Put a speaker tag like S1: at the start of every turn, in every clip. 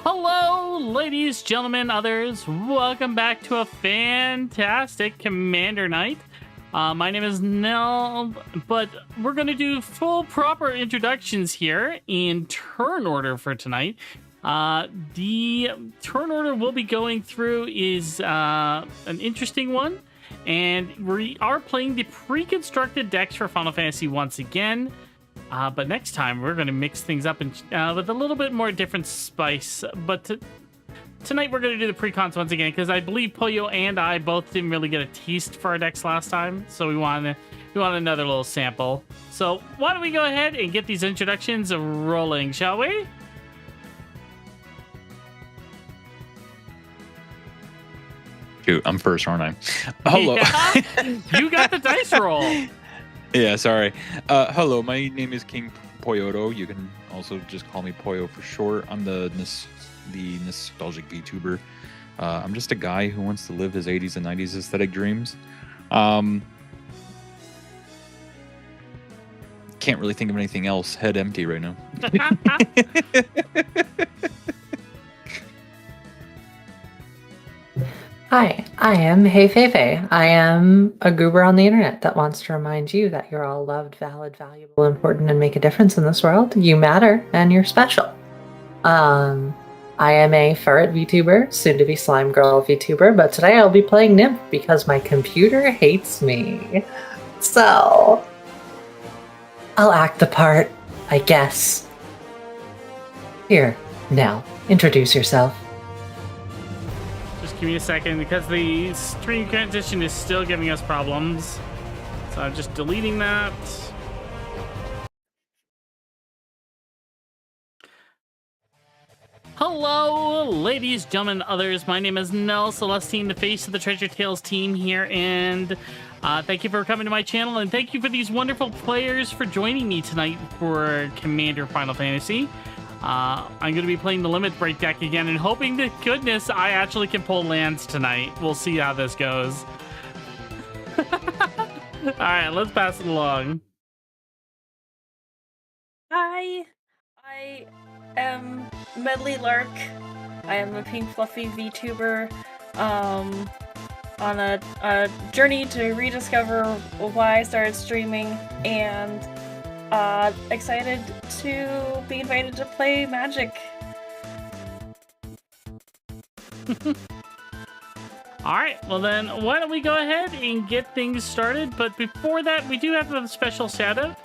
S1: Hello, ladies, gentlemen, others. Welcome back to a fantastic Commander Night. My name is Nell, but we're going to do full proper introductions here in turn order for tonight. The turn order we'll be going through is an interesting one, and we are playing the pre-constructed decks for Final Fantasy once again. But next time, we're going to mix things up with a little bit more different spice. But tonight, we're going to do the Precons once again, because I believe Pollo and I both didn't really get a taste for our decks last time. So we want another little sample. So why don't we go ahead and get these introductions rolling, shall we?
S2: Shoot, I'm first, aren't I? Hello.
S1: Yeah, you got the dice roll.
S2: Yeah, sorry. Hello, my name is King Poyoto. You can also just call me Poyo for short. I'm the nostalgic VTuber. I'm just a guy who wants to live his 80s and 90s aesthetic dreams. Can't really think of anything else. Head empty right now.
S3: Hi, I am Hey Feifei. I am a goober on the internet that wants to remind you that you're all loved, valid, valuable, important, and make a difference in this world. You matter, and you're special. I am a furret VTuber, soon to be slime girl VTuber, but today I'll be playing Nymph because my computer hates me. So, I'll act the part, I guess. Here, now, introduce yourself.
S1: Just give me a second, because the stream transition is still giving us problems. So I'm just deleting that. Hello, ladies, gentlemen, others. My name is Nell Celestine, the face of the Treasure Tales team here, and thank you for coming to my channel, and thank you for these wonderful players for joining me tonight for Commander Final Fantasy. I'm going to be playing the Limit Break deck again, and hoping to goodness I actually can pull lands tonight. We'll see how this goes. Alright, let's pass it along.
S4: Hi, I am Medley Lark. I am a pink fluffy VTuber on a journey to rediscover why I started streaming, and excited to be invited to play Magic.
S1: Alright, well then, why don't we go ahead and get things started? But before that, we do have a special shout out.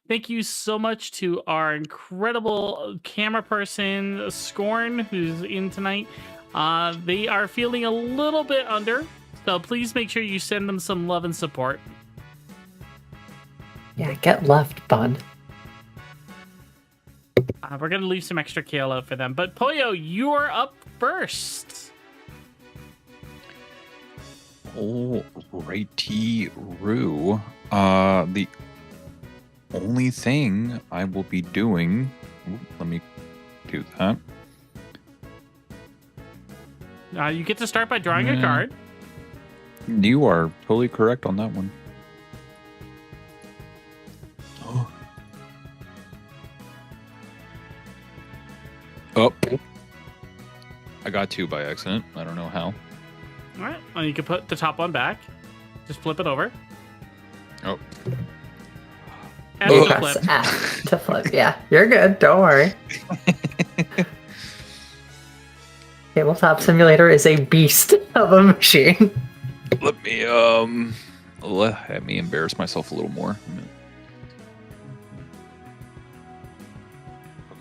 S1: Thank you so much to our incredible camera person, Scorn, who's in tonight. They are feeling a little bit under, so please make sure you send them some love and support.
S3: Yeah, get left, bud.
S1: We're going to leave some extra kale out for them. But Pollo, you're up first.
S2: Alrighty-roo. The only thing I will be doing... let me do that.
S1: You get to start by drawing a card.
S2: You are totally correct on that one. Oh, I got two by accident. I don't know how.
S1: All right. Well, you can put the top one back. Just flip it over.
S2: Oh.
S1: And
S3: You
S1: flip.
S3: press F to flip. Yeah, you're good. Don't worry. Tabletop Simulator is a beast of a machine.
S2: Let me embarrass myself a little more.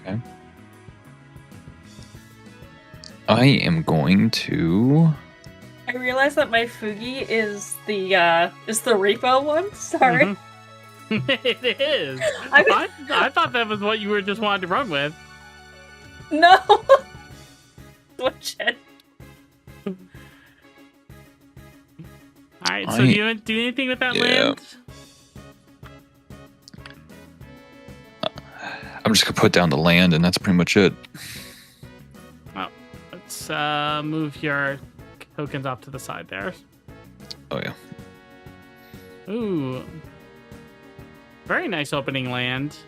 S2: Okay. I am going to...
S4: I realize that my Fugi is the repo one. Sorry.
S1: Mm-hmm. It is. I thought that was what you were just wanting to run with.
S4: No. Switch it.
S1: Alright, so do you do anything with that land?
S2: I'm just gonna put down the land, and that's pretty much it.
S1: Oh, let's move your tokens off to the side there.
S2: Oh yeah.
S1: Ooh. Very nice opening land.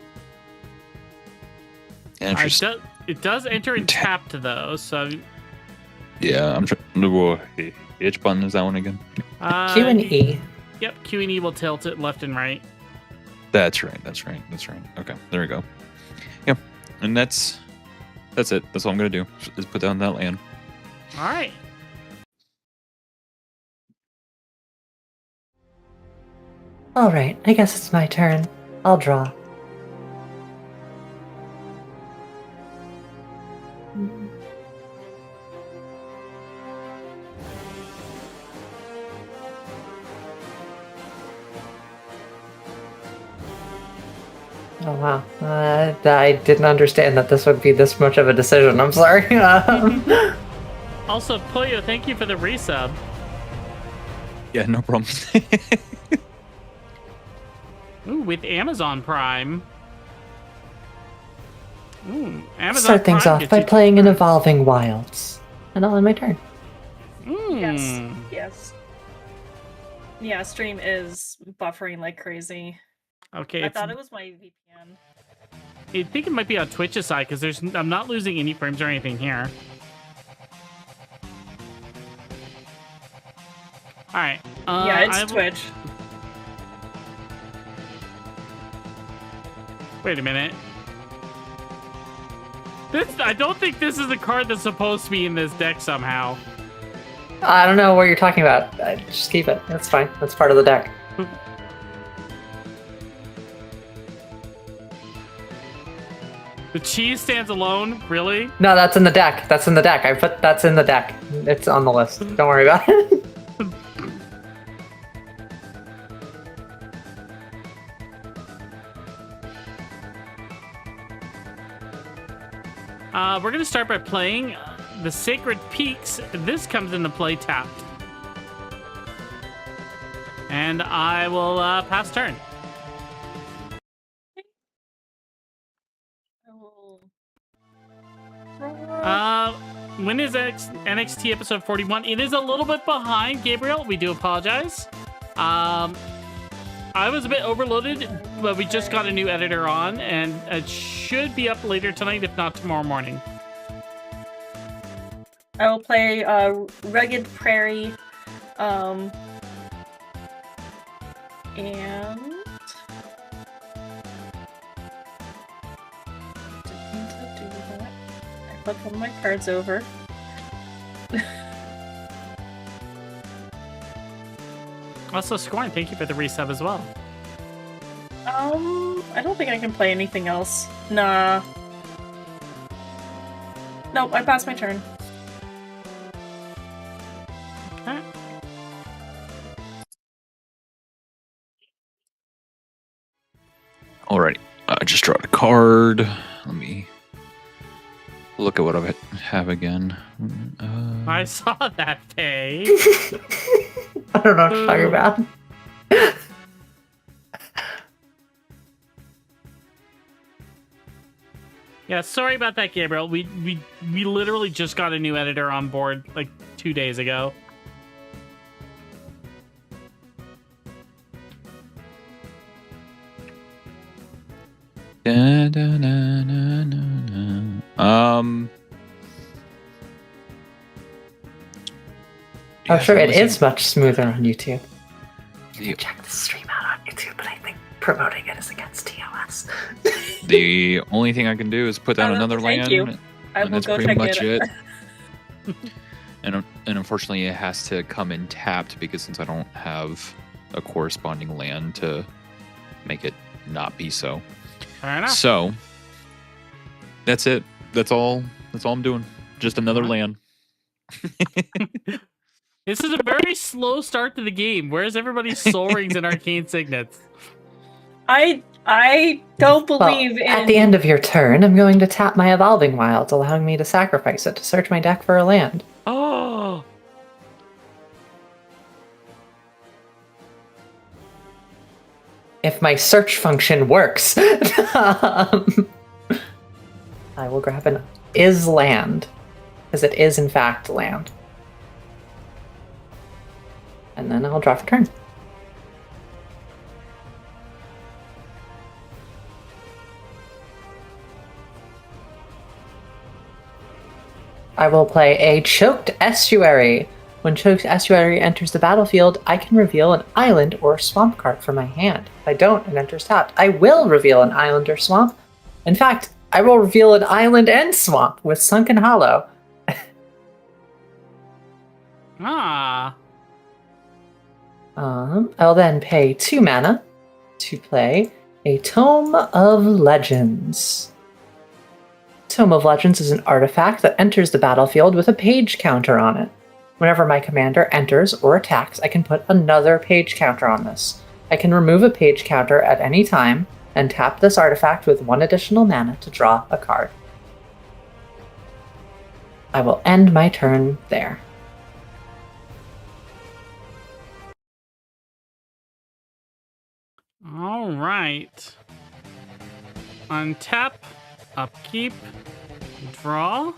S2: Interesting.
S1: It does enter in tapped though, so
S2: Yeah, I'm trying. Whoa, H button is that one again?
S3: Q and E.
S1: Yep, Q and E will tilt it left and right.
S2: That's right. Okay, there we go. Yep, and that's it. That's all I'm gonna do. Is put down that land.
S1: All right.
S3: All right, I guess it's my turn. I'll draw. Oh wow, I didn't understand that this would be this much of a decision. I'm sorry.
S1: Also, Poyo, thank you for the resub.
S2: Yeah, no problem.
S1: Ooh, with Amazon Prime. Ooh, Amazon
S3: Start things
S1: Prime
S3: off
S1: gets
S3: by
S1: you
S3: playing in Evolving Wilds, and I'll end my turn.
S4: Yes. Yeah, stream is buffering like crazy.
S1: Okay,
S4: I thought it was my VPN.
S1: I think it might be on Twitch's side because I'm not losing any frames or anything here. All right.
S4: Yeah, it's Twitch.
S1: Wait a minute. I don't think this is the card that's supposed to be in this deck somehow.
S3: I don't know what you're talking about. Just keep it. That's fine. That's part of the deck.
S1: The cheese stands alone? Really?
S3: No, that's in the deck. That's in the deck. That's in the deck. It's on the list. Don't worry about it.
S1: We're going to start by playing the Sacred Peaks. This comes into play tapped. And I will pass turn. When is NXT episode 41? It is a little bit behind, Gabriel. We do apologize. I was a bit overloaded, but we just got a new editor on, and it should be up later tonight, if not tomorrow morning.
S4: I will play Rugged Prairie, and didn't mean to do that. I flipped one of my cards over.
S1: Also, Scorn, thank you for the resub as well.
S4: I don't think I can play anything else. Nah. Nope, I passed my turn.
S1: Okay.
S2: Alrighty, I just drawed a card. Let me look at what I have again.
S1: I saw that page.
S3: I don't know what you're talking about.
S1: Yeah, sorry about that, Gabriel. We literally just got a new editor on board like 2 days ago.
S2: Da, da, da, da, da, da.
S3: I'm sure it
S2: listen-
S3: is much smoother on YouTube. You
S2: Yeah.
S3: can check the stream out on YouTube, but I think promoting it is against TOS.
S2: The only thing I can do is put down
S4: Oh,
S2: another
S4: thank
S2: land,
S4: you. I
S2: and
S4: will
S2: that's
S4: go
S2: pretty
S4: check
S2: much
S4: it.
S2: it. And unfortunately, it has to come in tapped because since I don't have a corresponding land to make it not be so.
S1: Fair enough.
S2: So that's it. That's all I'm doing. Just another land.
S1: This is a very slow start to the game. Where's everybody's soul rings and arcane signets?
S4: I don't
S3: Well,
S4: believe in.
S3: at the end of your turn, I'm going to tap my Evolving Wilds, allowing me to sacrifice it to search my deck for a land.
S1: Oh,
S3: If my search function works, I will grab an is land, because it is in fact land. And then I'll draw for turn. I will play a Choked Estuary. When Choked Estuary enters the battlefield, I can reveal an island or swamp card from my hand. If I don't, it enters tapped. I will reveal an island or swamp. In fact, I will reveal an island and swamp with Sunken Hollow.
S1: Ah.
S3: I'll then pay 2 mana to play a Tome of Legends. Tome of Legends is an artifact that enters the battlefield with a page counter on it. Whenever my commander enters or attacks, I can put another page counter on this. I can remove a page counter at any time and tap this artifact with 1 additional mana to draw a card. I will end my turn there.
S1: All right. Untap, upkeep, draw.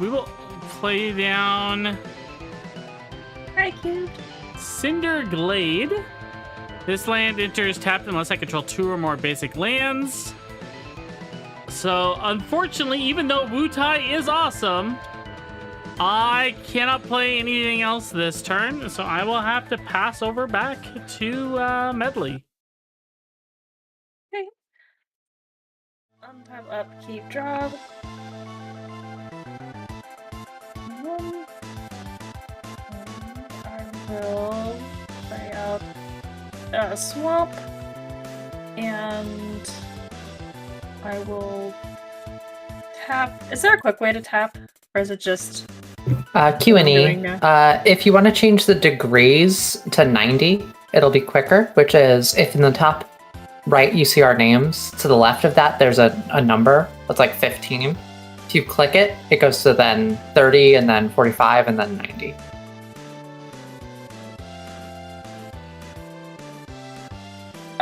S1: We will play down
S4: Hi, cute.
S1: Cinder Glade. This land enters tapped unless I control 2 or more basic lands. So, unfortunately, even though Wutai is awesome, I cannot play anything else this turn, so I will have to pass over back to Medley.
S4: Okay. Untap, upkeep, draw. I will play out a swamp, and I will tap. Is there a quick way to tap, or is it just
S3: Q&E. If you want to change the degrees to 90, it'll be quicker, which is if in the top right you see our names, to the left of that there's a number that's like 15. If you click it, it goes to then 30 and then 45 and then 90.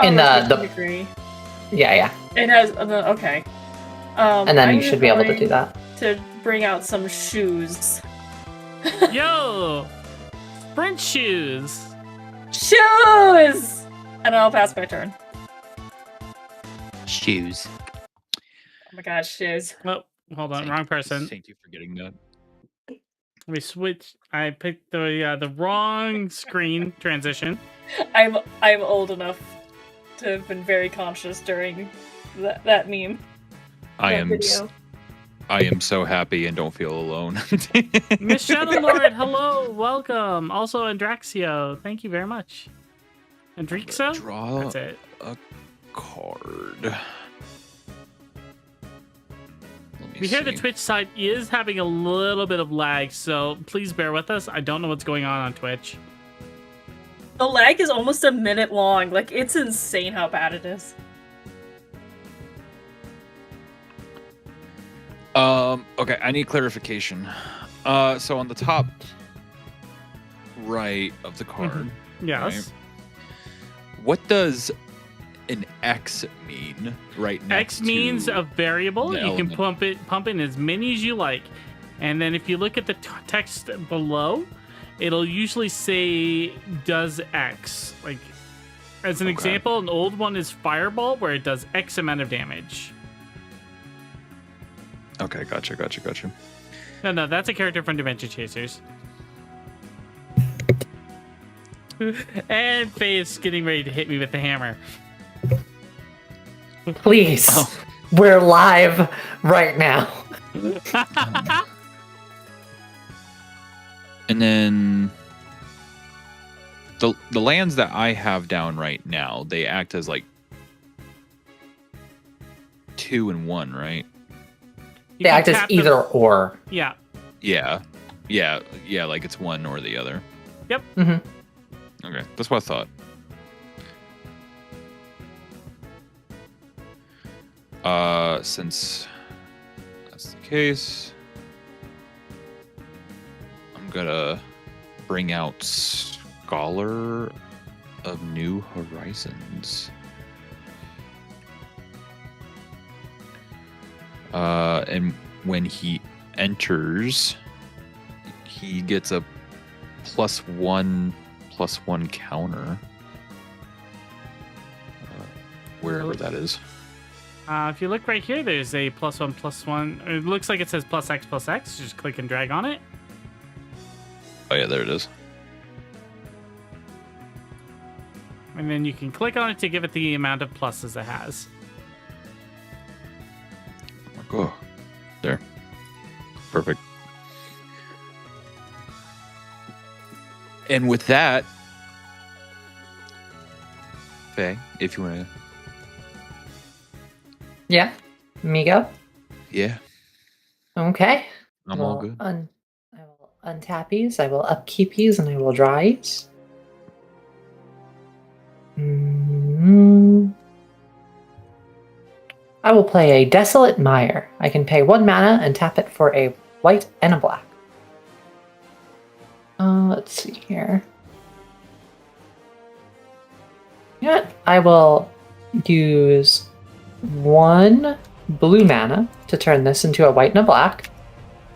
S3: In the
S4: degree.
S3: Yeah.
S4: It has okay.
S3: And then you should be able to do that.
S4: To bring out some shoes.
S1: Yo! Sprint shoes!
S4: Shoes! And I'll pass my turn.
S2: Shoes.
S4: Oh my god, shoes.
S1: Oh, hold on, wrong person.
S2: Thank you for getting that.
S1: Let me switch. I picked the wrong screen transition.
S4: I'm old enough to have been very conscious during that meme.
S2: I
S4: that
S2: am
S4: video.
S2: I am so happy and don't feel alone.
S1: Miss Shadow Lord, hello, welcome. Also, Andraxio, thank you very much. Andrixo?
S2: Draw
S1: That's it.
S2: a card.
S1: We hear the Twitch side is having a little bit of lag, so please bear with us. I don't know what's going on Twitch.
S4: The lag is almost a minute long. Like, it's insane how bad it is.
S2: Okay, I need clarification. So on the top right of the card,
S1: Yes.
S2: right, what does an X mean right next
S1: X means
S2: to
S1: a variable.
S2: the
S1: You can
S2: element?
S1: pump in as many as you like. And then if you look at the text below, it'll usually say does X. Like, as an
S2: Okay.
S1: example, an old one is Fireball, where it does X amount of damage.
S2: Okay, gotcha.
S1: No, that's a character from Dimension Chasers. And Faye's getting ready to hit me with the hammer.
S3: Please.
S2: Oh.
S3: We're live right now.
S2: And then the lands that I have down right now, they act as like 2 and 1, right?
S1: You
S3: They
S1: can
S3: act as
S1: tap them-
S3: either or.
S1: Yeah.
S2: Yeah, like it's one or the other.
S1: Yep.
S3: Mm-hmm.
S2: Okay, that's what I thought. Since that's the case, I'm gonna bring out Scholar of New Horizons. And when he enters, he gets a +1/+1 counter. Wherever that is.
S1: If you look right here, there's a +1/+1. It looks like it says +X+X. Just click and drag on it.
S2: Oh yeah, there it is.
S1: And then you can click on it to give it the amount of pluses it has.
S2: Oh, there. Perfect. And with that, Faye, if you want to.
S3: Yeah, me go.
S2: Yeah,
S3: Okay.
S2: I'm all good.
S3: I will untap these, I will upkeep these, and I will draw these. I will play a Desolate Mire. I can pay 1 mana and tap it for a white and a black. Let's see here. You know what? I will use 1 blue mana to turn this into a white and a black.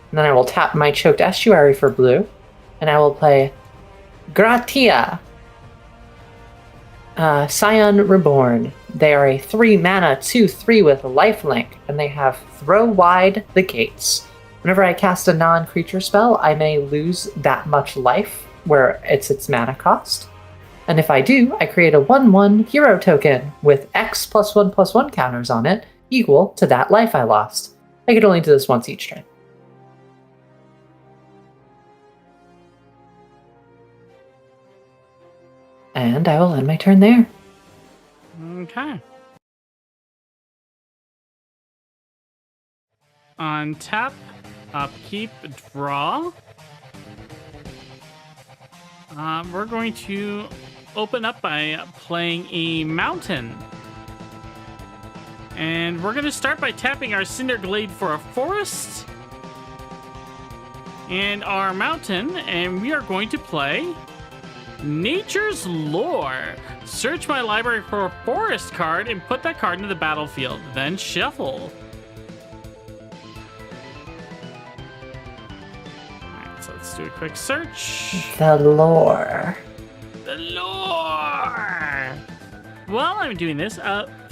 S3: And then I will tap my Choked Estuary for blue. And I will play Gratia. Scion Reborn. They are a 3 mana 2/3 with lifelink, and they have Throw Wide the Gates. Whenever I cast a non-creature spell, I may lose that much life, where it's its mana cost. And if I do, I create a 1/1 hero token with X +1/+1 counters on it, equal to that life I lost. I could only do this once each turn. And I will end my turn there.
S1: Okay. On tap, upkeep, draw. We're going to open up by playing a mountain. And we're going to start by tapping our Cinder Glade for a forest and our mountain, and we are going to play Nature's Lore. Search my library for a forest card and put that card into the battlefield, then shuffle. Alright, so let's do a quick search.
S3: The lore.
S1: The lore! While I'm doing this,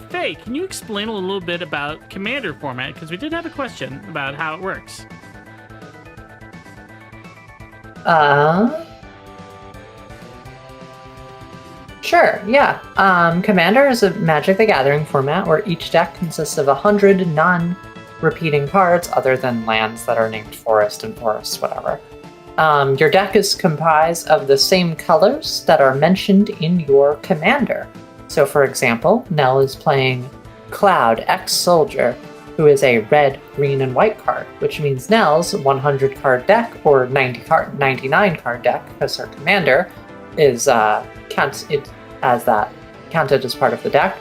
S1: Faye, can you explain a little bit about Commander format? Because we did have a question about how it works.
S3: Sure, yeah. Commander is a Magic the Gathering format where each deck consists of 100 non-repeating cards other than lands that are named Forest and Forests, whatever. Your deck is comprised of the same colors that are mentioned in your Commander. So for example, Nell is playing Cloud X-Soldier, who is a red, green, and white card, which means Nell's 100-card deck, or 99-card deck, because her Commander is counted as part of the deck,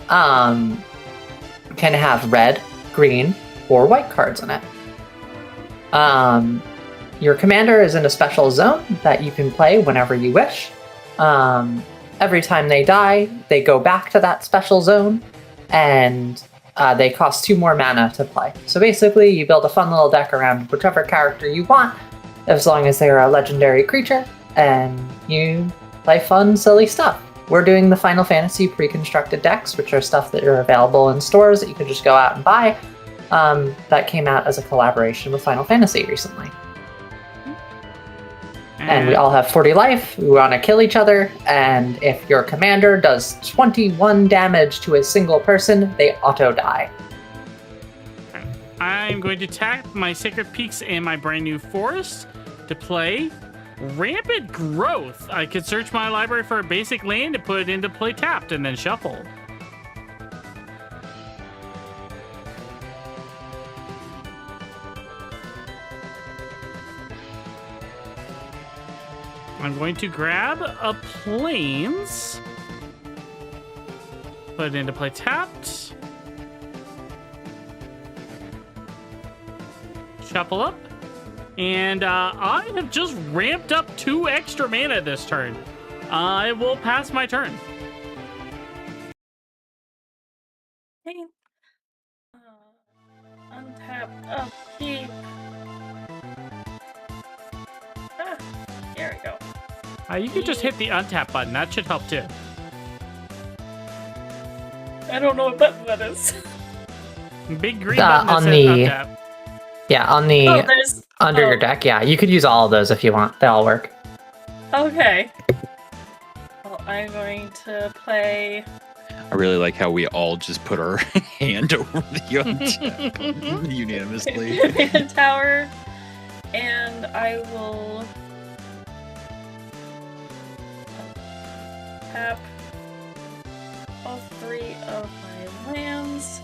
S3: can have red, green, or white cards in it. Your Commander is in a special zone that you can play whenever you wish. Every time they die, they go back to that special zone, and they cost 2 more mana to play. So basically, you build a fun little deck around whichever character you want, as long as they're a legendary creature, and you play fun, silly stuff. We're doing the Final Fantasy pre-constructed decks, which are stuff that are available in stores that you can just go out and buy. That came out as a collaboration with Final Fantasy recently. And we all have 40 life, we want to kill each other, and if your commander does 21 damage to a single person, they auto-die.
S1: I'm going to tap my Sacred Peaks and my brand new forest to play Rampant Growth. I could search my library for a basic land and put it into play tapped and then shuffle. I'm going to grab a Plains, put it into play tapped, shuffle up, and I have just ramped up 2 extra mana this turn. I will pass my turn.
S4: Okay. Untap, upkeep.
S1: You can just hit the untap button. That should help too.
S4: I don't know what button that is.
S1: Big green button that
S3: on
S1: says
S3: the
S1: untap.
S3: on the
S4: Oh, there's
S3: under your deck. Yeah, you could use all of those if you want. They all work.
S4: Okay. Well, I'm going to play.
S2: I really like how we all just put our hand over the untap unanimously.
S4: Tower, and I will tap all 3 of my lands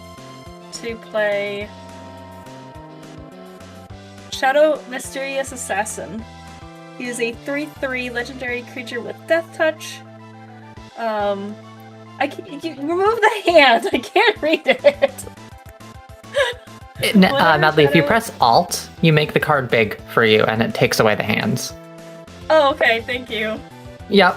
S4: to play Shadow Mysterious Assassin. He is a 3/3 legendary creature with Death Touch. You remove the hand. I can't read it.
S3: Madly, if you press Alt, you make the card big for you, and it takes away the hands.
S4: Oh, okay. Thank you.
S3: Yep.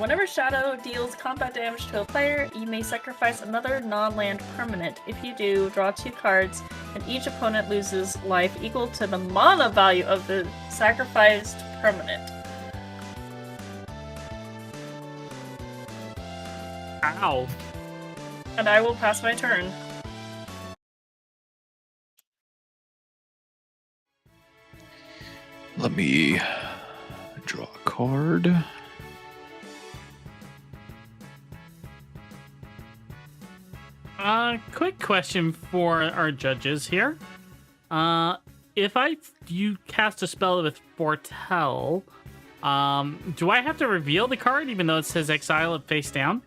S4: Whenever Shadow deals combat damage to a player, you may sacrifice another non-land permanent. If you do, draw 2 cards, and each opponent loses life equal to the mana value of the sacrificed permanent.
S1: Ow.
S4: And I will pass my turn.
S2: Let me draw a card.
S1: Quick question for our judges here. If you cast a spell with Foretell, do I have to reveal the card even though it says exile it face down?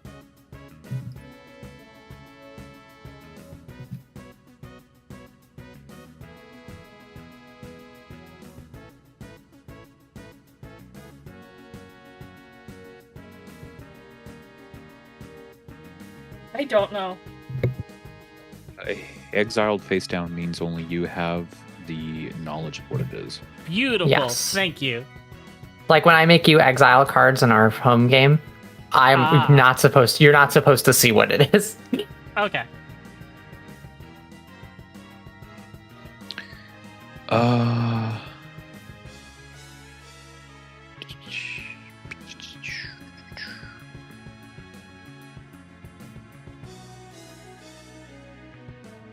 S4: I don't know.
S2: Exiled face down means only you have the knowledge of what it is.
S1: Beautiful.
S3: Yes.
S1: Thank you.
S3: Like when I make you exile cards in our home game, I'm not supposed to, you're not supposed to see what it is.
S1: Okay.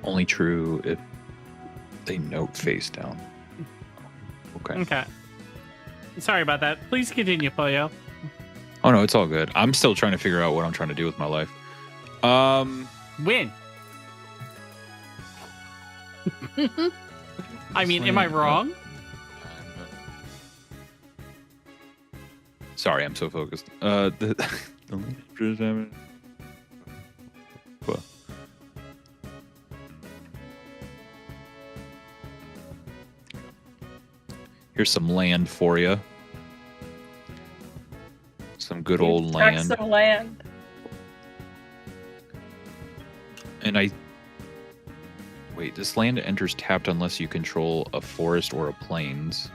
S2: Only true if they note face down. Okay.
S1: Okay. Sorry about that. Please continue, Poyo.
S2: Oh no, it's all good. I'm still trying to figure out what I'm trying to do with my life.
S1: Win. I mean, am I wrong?
S2: Sorry, I'm so focused. Here's some land for you. Some good old land.
S4: Some land.
S2: And wait, this land enters tapped unless you control a forest or a plains.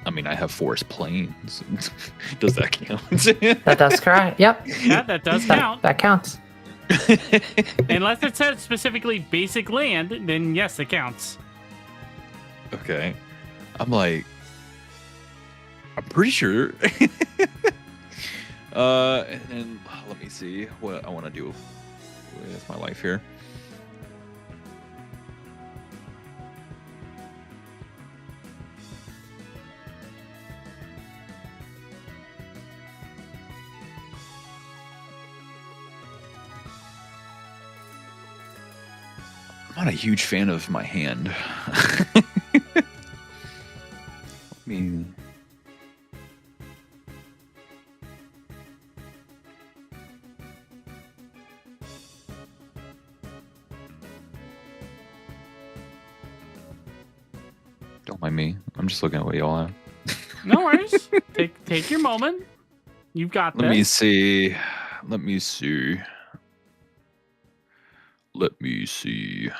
S2: I mean, I have forest plains. Does that count?
S3: That does correct. Yep.
S1: Yeah, that does count.
S3: That counts.
S1: Unless it says specifically basic land, then yes, it counts.
S2: Okay. I'm pretty sure. And then let me see what I want to do with my life here. I'm not a huge fan of my hand. I mean, don't mind me. I'm just looking at what y'all have.
S1: No worries. Take your moment. You've got this.
S2: Let me see. Let me see. Let me see.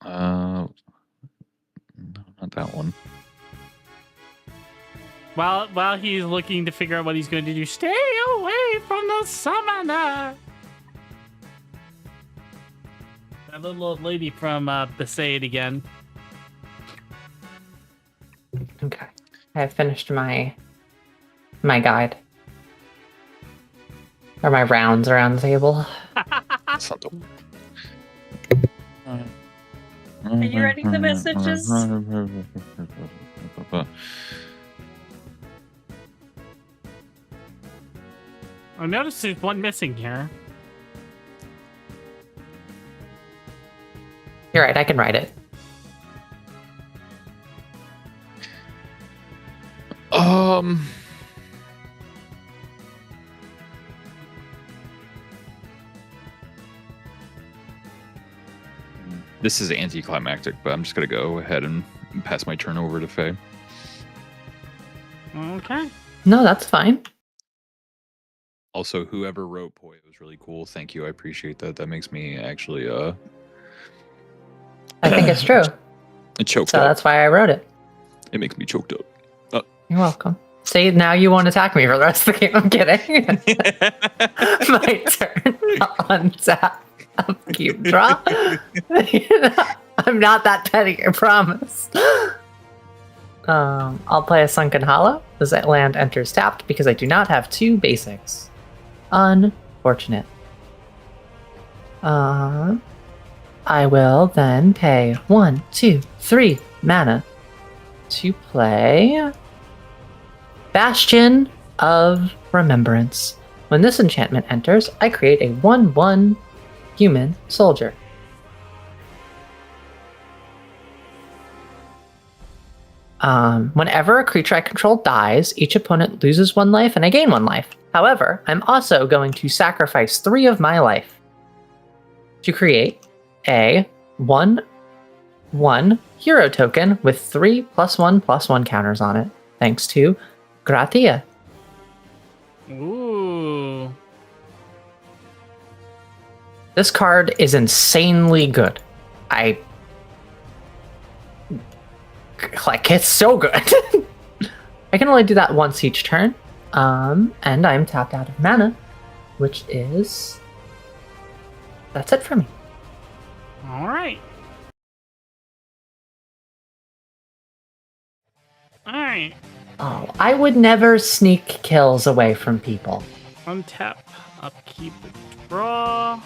S2: No, not that one.
S1: while he's looking to figure out what he's going to do, stay away from the summoner. That little old lady from Besaid again.
S3: Okay. I have finished my guide. Or my rounds around the table.
S2: That's not
S4: Are you writing the messages?
S1: I noticed there's one missing here.
S3: You're right, I can write it.
S2: This is anticlimactic, but I'm just gonna go ahead and pass my turn over to Faye.
S1: Okay.
S3: No, that's fine.
S2: Also, whoever wrote Poyo was really cool. Thank you. I appreciate that. That makes me actually
S3: I think it's true.
S2: choked
S3: So
S2: up.
S3: that's why I wrote it.
S2: It makes me choked up.
S3: You're welcome. See, now you won't attack me for the rest of the game. I'm kidding. My turn. Untap. Upkeep. Draw. I'm not that petty, I promise. I'll play a Sunken Hollow. As that land enters tapped because I do not have 2 basics. Unfortunate. I will then pay 1, 2, 3 mana to play Bastion of Remembrance. When this enchantment enters, I create a 1/1 human soldier. Whenever a creature I control dies, each opponent loses 1 life and I gain 1 life. However, I'm also going to sacrifice 3 of my life to create a 1/1 hero token with 3 +1/+1 counters on it, thanks to Gratia.
S1: Ooh.
S3: This card is insanely good. It's so good. I can only do that once each turn. And I'm tapped out of mana, which is... That's it for me.
S1: All right. All right.
S3: Oh, I would never sneak kills away from people.
S1: Untap, upkeep, draw.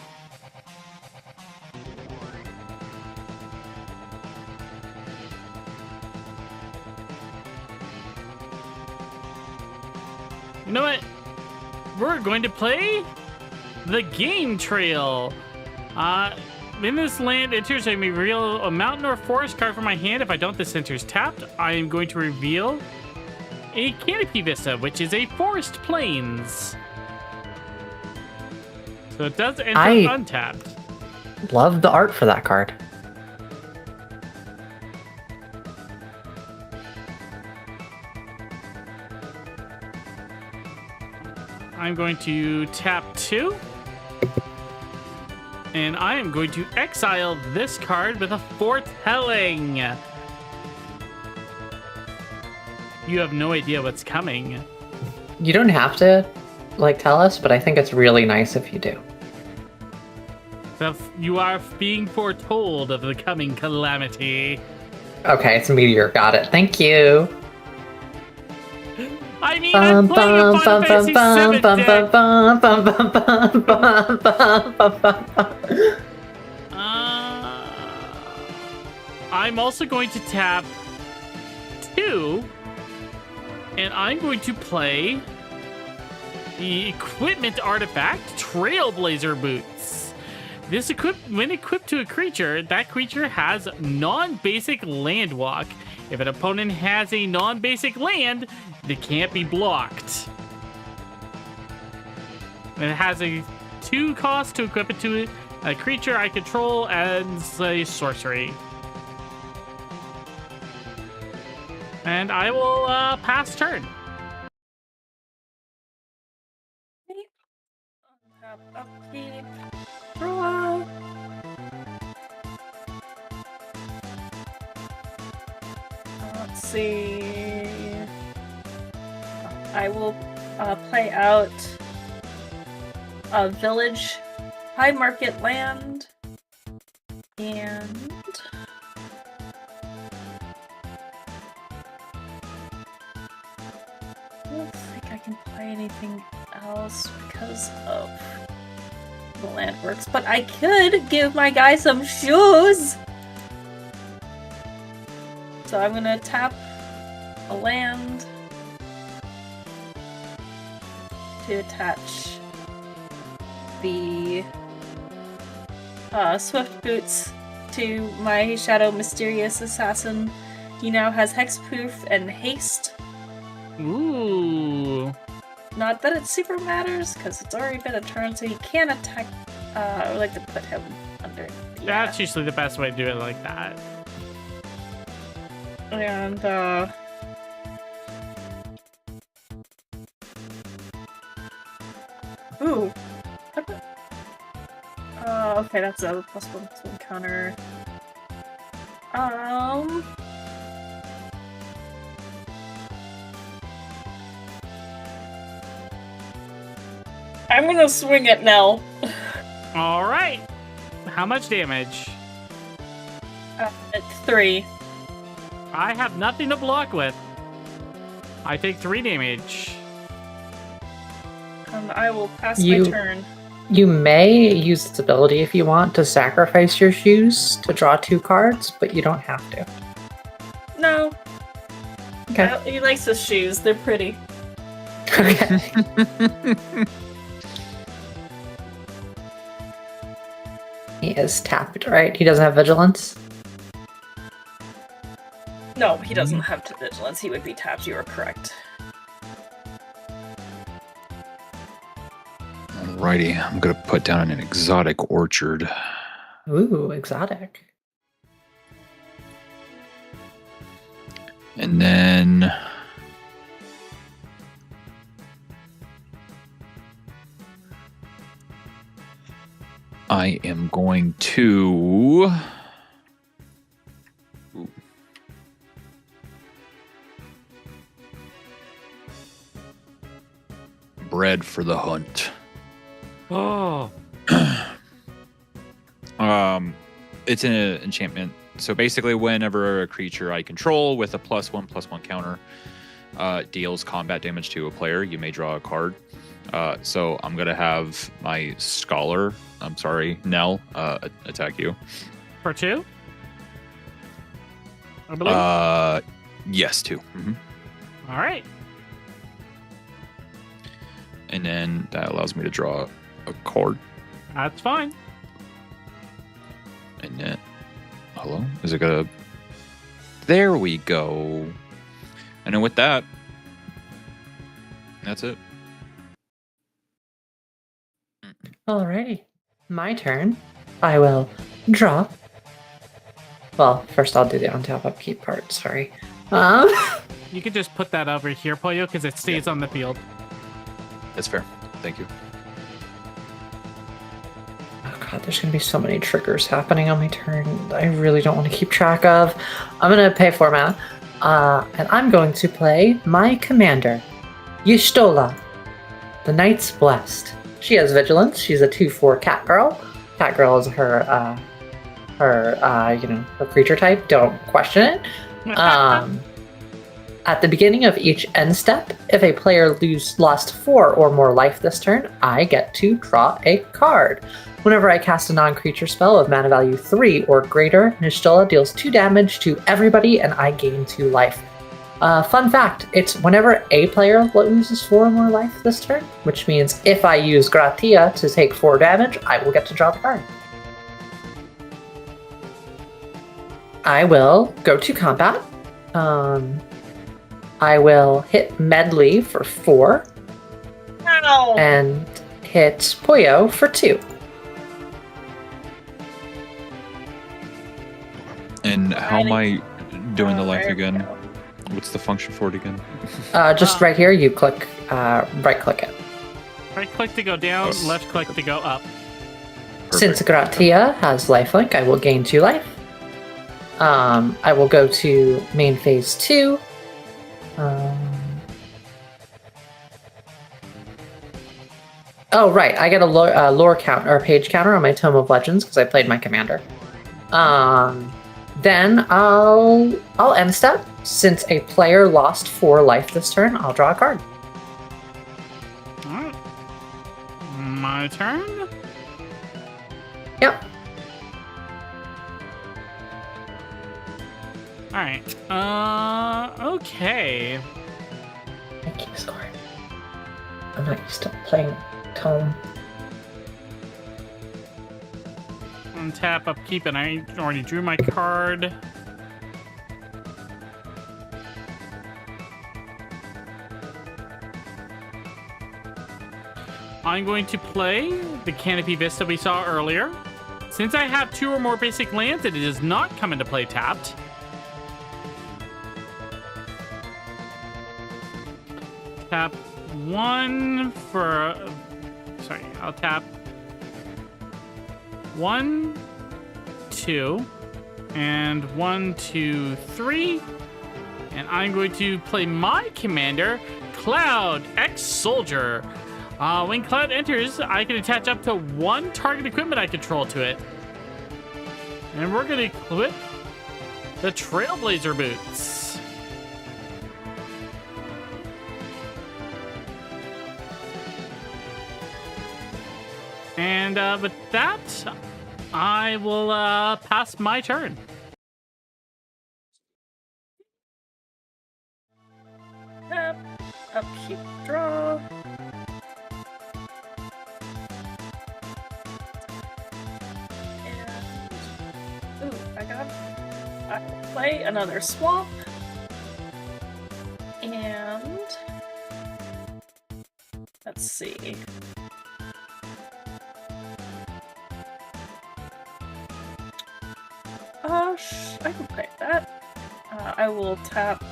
S1: You know what? We're going to play the Game Trail. In this land enters, I may reveal a mountain or forest card from my hand. If I don't, this enters tapped. I am going to reveal a Canopy Vista, which is a forest plains. So it does enter untapped.
S3: Love the art for that card.
S1: I'm going to tap 2. And I am going to exile this card with a foretelling. You have no idea what's coming.
S3: You don't have to, tell us, but I think it's really nice if you do.
S1: So you are being foretold of the coming calamity.
S3: Okay, it's a meteor. Got it. Thank you.
S1: I mean, I'm playing a Final Fantasy 7 deck. I'm also going to tap 2, and I'm going to play the equipment artifact Trailblazer Boots. When equipped to a creature, that creature has non-basic land walk. If an opponent has a non-basic land, they can't be blocked. And it has a 2 cost to equip it to a creature I control as a sorcery. And I will pass turn.
S4: Upkeep. Draw. Let's see. I will play out a village, high market land, and I don't think I can play anything else because of the landworks, but I could give my guy some shoes! So I'm gonna tap a land to attach the Swift Boots to my Shadow Mysterious Assassin. He now has Hexproof and Haste.
S1: Ooh.
S4: Not that it super matters, because it's already been a turn, so he can attack. I would like to put him under. Yeah.
S1: That's usually the best way to do it like that.
S4: And, ooh. Okay, that's a +1/+1 counter. I'm gonna swing it now.
S1: All right. How much damage?
S4: It's 3.
S1: I have nothing to block with. I take 3 damage.
S4: And I will pass my turn.
S3: You may use its ability if you want to sacrifice your shoes to draw 2 cards, but you don't have to.
S4: No.
S3: Okay.
S4: He likes his shoes. They're pretty.
S3: Okay. He is tapped, right? He doesn't have vigilance?
S4: No, he doesn't have vigilance. He would be tapped. You are correct.
S2: Alrighty, I'm gonna put down an exotic orchard.
S3: Ooh, exotic.
S2: And then I am going to bread for the hunt.
S1: Oh.
S2: It's an enchantment. So basically, whenever a creature I control with a +1/+1 counter deals combat damage to a player, you may draw a card. So I'm gonna have my scholar, Nell, attack you.
S1: For 2? I believe.
S2: Yes, 2. Mm-hmm.
S1: All right.
S2: And then that allows me to draw a card.
S1: That's fine.
S2: And then, hello? Is it gonna? There we go. And then with that, that's it.
S3: Alrighty. My turn. I will draw. Well, first I'll do the on-tap upkeep part, sorry.
S1: You could just put that over here, Pollo, because it stays on the field.
S2: That's fair. Thank you.
S3: Oh god, there's gonna be so many triggers happening on my turn that I really don't want to keep track of. I'm gonna pay 4 mana, and I'm going to play my commander, Y'shtola, the Knight's Blessed. She has vigilance. She's a 2/4 cat girl. Cat girl is her creature type. Don't question it. At the beginning of each end step, if a player lost 4 or more life this turn, I get to draw a card. Whenever I cast a non-creature spell of mana value 3 or greater, Y'shtola deals 2 damage to everybody and I gain 2 life. Fun fact, it's whenever a player loses 4 or more life this turn, which means if I use Gratia to take 4 damage, I will get to draw the card. I will go to combat. I will hit Medley for 4.
S4: Ow!
S3: And hit Pollo for 2.
S2: And how am I doing the life again? What's the function for it again?
S3: Just right here, you click, right-click it.
S1: Right click to go down, left click to go up.
S2: Perfect.
S3: Since Gratia has lifelink, I will gain 2 life. I will go to main phase 2. Oh, right. I get a lore count or a page counter on my Tome of Legends because I played my commander. Then I'll end step. Since a player lost 4 life this turn, I'll draw a card.
S1: All right. My turn.
S3: Yep.
S1: All right. Okay.
S3: I keep scoring. I'm not used to playing Tome.
S1: Untap, upkeep, and I already drew my card. I'm going to play the Canopy Vista we saw earlier. Since I have 2 or more basic lands, it does not come into play tapped. Tap 1 for... Sorry, I'll tap 1, 2, and 1, 2, 3. And I'm going to play my commander, Cloud, ex-soldier. When Cloud enters, I can attach up to 1 target equipment I control to it. And we're going to equip the Trailblazer boots. And with that, I will pass my turn.
S4: Upkeep, draw. And I play another swamp. And let's see. I can play that. I will tap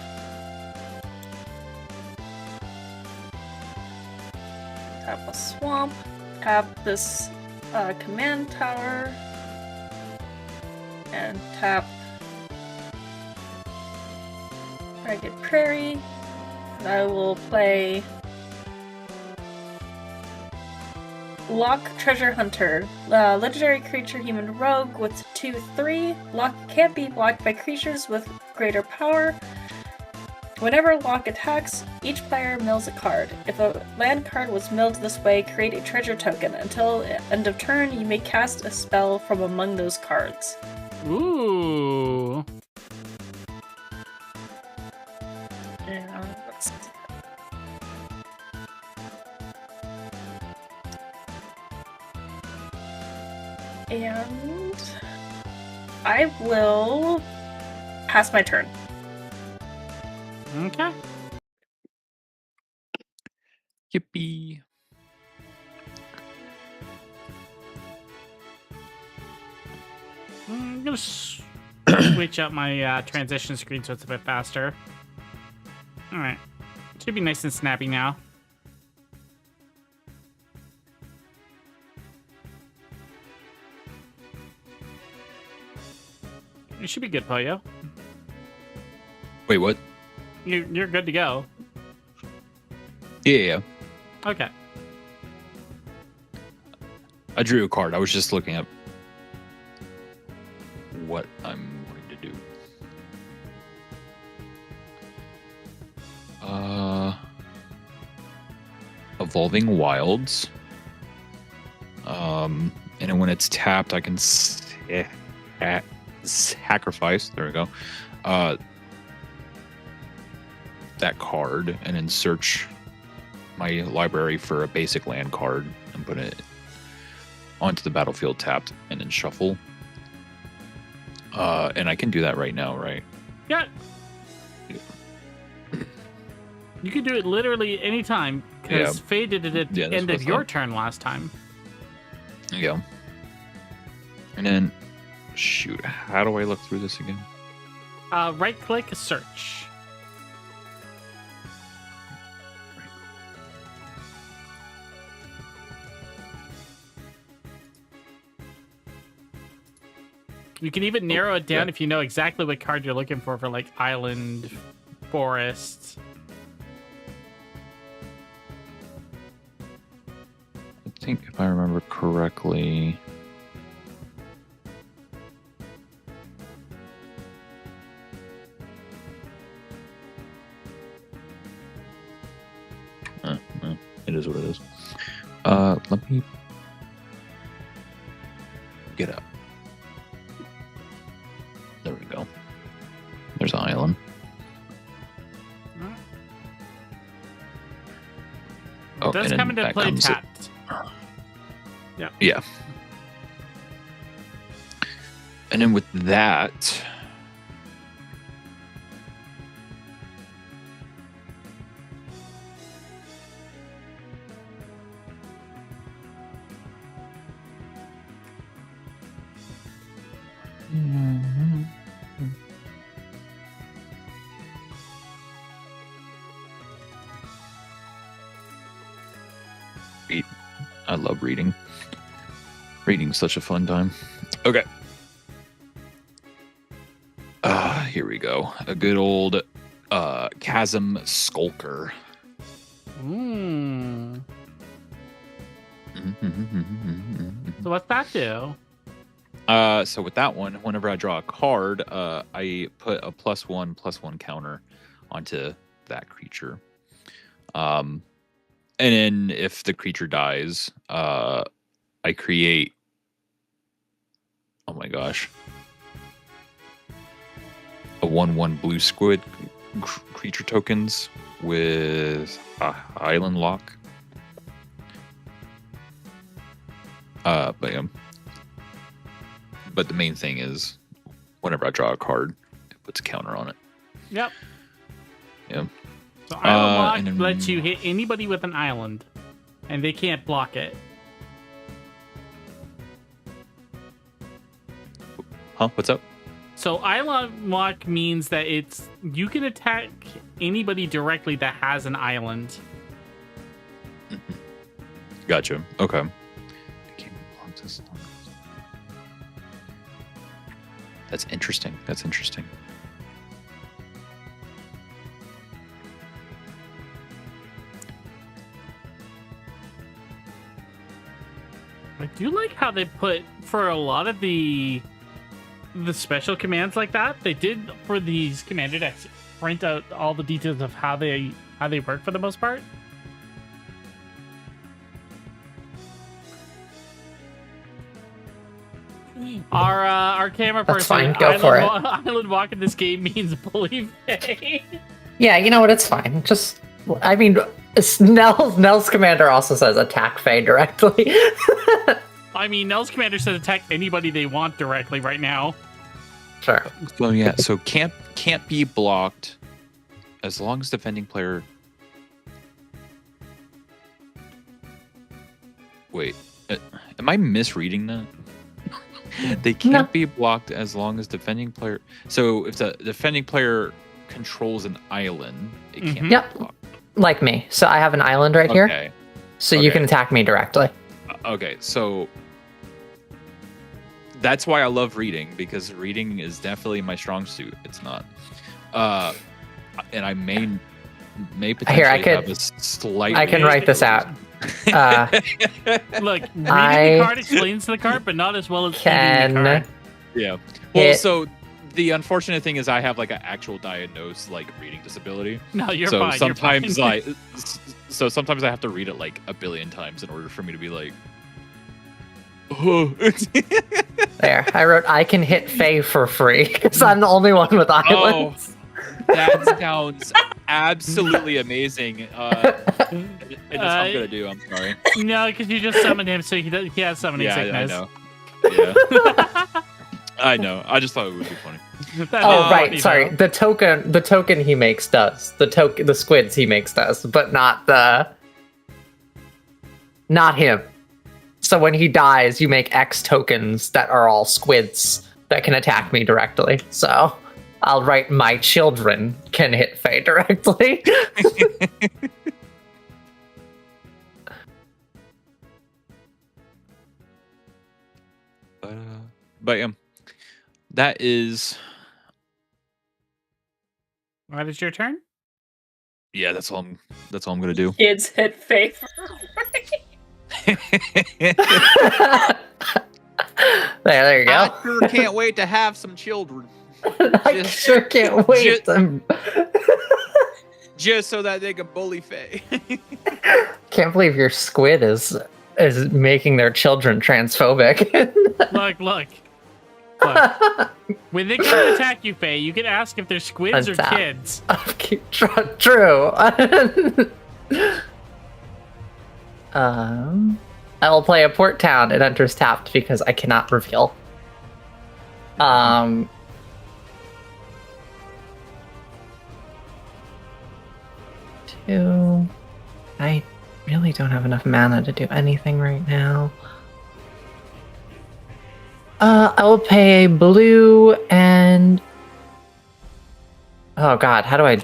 S4: a swamp, tap this command tower, and tap Ragged Prairie. And I will play Lock Treasure Hunter, legendary creature human rogue with 2/3. Lock can't be blocked by creatures with greater power. Whenever Lock attacks, each player mills a card. If a land card was milled this way, create a treasure token. Until end of turn, you may cast a spell from among those cards.
S1: Ooh.
S4: And let's see. And I will pass my turn.
S1: Okay.
S2: Yippee.
S1: I'm gonna switch up my transition screen so it's a bit faster. All right, should be nice and snappy now. You should be good, Poyo.
S2: Wait, what?
S1: You're good to go.
S2: Yeah.
S1: Okay.
S2: I drew a card. I was just looking up what I'm going to do. Evolving Wilds. And when it's tapped, I can sacrifice. There we go. That card and then search my library for a basic land card and put it onto the battlefield tapped and then shuffle. And I can do that right now, right?
S1: Yeah. You can do it literally anytime because Faye did it at the end of your turn last time.
S2: There you go. And then, shoot, how do I look through this again?
S1: Right click, search. You can even narrow it down if you know exactly what card you're looking for like island, forest.
S2: think if I remember correctly. It is what it is. Let me get up. There we go. There's an island.
S1: It does come into play tapped.
S2: Yeah. And then with that, I love reading. Reading's such a fun time. Okay. Here we go. A good old chasm skulker.
S1: So what's that do?
S2: So with that one, whenever I draw a card, I put a +1/+1 counter onto that creature. And then if the creature dies, I create, oh my gosh, a 1/1 blue squid creature tokens with island lock. But the main thing is, whenever I draw a card, it puts a counter on it.
S1: Yep.
S2: Yeah.
S1: So Island Lock lets you hit anybody with an island, and they can't block it.
S2: Huh? What's up?
S1: So Island Lock means that you can attack anybody directly that has an island.
S2: Gotcha. Okay. That's interesting. That's interesting.
S1: I do like how they put, for a lot of the special commands like that, they did for these commander decks print out all the details of how they work for the most part. Our camera
S3: That's
S1: person,
S3: fine, go for it.
S1: Island Walk in this game means bully Faye.
S3: Yeah, you know what? It's fine. Just, I mean, Nell's commander also says attack Faye directly.
S1: I mean, Nell's commander says attack anybody they want directly right now.
S3: Sure.
S2: So yeah, so can't be blocked as long as defending player. Wait, am I misreading that? They can't be blocked as long as defending player. So if the defending player controls an island, it can't be blocked.
S3: Like me. So I have an island right here. So you can attack me directly.
S2: Okay, so that's why I love reading, because reading is definitely my strong suit. It's not. And I may potentially have a slight.
S3: I can write this out.
S1: Look, reading the card explains the card, but not as well as reading the card.
S2: Yeah. Well, so the unfortunate thing is I have like an actual diagnosed like reading disability.
S1: No, you're
S2: so
S1: fine.
S2: Sometimes
S1: you're fine.
S2: so sometimes I have to read it like a billion times in order for me to be like, oh.
S3: There, I wrote I can hit Faye for free because I'm the only one with islands.
S2: Oh, that sounds absolutely amazing. I'm gonna do. I'm sorry.
S1: No, because you just summoned him, so he has summoning sickness.
S2: I know. Yeah. I know. I just thought it would be funny.
S3: Right. Sorry. The token he makes does. The squids he makes does, but not him. So when he dies, you make X tokens that are all squids that can attack me directly. So I'll write my children can hit Faye directly.
S2: But yeah, that is.
S1: What is your turn?
S2: Yeah, that's all I'm gonna do.
S4: Kids hit Faye for free.
S3: There you go.
S2: I sure can't wait to have some children.
S3: I sure can't wait.
S2: Just so that they can bully Faye.
S3: Can't believe your squid is making their children transphobic.
S1: Look. When they come to attack you, Faye, you can ask if they're squids or kids.
S3: True. I will play a port town. It enters tapped because I cannot reveal. Two. I really don't have enough mana to do anything right now. I will pay blue and. Oh God, how do I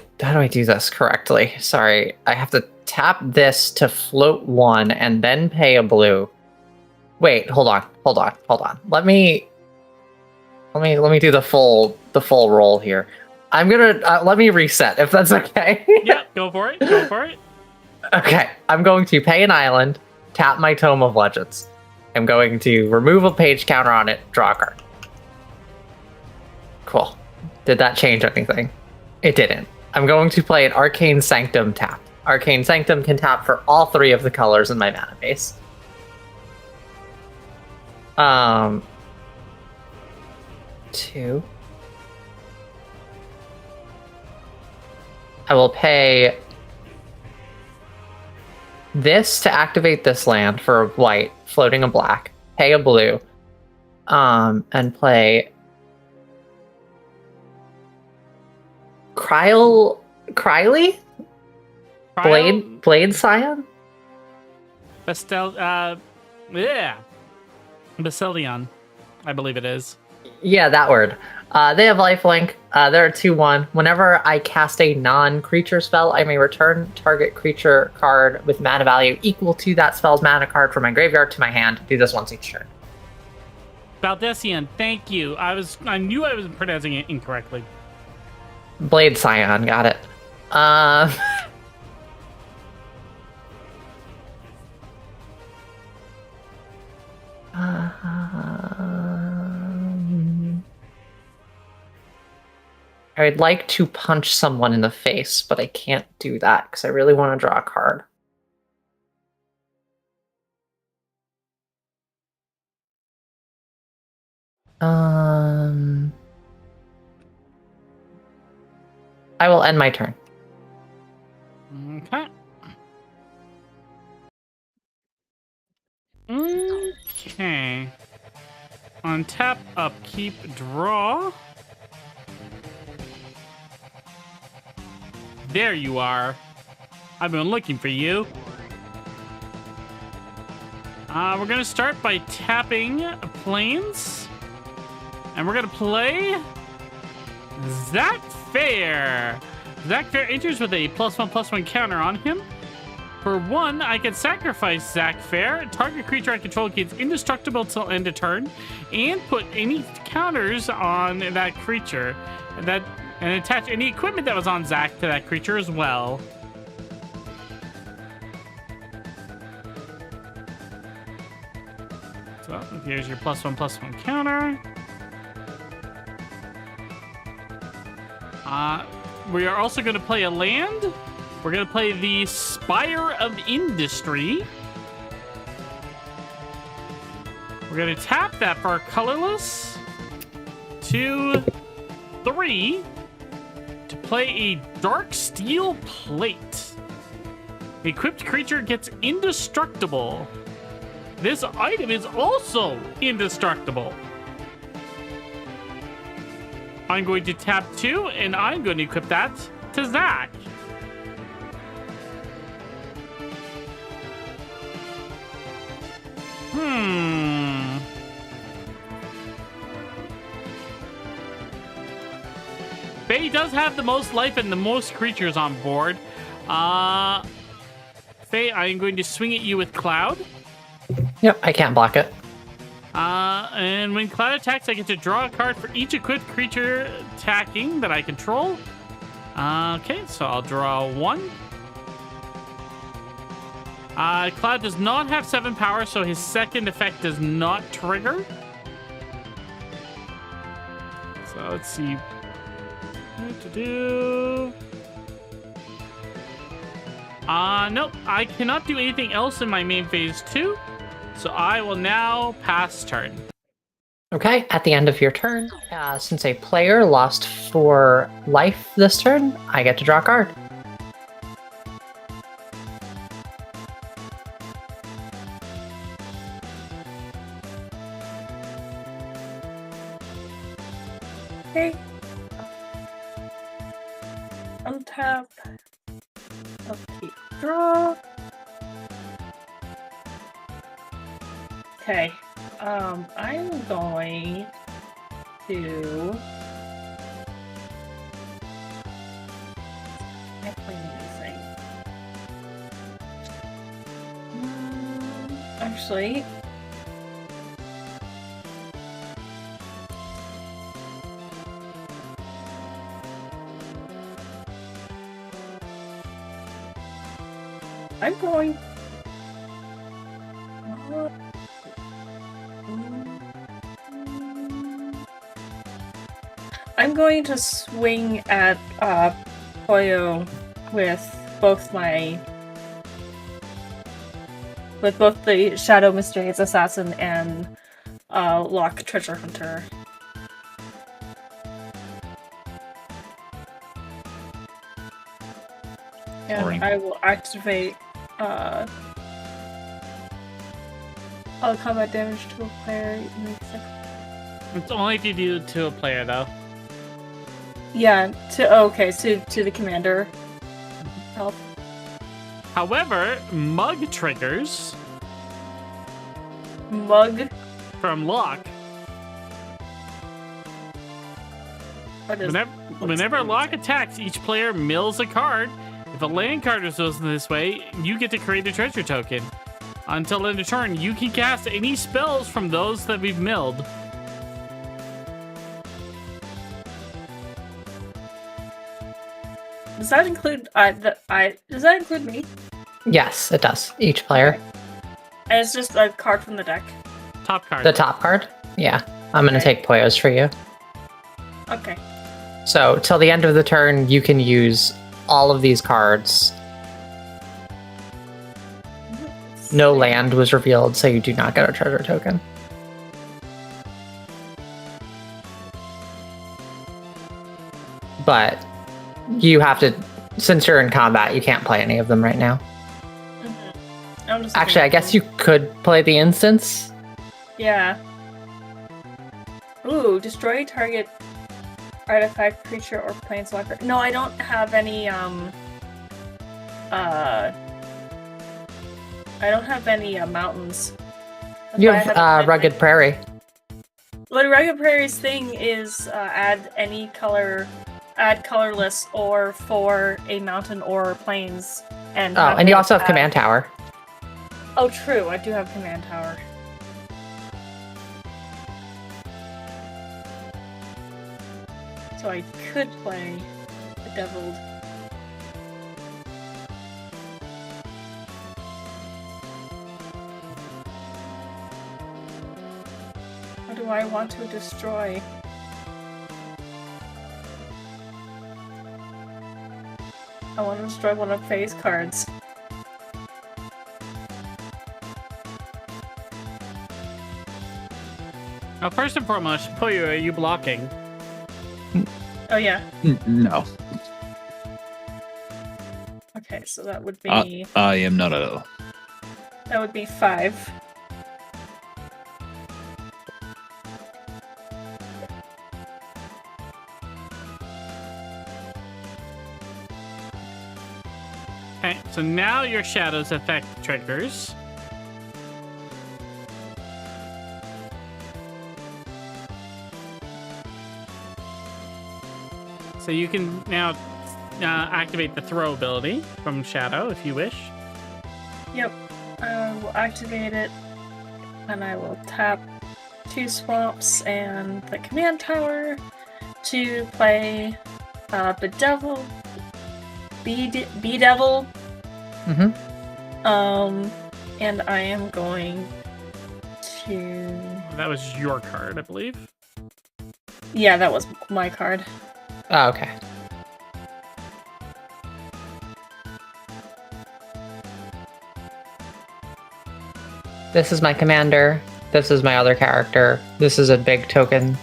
S3: do this correctly? Sorry, I have to tap this to float one and then pay a blue. Wait, hold on. Let me do the full roll here. I'm gonna let me reset if that's okay.
S1: Yeah, go for it.
S3: Okay, I'm going to pay an island, tap my Tome of Legends. I'm going to remove a page counter on it, draw a card. Cool. Did that change anything? It didn't. I'm going to play an Arcane Sanctum tap. Arcane Sanctum can tap for all 3 of the colors in my mana base. Two. I will pay this to activate this land for a white, floating a black, pay a blue, and play Krylie? Blade Scion?
S1: Basilion, I believe it is.
S3: Yeah, that word. They have lifelink. They're a 2/1. Whenever I cast a non-creature spell, I may return target creature card with mana value equal to that spell's mana card from my graveyard to my hand. Do this once each turn.
S1: Baldessian, thank you. I knew I was pronouncing it incorrectly.
S3: Blade Scion, got it. I would like to punch someone in the face, but I can't do that because I really want to draw a card. I will end my turn.
S1: Okay. On tap, upkeep, draw. There you are. I've been looking for you. We're gonna start by tapping Plains. And we're gonna play Zac Fair. Zac Fair enters with a +1/+1 counter on him. For 1, I can sacrifice Zac Fair. Target creature I control gets indestructible till end of turn, and put any counters on that creature. And attach any equipment that was on Zac to that creature as well. So here's your +1/+1 counter. We are also going to play a land. We're going to play the Spire of Industry. We're going to tap that for colorless. 2, 3. To play a Dark Steel Plate. Equipped creature gets indestructible. This item is also indestructible. I'm going to tap 2, and I'm going to equip that to Zac. Faye does have the most life and the most creatures on board. Faye, I am going to swing at you with Cloud.
S3: Yep, I can't block it.
S1: And when Cloud attacks, I get to draw a card for each equipped creature attacking that I control. Okay, so I'll draw 1. Cloud does not have 7 power, so his second effect does not trigger. So let's see what to do. Nope, I cannot do anything else in my main phase 2, so I will now pass turn.
S3: Okay, at the end of your turn, since a player lost 4 life this turn, I get to draw a card.
S4: Okay. Untap. Okay, draw. Okay. I'm going to. I play anything. Actually. I'm going. I'm going to swing at Poyo with both the Shadow Mysterious Assassin and Locke Treasure Hunter. And
S2: Alright.
S4: I will activate all combat damage to a player.
S1: It's only if you do it to a player, though.
S4: Yeah, to the commander. Help.
S1: However, Mug triggers
S4: Mug.
S1: from Locke.
S4: What is
S1: Whenever Locke attacks, each player mills a card. If a land card is chosen this way, you get to create a treasure token. Until end of turn, you can cast any spells from those that we've milled.
S4: Does that include does that include me?
S3: Yes, it does. Each player.
S4: And it's just a card from the deck.
S1: Top card.
S3: The top card? Yeah. I'm going to
S4: Okay.
S3: take Poyo's for you.
S4: Okay.
S3: So, till the end of the turn, you can use all of these cards. No land was revealed, so you do not get a treasure token. But you have to, since you're in combat, you can't play any of them right now.
S4: I'm just
S3: Actually, I guess you could play the instance.
S4: Yeah. Ooh, destroy target artifact, creature, or planeswalker. No, I don't have any, I don't have any, mountains. That's
S3: You
S4: why I
S3: have
S4: haven't played
S3: Rugged Prairie.
S4: Well, Rugged Prairie's thing is, add colorless or for a mountain or plains. And
S3: Oh,
S4: have
S3: and you
S4: it
S3: also have
S4: add-
S3: Command Tower.
S4: Oh, true, I do have Command Tower. So I could play the Deviled. What do I want to destroy? I want to destroy one of Faye's cards.
S1: Now, first and foremost, Poyo, are you blocking?
S4: Oh yeah.
S2: No,
S4: Okay, so that would be
S2: I am not at all.
S4: that would be 5.
S1: Okay, so now your Shadow's effect triggers. So you can now activate the throw ability from Shadow if you wish.
S4: Yep. I will activate it, and I will tap 2 swamps and the command tower to play Bedevil. Bedevil.
S3: Mm-hmm.
S4: And I am going to...
S1: That was your card, I believe.
S4: Yeah, that was my card.
S3: Oh, okay. This is my commander. This is my other character. This is a big token.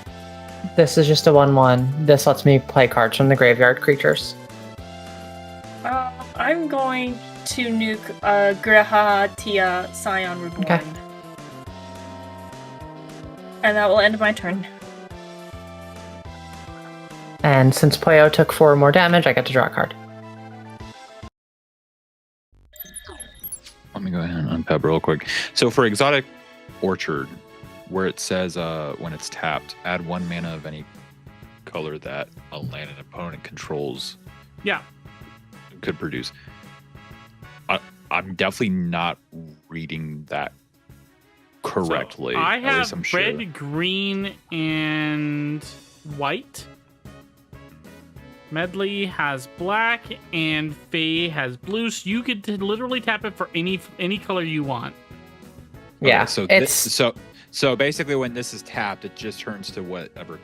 S3: This is just a 1/1. This lets me play cards from the graveyard creatures.
S4: I'm going to nuke Graha Tia Scion Reborn.
S3: Okay.
S4: And that will end my turn.
S3: And since Poyo took 4 more damage, I get to draw a card.
S2: Let me go ahead and unpeb real quick. So for Exotic Orchard, where it says when it's tapped, add 1 mana of any color that a land an opponent controls
S1: Yeah.
S2: could produce. I'm definitely not reading that correctly.
S1: So I
S2: at least
S1: have
S2: I'm sure.
S1: red, green, and white. Medley has black, and Faye has blue. So you could literally tap it for any color you want.
S3: Yeah,
S2: Okay, so
S3: it's
S2: so basically, when this is tapped, it just turns to whatever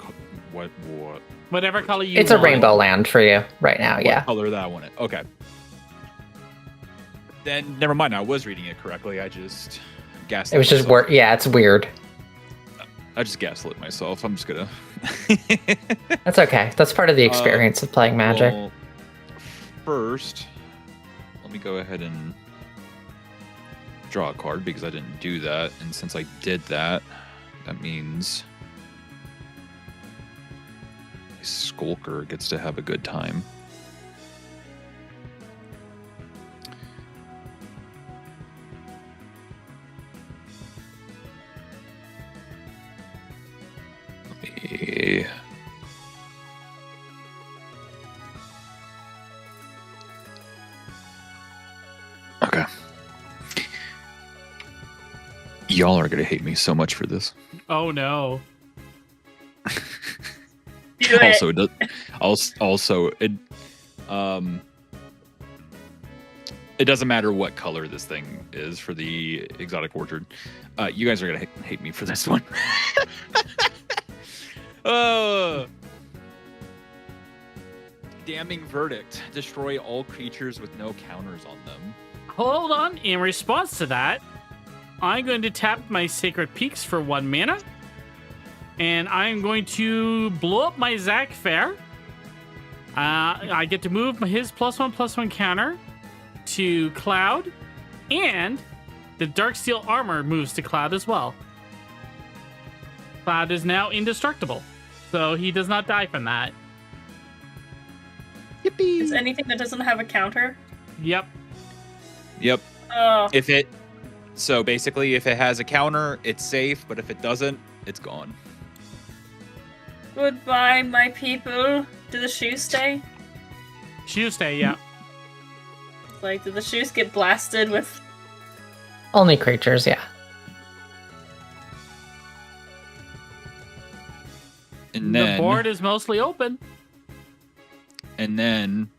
S1: Whatever color you
S3: it's
S1: want.
S3: a rainbow land for you right now.
S2: what
S3: Yeah.
S2: color that I want it. Okay. Then never mind. I was reading it correctly. I just gaslit.
S3: It was just
S2: myself.
S3: Yeah, it's weird.
S2: I just gaslit myself. I'm just gonna.
S3: That's okay. That's part of the experience of playing Magic.
S2: Well, first, let me go ahead and draw a card because I didn't do that, and since I did that, that means Skulker gets to have a good time. Let me... Okay. Y'all are gonna hate me so much for this.
S1: Oh no.
S4: Do it.
S2: Also, it does, also it doesn't matter what color this thing is for the Exotic Orchard. You guys are gonna hate me for this one. Damning Verdict. Destroy all creatures with no counters on them.
S1: Hold on. In response to that, I'm going to tap my Sacred Peaks for 1 mana. And I'm going to blow up my Zac Fair. I get to move his +1/+1 counter to Cloud. And the Darksteel armor moves to Cloud as well. Cloud is now indestructible. So he does not die from that.
S2: Yippee!
S4: Is anything that doesn't have a counter?
S1: Yep.
S2: Yep.
S4: Oh,
S2: So basically, if it has a counter, it's safe, but if it doesn't, it's gone.
S4: goodbye, my people. Do the shoes stay?
S1: Shoes stay, yeah.
S4: Like, did the shoes get blasted with...
S3: Only creatures, yeah.
S2: And then
S1: The board is mostly open.
S2: And then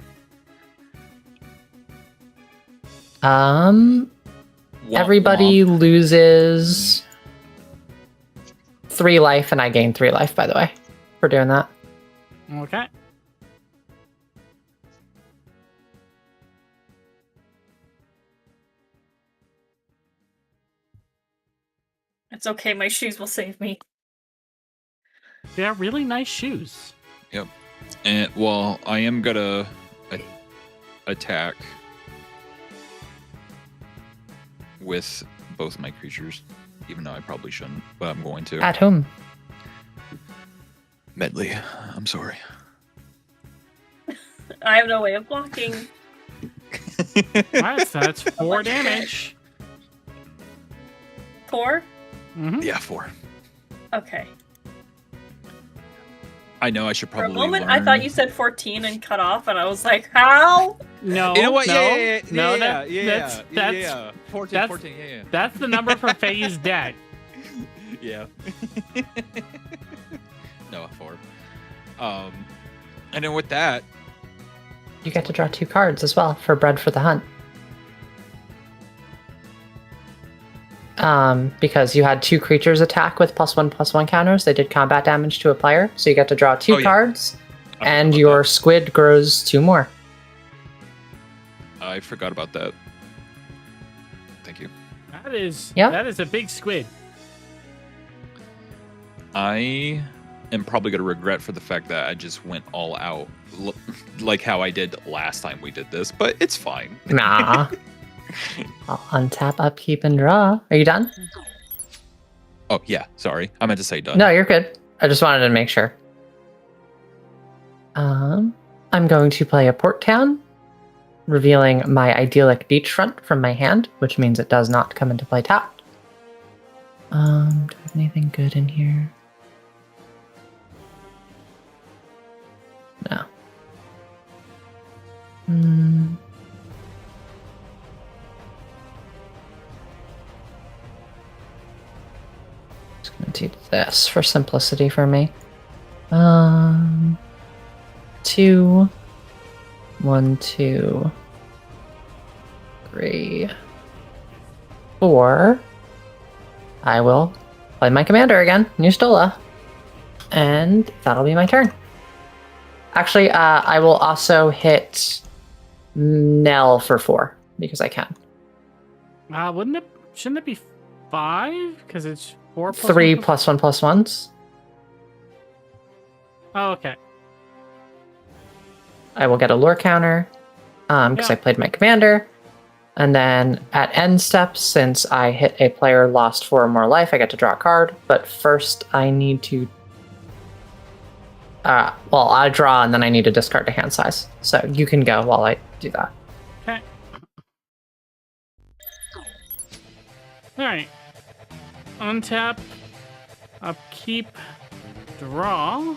S3: Everybody
S2: womp.
S3: loses 3 life, and I gain 3 life, by the way, for doing that.
S1: Okay.
S4: It's okay, my shoes will save me.
S1: They're really nice shoes.
S2: Yep. And well, I am gonna attack with both my creatures, even though I probably shouldn't, but I'm going to.
S3: At whom?
S2: Medley, I'm sorry.
S4: I have no way of blocking.
S1: Alright, so that's 4 damage.
S4: 4?
S1: Mm-hmm.
S2: Yeah, 4.
S4: Okay.
S2: I know I should
S4: For a
S2: probably
S4: moment,
S2: learn.
S4: I thought you said 14 and cut off, and I was like, how?
S1: No,
S2: You know what?
S1: no, no,
S2: that's 14,
S1: that's-
S2: 14, yeah.
S1: that's the number for Faye's deck.
S2: Yeah. No, 4. And then with that,
S3: You get to draw 2 cards as well for Bread for the Hunt. because you had 2 creatures attack with +1/+1 counters. They did combat damage to a player, so you get to draw 2 cards, and your squid grows 2 more.
S2: I forgot about that. Thank you.
S1: That is a big squid.
S2: I am probably going to regret for the fact that I just went all out, like how I did last time we did this, but it's fine.
S3: Nah. I'll untap, upkeep, and draw. Are you done?
S2: Oh, yeah. Sorry. I meant to say done.
S3: No, you're good. I just wanted to make sure. I'm going to play a Port Town, revealing my idyllic beachfront from my hand, which means it does not come into play tapped. Do I have anything good in here? No. Just gonna do this for simplicity for me. 2, 1, 2, 3, 4. I will play my commander again, Nustola, and that'll be my turn. Actually, I will also hit Nell for 4 because I can.
S1: Shouldn't it be 5? Because it's 4 plus
S3: 3
S1: 1
S3: +1/+1s.
S1: Oh, okay.
S3: I will get a lore counter because I played my commander. And then at end steps, since I hit a player, lost 4 or more life, I get to draw a card. But first, I need to. I draw and then I need to discard a hand size. So you can go while I do that.
S1: Okay. Alright. Untap, upkeep, draw.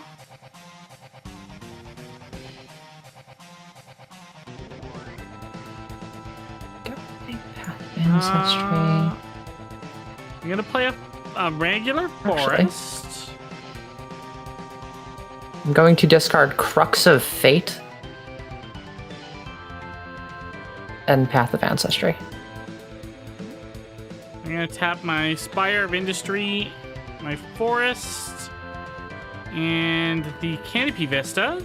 S3: Ancestry.
S1: I'm gonna play a regular forest.
S3: I'm going to discard Crux of Fate and Path of Ancestry.
S1: I'm gonna tap my Spire of Industry, my forest, and the Canopy Vista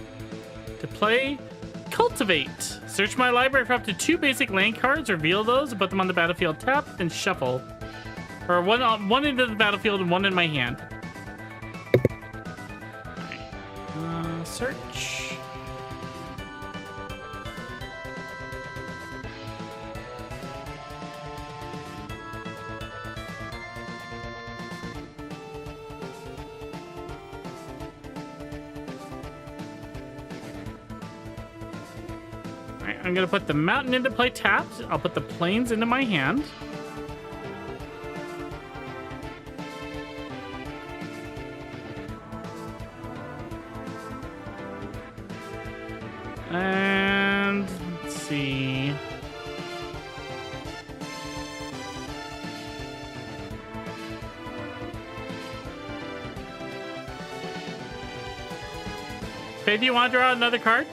S1: to play Cultivate. Search my library for up to 2 basic land cards, reveal those, put them on the battlefield tapped, then shuffle. Or one into the battlefield and 1 in my hand. Alright. Search. I'm gonna put the mountain into play tapped. I'll put the plains into my hand. And let's see. Faye, do you want to draw another card?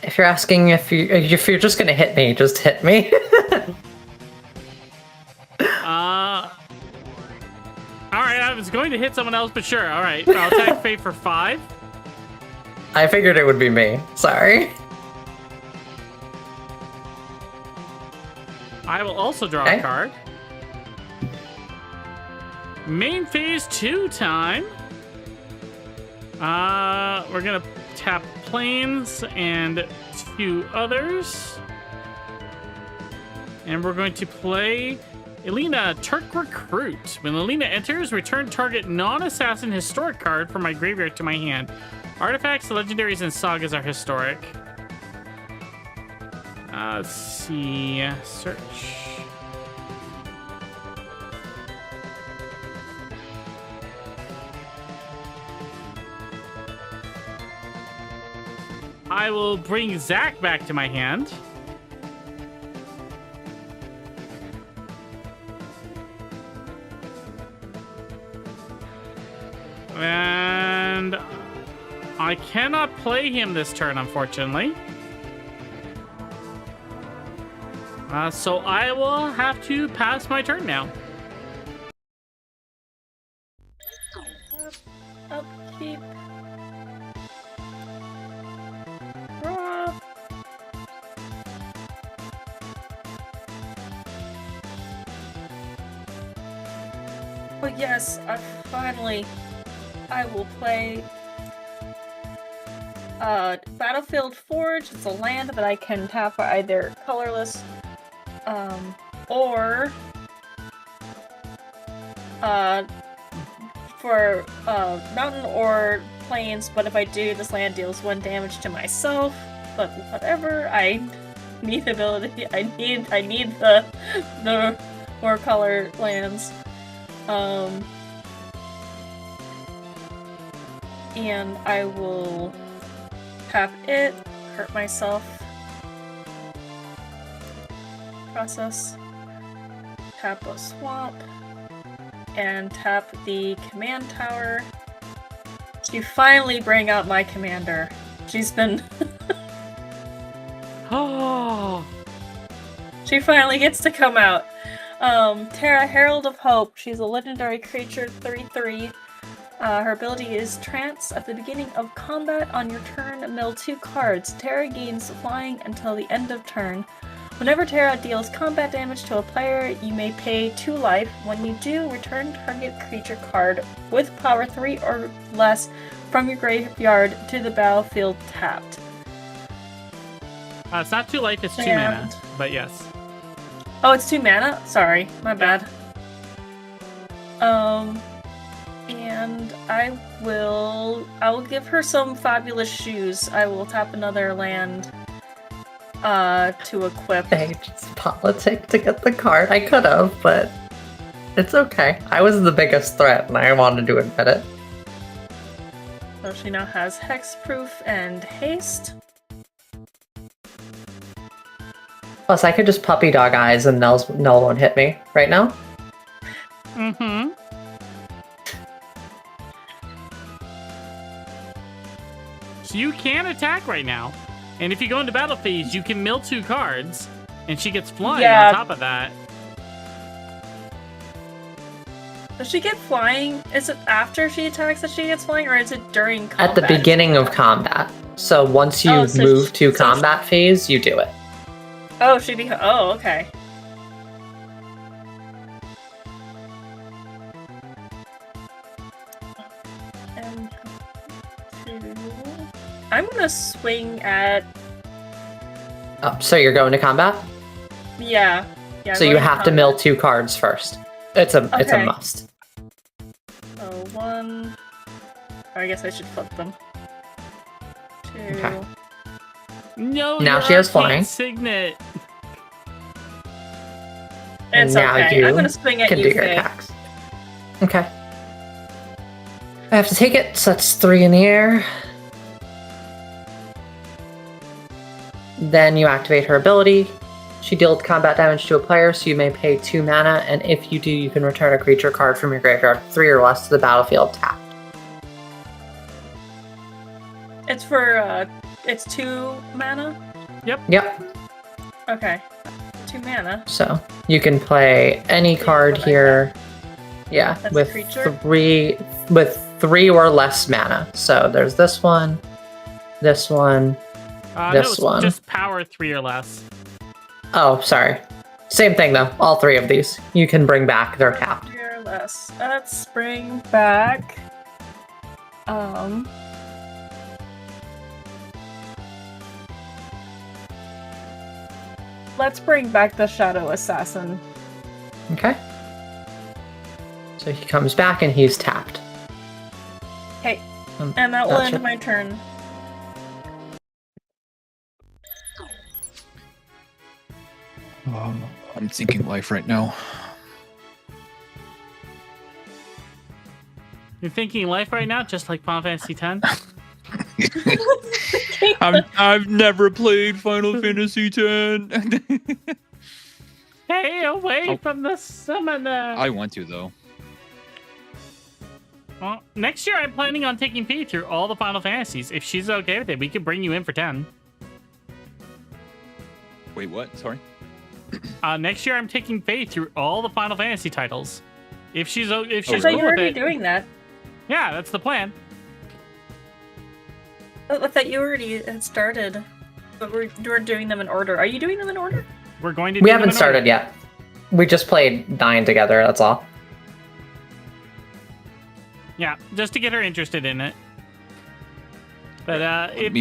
S3: If you're asking if you're just gonna hit me, just hit me.
S1: Alright, I was going to hit someone else, but sure, alright. I'll attack Faye for 5.
S3: I figured it would be me. Sorry.
S1: I will also draw a card. Main phase 2 time. We're gonna tap plains and 2 others. And we're going to play Elena, Turk Recruit. When Elena enters, return target non-assassin historic card from my graveyard to my hand. Artifacts, legendaries, and sagas are historic. Let's see. Search. I will bring Zach back to my hand. And I cannot play him this turn, unfortunately. So I will have to pass my turn now.
S4: Upkeep. Draw. Oh yes, I will play Battlefield Forge. It's a land that I can tap for either colorless or for mountain or plains, but if I do, this land deals 1 damage to myself. But whatever, I need ability. I need the more color lands. And I will tap it, hurt myself. Process. Tap a swamp. And tap the command tower to finally bring out my commander. She's been...
S1: Oh.
S4: She finally gets to come out. Terra, Herald of Hope. She's a legendary creature, 3/3. Her ability is Trance. At the beginning of combat on your turn, mill 2 cards. Terra gains flying until the end of turn. Whenever Terra deals combat damage to a player, you may pay 2 life. When you do, return target creature card with power 3 or less from your graveyard to the battlefield tapped.
S1: It's not 2 life, it's 2 mana, but yes.
S4: Oh, it's 2 mana? Sorry, my bad. And I will give her some fabulous shoes. I will tap another land to equip.
S3: I just politic to get the card. I could have, but it's okay. I was the biggest threat and I wanted to admit it.
S4: So she now has hexproof and haste.
S3: Plus, I could just puppy dog eyes and Null won't hit me right now.
S1: Mm-hmm. So you can attack right now. And if you go into battle phase, you can mill 2 cards. And she gets flying on top of that.
S4: Does she get flying? Is it after she attacks that she gets flying, or is it during combat?
S3: At the beginning of combat. So once you move to combat phase, you do it.
S4: Oh, oh, okay. I'm gonna swing at...
S3: Oh, so you're going to combat?
S4: Yeah.
S3: So you have to mill 2 cards first. It's a must.
S4: So 1... Oh, I guess I should flip them. 2...
S3: Okay.
S1: No,
S3: now she has flying.
S1: Signet.
S4: It's
S3: now
S4: okay.
S3: you
S4: I'm gonna swing at
S3: can
S4: you,
S3: do your
S4: Faye.
S3: attacks. Okay. I have to take it, so that's 3 in the air. Then you activate her ability. She deals combat damage to a player, so you may pay 2 mana, and if you do, you can return a creature card from your graveyard 3 or less to the battlefield tapped.
S4: It's for, it's 2 mana?
S3: Yep.
S4: Okay. 2 mana.
S3: So you can play any card here. Yeah,
S4: That's
S3: with
S4: a creature?
S3: 3 or less mana. So there's this one, this one, this one.
S1: Just power 3 or less.
S3: Oh, sorry. Same thing though. All 3 of these. You can bring back. They're tapped.
S4: 3 or less. Let's bring back... Let's bring back the Shadow Assassin.
S3: Okay. So he comes back and he's tapped.
S4: Okay. And that will end my turn.
S2: I'm thinking life right now.
S1: You're thinking life right now, just like Final Fantasy X?
S2: I've never played Final Fantasy X.
S1: Stay away from the summoner.
S2: I want to though.
S1: Well, next year I'm planning on taking P through all the Final Fantasies. If she's okay with it, we could bring you in for 10.
S2: Wait, what? Sorry.
S1: Next year, I'm taking Faith through all the Final Fantasy titles. If she's
S4: I
S1: cool
S4: thought you were
S1: with
S4: already
S1: it,
S4: doing that.
S1: yeah, that's the plan.
S4: I thought you already had started. But we're doing them in order. Are you doing them in order?
S1: We're going to.
S3: We
S1: do them
S3: haven't
S1: in
S3: started
S1: order.
S3: yet. We just played 9 together, that's all.
S1: Yeah, just to get her interested in it. But if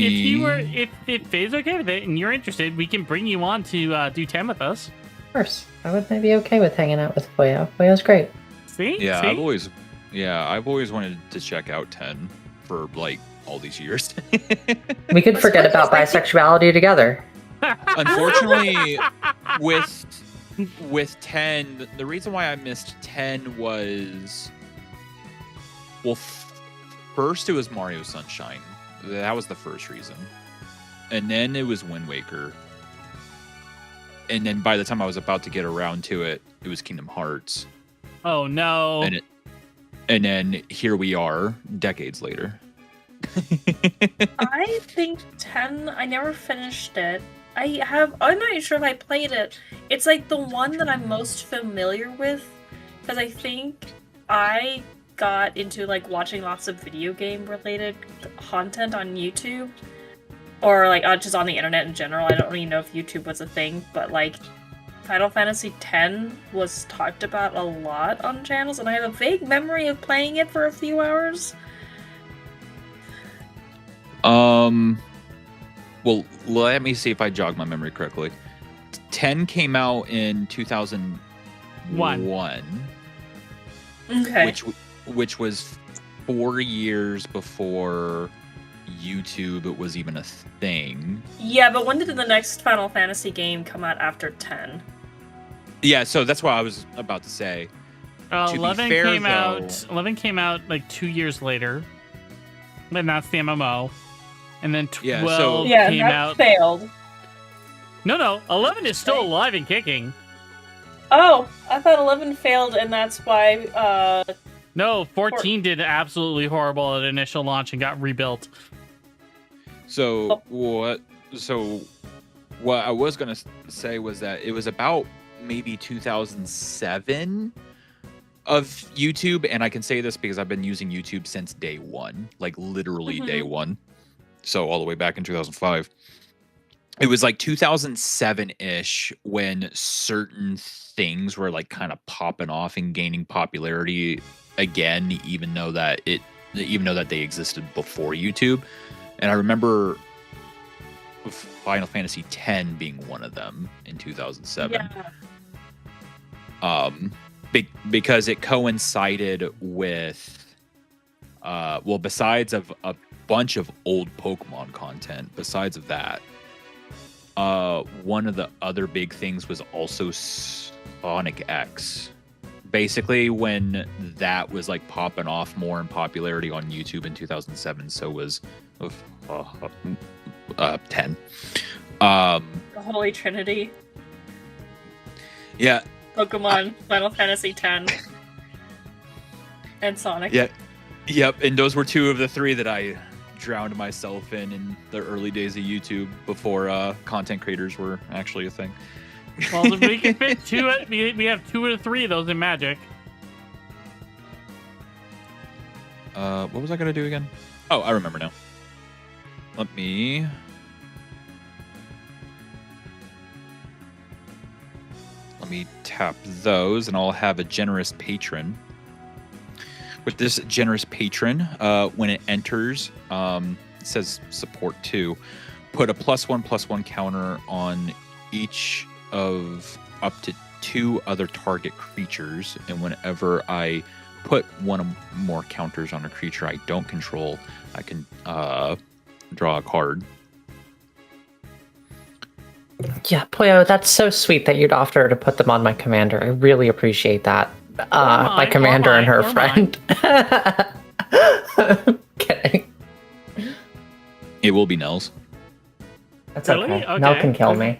S1: Faye's okay with it and you're interested, we can bring you on to do 10 with us.
S3: Of course. I would maybe okay with hanging out with Poyo. Poyo's great.
S1: See?
S2: Yeah,
S1: See?
S2: I've always wanted to check out 10 for like all these years.
S3: We could forget about bisexuality together.
S2: Unfortunately, with 10, the reason why I missed 10 was, well, first it was Mario Sunshine. That was the first reason. And then it was Wind Waker. And then by the time I was about to get around to it, it was Kingdom Hearts.
S1: Oh no.
S2: And then here we are, decades later.
S4: I think 10, I never finished it. I'm not sure if I played it. It's like the one that I'm most familiar with, because I think I got into like watching lots of video game related content on YouTube, or like just on the internet in general. I don't really know if YouTube was a thing, but like Final Fantasy X was talked about a lot on channels, and I have a vague memory of playing it for a few hours.
S2: Well, let me see if I jog my memory correctly. 10 came out in 2001.
S4: Okay.
S2: Which was 4 years before YouTube was even a thing.
S4: Yeah, but when did the next Final Fantasy game come out after 10?
S2: Yeah, so that's what I was about to say. To be
S1: 11
S2: fair,
S1: came
S2: though-
S1: out. 11 came out like 2 years later, and that's the MMO. And then 12
S2: Yeah, so-
S4: Yeah,
S1: came
S4: that
S1: out.
S4: failed.
S1: No, 11 is still alive and kicking.
S4: Oh, I thought 11 failed, and that's why,
S1: No, 14 did absolutely horrible at initial launch and got rebuilt.
S2: So what I was gonna say was that it was about maybe 2007 of YouTube, and I can say this because I've been using YouTube since day one, like literally day one. So all the way back in 2005. It was like 2007-ish when certain things were like kind of popping off and gaining popularity again, even though that they existed before YouTube. And I remember Final Fantasy X being one of them in 2007.
S4: yeah.
S2: Because it coincided with besides of a bunch of old Pokemon content, besides of that, one of the other big things was also Sonic X. Basically, when that was like popping off more in popularity on YouTube in 2007, so was 10.
S4: The Holy Trinity.
S2: Yeah.
S4: Pokemon, Final Fantasy X, and Sonic.
S2: Yeah. Yep. And those were two of the three that I drowned myself in the early days of YouTube before content creators were actually a thing.
S1: Well, if we can fit two, we have 2 of the 3 of those in Magic.
S2: What was I gonna do again? Oh, I remember now. Let me tap those, and I'll have a generous patron. With this generous patron, when it enters, it says support 2. Put a +1/+1 counter on each of up to 2 other target creatures, and whenever I put one or more counters on a creature I don't control, I can draw a card.
S3: Yeah, Poyo, that's so sweet that you'd offer to put them on my commander. I really appreciate that. My commander and her friend. Kidding.
S2: It will be Nell's.
S3: That's
S1: Really?
S3: okay.
S1: Okay.
S3: Nell can kill me.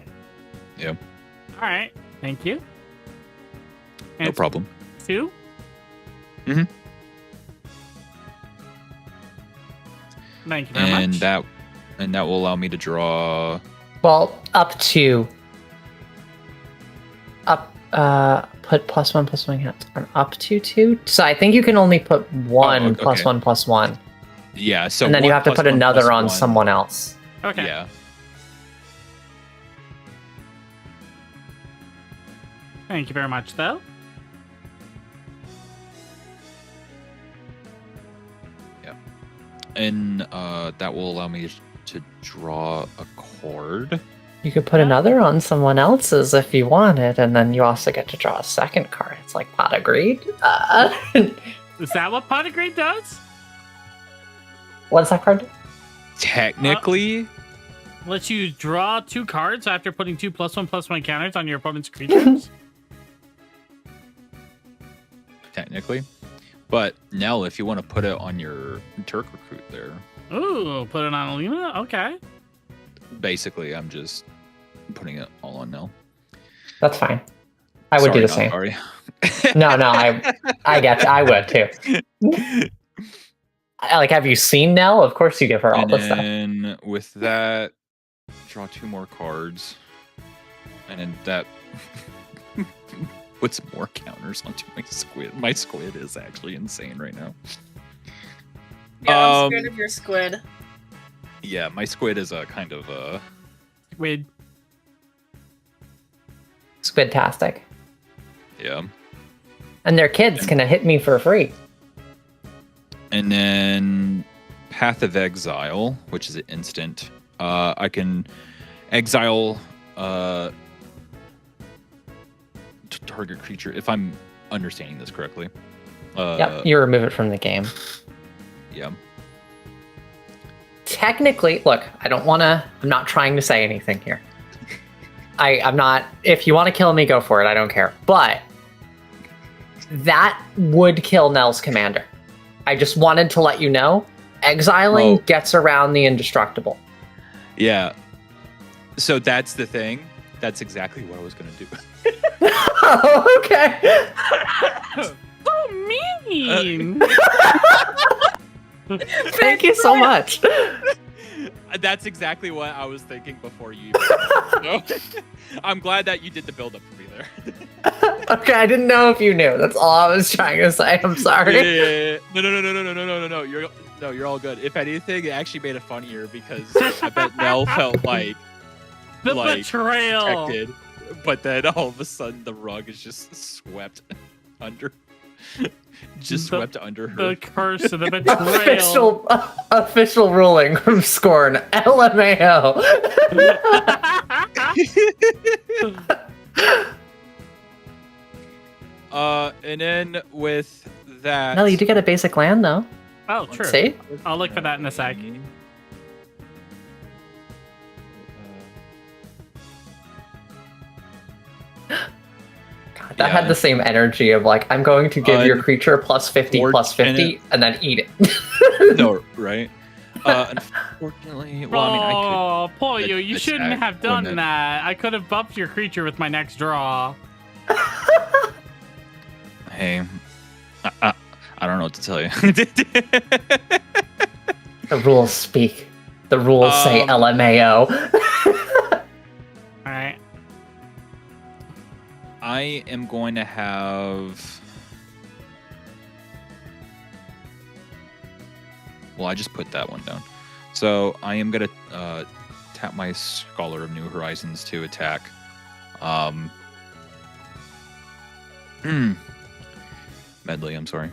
S2: Yeah,
S1: All right, thank you.
S2: no
S1: And
S2: problem.
S1: 2?
S2: Mhm.
S1: Thank you very
S2: And
S1: much.
S2: that will allow me to draw.
S3: Well, up to. put +1/+1 counts on up to 2. So I think you can only put one
S2: okay.
S3: +1/+1.
S2: Yeah, so
S3: And then you
S2: one
S3: have to
S2: plus
S3: put
S2: one
S3: another
S2: plus
S3: on
S2: one.
S3: someone else.
S1: Okay.
S2: Yeah.
S1: Thank you very much, though.
S2: And that will allow me to draw a card.
S3: You could put another on someone else's if you wanted, and then you also get to draw a second card. It's like pot agreed.
S1: Is that what Pot of Greed does?
S3: What's that card do?
S2: Technically,
S1: Lets you draw 2 cards after putting 2 +1/+1 counters on your opponent's creatures?
S2: technically. But Nell, if you want to put it on your Turk recruit there,
S1: Ooh, put it on Alina? Okay.
S2: basically I'm just putting it all on Nell.
S3: That's fine. I would do the same.
S2: Sorry.
S3: No, I get you. I would too. Like, have you seen Nell? Of course you give her all
S2: And
S3: this stuff.
S2: then with that, draw 2 more cards. And then that puts more counters onto my squid. My squid is actually insane right now.
S4: Yeah, I'm scared of your squid.
S2: Yeah, my squid is a kind of a...
S1: Wait.
S3: Squidtastic.
S2: Yeah.
S3: And their kids can hit me for free.
S2: And then Path of Exile, which is an instant. I can exile target creature, if I'm understanding this correctly.
S3: Yep, you remove it from the game.
S2: Yeah.
S3: Technically, look, I'm not trying to say anything here. I'm not, if you want to kill me, go for it, I don't care. But that would kill Nell's commander. I just wanted to let you know, exiling gets around the indestructible.
S2: Yeah. So that's the thing. That's exactly what I was going to do.
S3: Okay.
S1: So mean!
S3: Thank you so much.
S2: That's exactly what I was thinking before you even so, I'm glad that you did the build up for me there.
S3: Okay, I didn't know if you knew. That's all I was trying to say. I'm sorry.
S2: Yeah. No. You're all good. If anything, it actually made it funnier because I bet Nell felt like
S1: The betrayal!
S2: protected, but then all of a sudden the rug is just swept under. Swept under her.
S1: The curse of the betrayal.
S3: Official ruling from Scorn. LMAO.
S2: And then with that.
S3: No, you do get a basic land though.
S1: Oh, true.
S3: See?
S1: I'll look for that in a sec.
S3: God, that had the same energy of like, I'm going to give your creature plus 50 plus 50 and then eat it.
S2: No, right? Unfortunately, well, I mean, I could.
S1: Pollo, you shouldn't have done that. I could have buffed your creature with my next draw.
S2: Hey, I don't know what to tell you.
S3: The rules speak. The rules say LMAO.
S1: Alright.
S2: I am going to have. Well, I just put that one down. So I am going to tap my Scholar of New Horizons to attack. Medley, I'm sorry.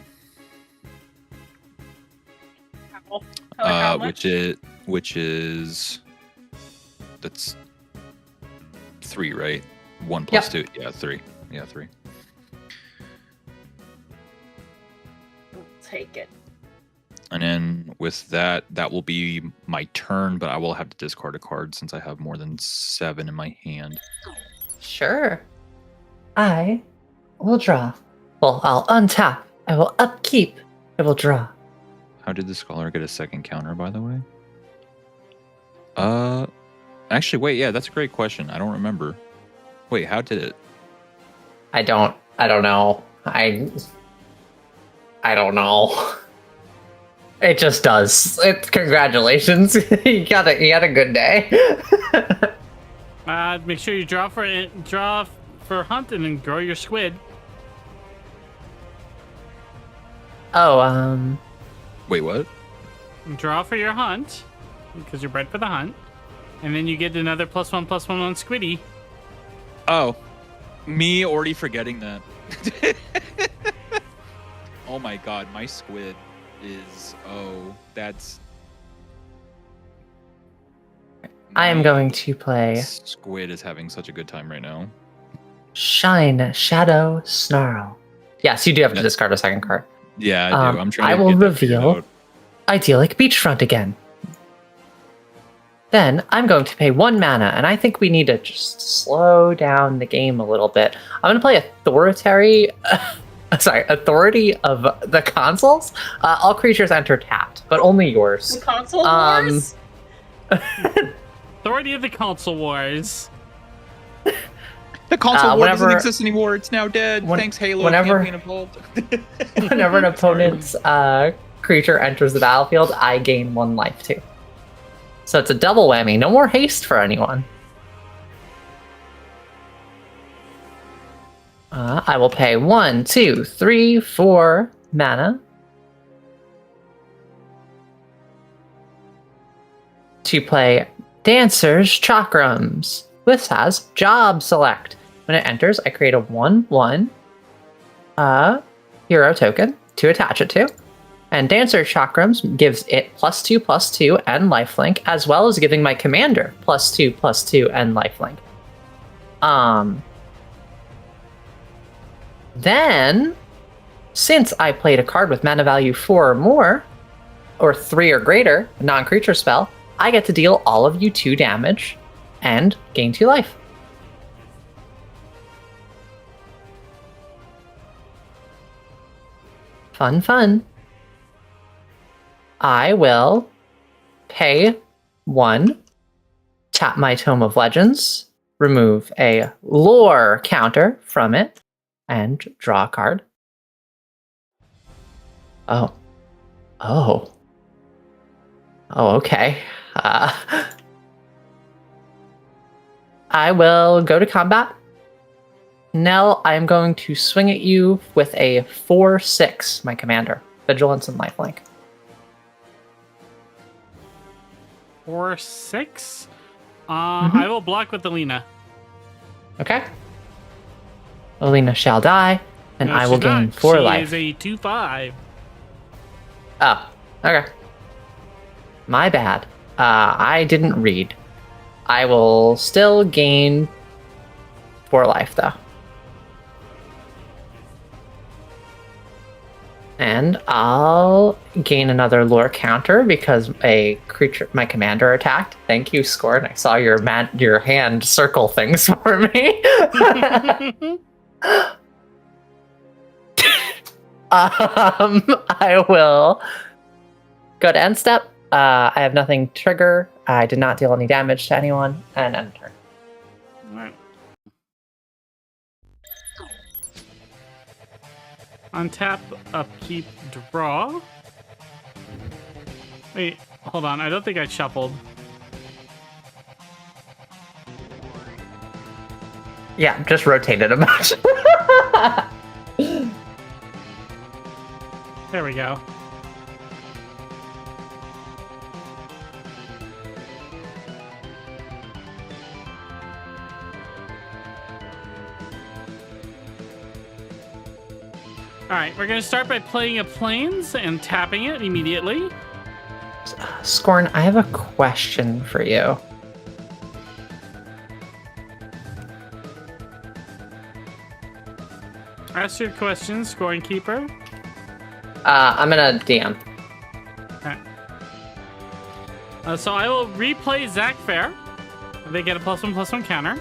S4: How much?
S2: Which is that's 3, right? 1 plus 2. Yeah, 3. Yeah, 3.
S4: Take it.
S2: And then with that will be my turn, but I will have to discard a card since I have more than 7 in my hand.
S3: Sure. I will draw. Well, I'll untap. I will upkeep. I will draw.
S2: How did the Scholar get a second counter, by the way? Actually, wait, yeah, that's a great question. I don't remember. Wait, how did it?
S3: I don't know. I don't know. It just does. Congratulations. you had a good day.
S1: Make sure you draw for hunt and then grow your squid.
S3: Oh,
S2: Wait, what?
S1: Draw for your hunt because you're bred for the hunt, and then you get another +1/+1 on Squiddy.
S2: Oh, me already forgetting that. Oh my god, my squid is that's.
S3: I am
S2: My
S3: going to play
S2: Squid is having such a good time right now.
S3: Shine, Shadow, Snarl. Yes, you do have to discard a second card.
S2: Yeah, I do. I'm trying
S3: I
S2: to
S3: will
S2: get that figured
S3: reveal
S2: out.
S3: Idyllic Beachfront again. Then I'm going to pay 1 mana, and I think we need to just slow down the game a little bit. I'm going to play Authority of the Consuls. All creatures enter tapped, but only yours.
S4: The console wars?
S1: Authority of the Console Wars.
S2: The console war
S3: whenever-
S2: doesn't exist anymore. It's now dead. Thanks, Halo.
S3: whenever-
S2: Campaign Evolved.
S3: Whenever an opponent's creature enters the battlefield, I gain 1 life too. So it's a double whammy. No more haste for anyone. I will pay 1, 2, 3, 4 mana to play Dancer's Chakrams. This has Job Select. When it enters, I create a 1/1 hero token to attach it to. And Dancer Chakrams gives it +2/+2 and lifelink, as well as giving my commander +2/+2 and lifelink. Then, since I played a card with mana value 4 or more, or 3 or greater, a non-creature spell, I get to deal all of you 2 damage and gain 2 life. Fun, fun. I will pay 1, tap my Tome of Legends, remove a lore counter from it, and draw a card. Oh, okay. I will go to combat. Nell, I am going to swing at you with a 4/6, my commander. Vigilance and lifelink.
S1: 4/6. I will block with Alina.
S3: Okay. Alina shall die, and
S1: No,
S3: I will
S1: she's
S3: gain
S1: not.
S3: 4
S1: she
S3: life.
S1: is a 2/5.
S3: Oh, okay. My bad. I didn't read. I will still gain 4 life, though. And I'll gain another lore counter because a creature, my commander, attacked. Thank you, Scorn. I saw your hand circle things for me. I will go to end step. I have nothing to trigger. I did not deal any damage to anyone, and end turn.
S1: Alright. Untap, upkeep, draw. Wait, hold on. I don't think I shuffled.
S3: Yeah, just rotate it a bunch.
S1: There we go. Alright, we're going to start by playing a Plains and tapping it immediately.
S3: Scorn, I have a question for you.
S1: Ask your questions, Scoring Keeper.
S3: I'm gonna DM.
S1: Okay. So I will replay Zach Fair. They get a +1/+1 counter.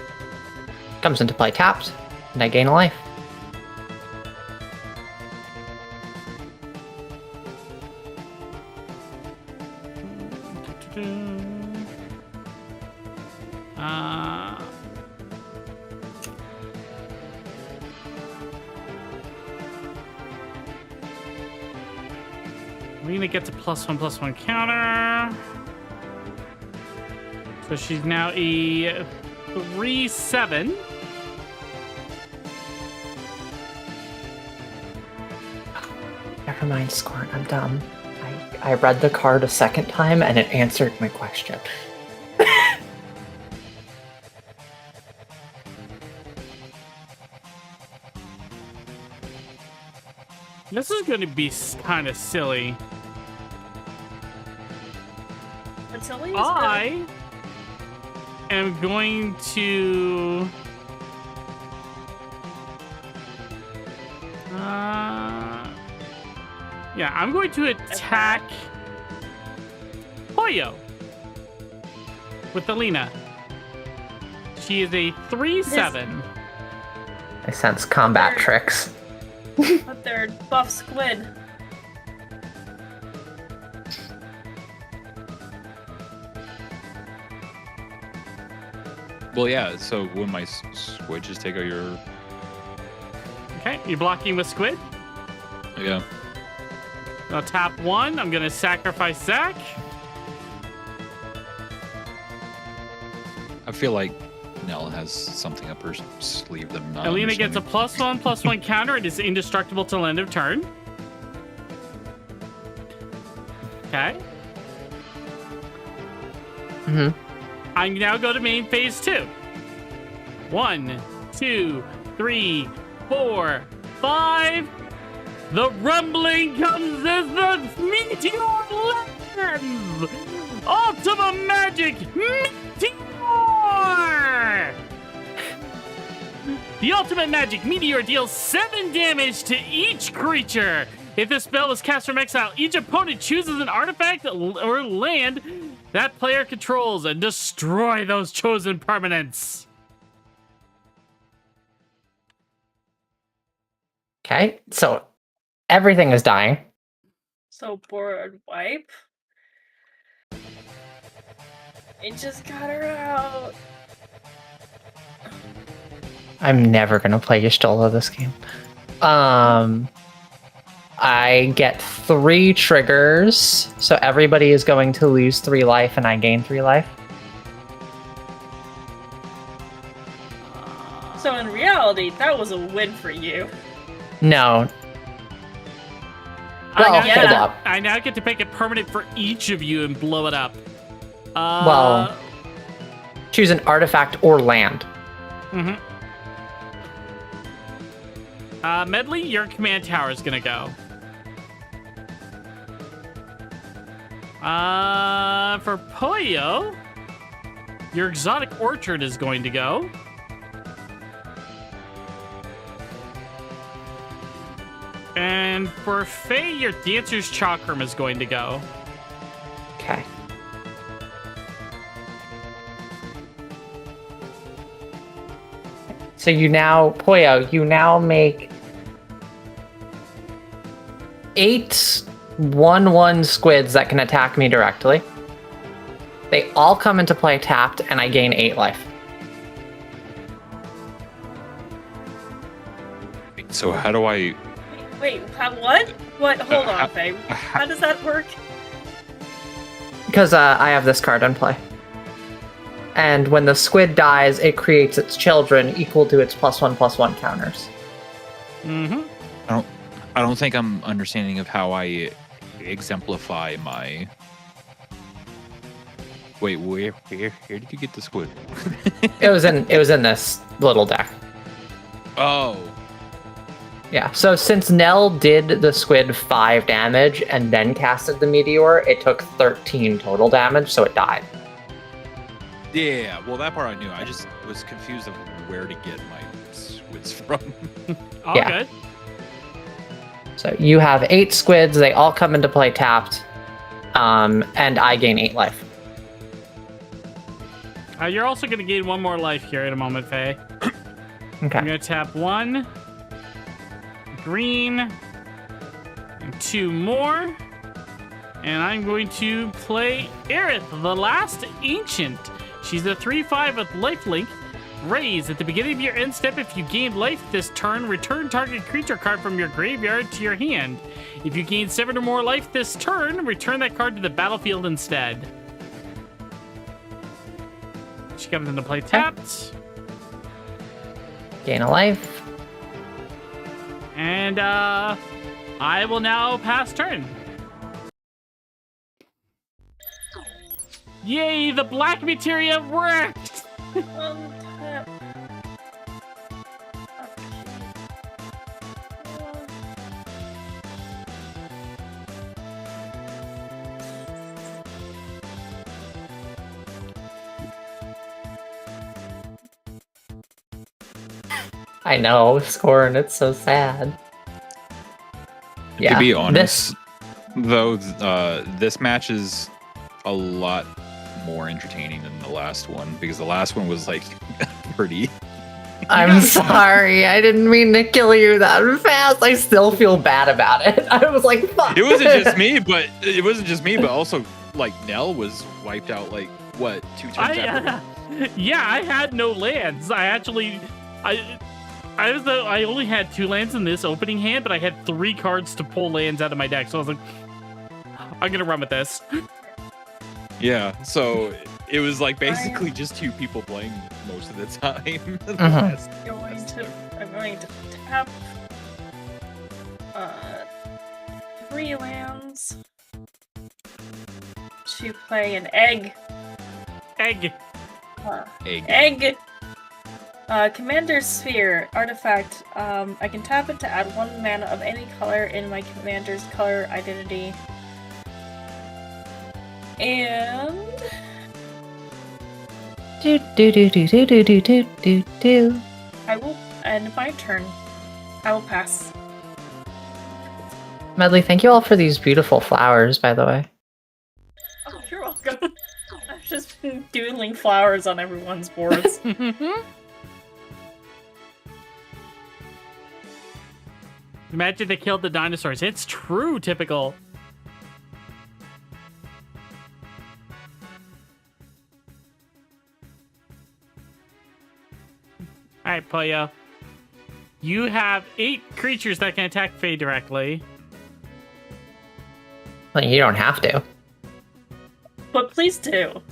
S3: Comes into play tapped, and I gain a life.
S1: Lena gets a +1/+1 counter. So she's now a 3/7.
S3: Never mind, Scorn. I'm dumb. I read the card a second time and it answered my question.
S1: This is going to be kind of silly.
S4: But silly is
S1: I am going to... yeah, I'm going to attack Poyo with Alina. She is a 3/7.
S3: I sense combat tricks.
S4: good. But they're buff squid.
S2: Well, yeah. So when my squid, just take out your.
S1: Okay, you're blocking with Squid.
S2: Yeah.
S1: I'll tap 1. I'm going to sacrifice Zach.
S2: I feel like Nell has something up her sleeve that I'm not.
S1: Alina gets a
S2: understanding.
S1: +1/+1 counter. It is indestructible till end of turn. Okay.
S3: Mm-hmm.
S1: I now go to main phase 2. 1, 2, 3, 4, 5. The rumbling comes as the meteor lands! Ultima Magic Meteor! The Ultimate Magic Meteor deals 7 damage to each creature. If this spell is cast from exile, each opponent chooses an artifact or land that player controls and destroy those chosen permanents.
S3: Okay, so everything is dying.
S4: So board wipe. It just got her out.
S3: I'm never gonna play Y'shtola this game. I get 3 triggers, so everybody is going to lose 3 life and I gain 3 life.
S4: So in reality, that was a win for you.
S3: No.
S1: I
S3: Well,
S1: now-
S3: hold up.
S1: I now get to pick a permanent for each of you and blow it up.
S3: Well, choose an artifact or land.
S1: Mm-hmm. Medley, your command tower is gonna go. For Poyo, your exotic orchard is going to go. And for Faye, your dancer's chakram is going to go.
S3: Okay. So Poyo, you now make 8 1/1 squids that can attack me directly. They all come into play tapped, and I gain 8 life.
S2: So how do I?
S4: Wait, what? What? Hold on, Faye. How does that work?
S3: Because I have this card in play. And when the squid dies, it creates its children equal to its +1/+1 counters.
S1: Mm-hmm.
S2: I don't think I'm understanding of how I exemplify my. Wait, where did you get the squid?
S3: It was in this little deck.
S2: Oh,
S3: Yeah, so since Nell did the squid 5 damage and then casted the meteor, it took 13 total damage, so it died.
S2: yeah. Well, that part I knew. I just was confused of where to get my squids from.
S1: All
S3: Yeah.
S1: good.
S3: So you have 8 squids, they all come into play tapped, and I gain 8 life.
S1: You're also going to gain 1 more life here in a moment, Faye.
S3: Okay.
S1: I'm going to tap 1. Green. And 2 more. And I'm going to play Aerith, the last ancient. She's a 3/5 with lifelink. Raise. At the beginning of your end step, if you gain life this turn, return target creature card from your graveyard to your hand. If you gain 7 or more life this turn, return that card to the battlefield instead. She comes into play tapped.
S3: Gain a life.
S1: And I will now pass turn. Yay, the black materia worked!
S4: Untap.
S3: I know, Scorn, it's so sad.
S2: To be honest, though, this match is a lot more entertaining than the last one because the last one was like pretty.
S3: I'm sorry, I didn't mean to kill you that fast. I still feel bad about it. I was like, fuck.
S2: It wasn't just me, but also like Nell was wiped out like what 2 turns after.
S1: Yeah, I had no lands. I only had 2 lands in this opening hand, but I had 3 cards to pull lands out of my deck. So I was like, I'm gonna run with this.
S2: Yeah, so it was like basically just 2 people playing most of the time.
S4: I'm going to tap 3 lands to play an egg.
S1: Egg.
S2: Egg.
S4: Commander's Sphere artifact. I can tap it to add 1 mana of any color in my commander's color identity. And
S3: Do.
S4: I will end my turn. I will pass.
S3: Medley, thank you all for these beautiful flowers, by the way.
S4: Oh, you're welcome. I've just been doodling flowers on everyone's boards.
S1: Imagine they killed the dinosaurs. It's true, typical. Alright, Poyo. You have 8 creatures that can attack Faye directly.
S3: Well, you don't have to.
S4: But please do.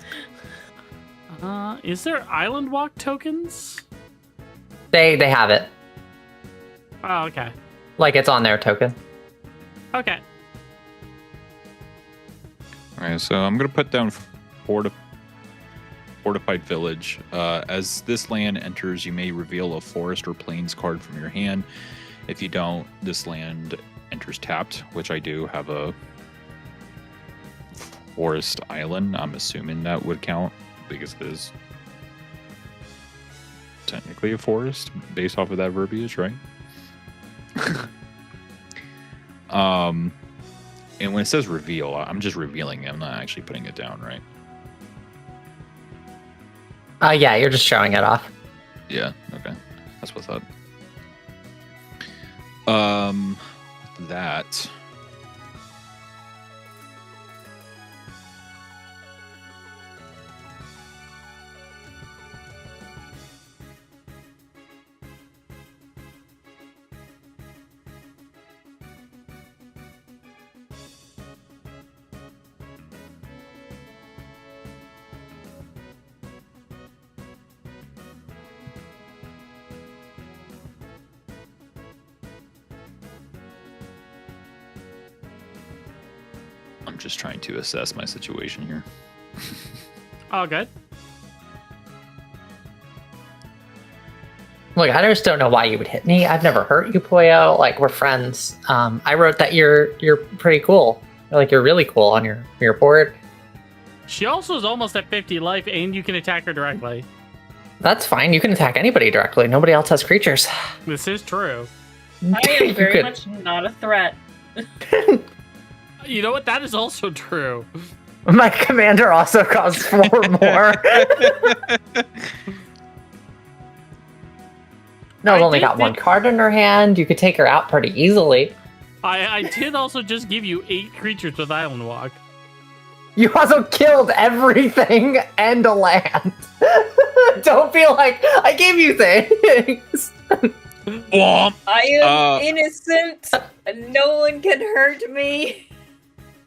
S1: Is there Island Walk tokens?
S3: They have it.
S1: Oh, okay.
S3: Like it's on their token.
S1: Okay.
S2: Alright, so I'm gonna put down Fortified Village. As this land enters, you may reveal a forest or plains card from your hand. If you don't, this land enters tapped, which I do have a forest island. I'm assuming that would count because it is technically a forest based off of that verbiage, right? And when it says reveal, I'm just revealing it. I'm not actually putting it down, right?
S3: Yeah, you're just showing it off.
S2: Yeah, okay. That's what's up. That. I'm just trying to assess my situation here.
S1: All good.
S3: Look, I just don't know why you would hit me. I've never hurt you, Poyo. Like, we're friends. I wrote that you're pretty cool. Like, you're really cool on your board.
S1: She also is almost at 50 life, and you can attack her directly.
S3: That's fine. You can attack anybody directly. Nobody else has creatures.
S1: This is true.
S4: I am
S3: You
S4: very
S3: could-
S4: much not a threat.
S1: You know what? That is also true.
S3: My commander also costs 4 more. No, I've only got 1 card in her hand. You could take her out pretty easily.
S1: I did also just give you 8 creatures with Island Walk.
S3: You also killed everything and a land. Don't feel like I gave you things.
S4: I am innocent. No one can hurt me.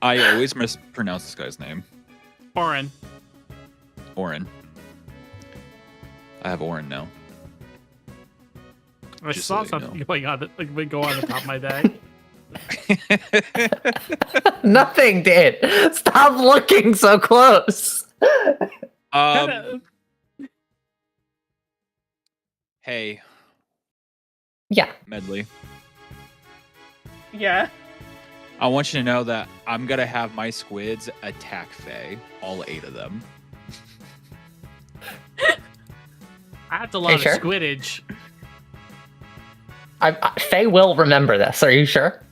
S2: I always mispronounce this guy's name.
S1: Orin.
S2: Orin. I have Orin now.
S1: I
S2: Just
S1: saw
S2: so you
S1: something
S2: know.
S1: going on, like, go on the top of my deck.
S3: Nothing did. Stop looking so close.
S2: Hey,
S3: Yeah.
S2: Medley.
S4: Yeah.
S2: I want you to know that I'm gonna have my squids attack Faye, all 8 of them.
S1: That's a lot of
S3: sure?
S1: squiddage.
S3: Faye will remember this. Are you sure?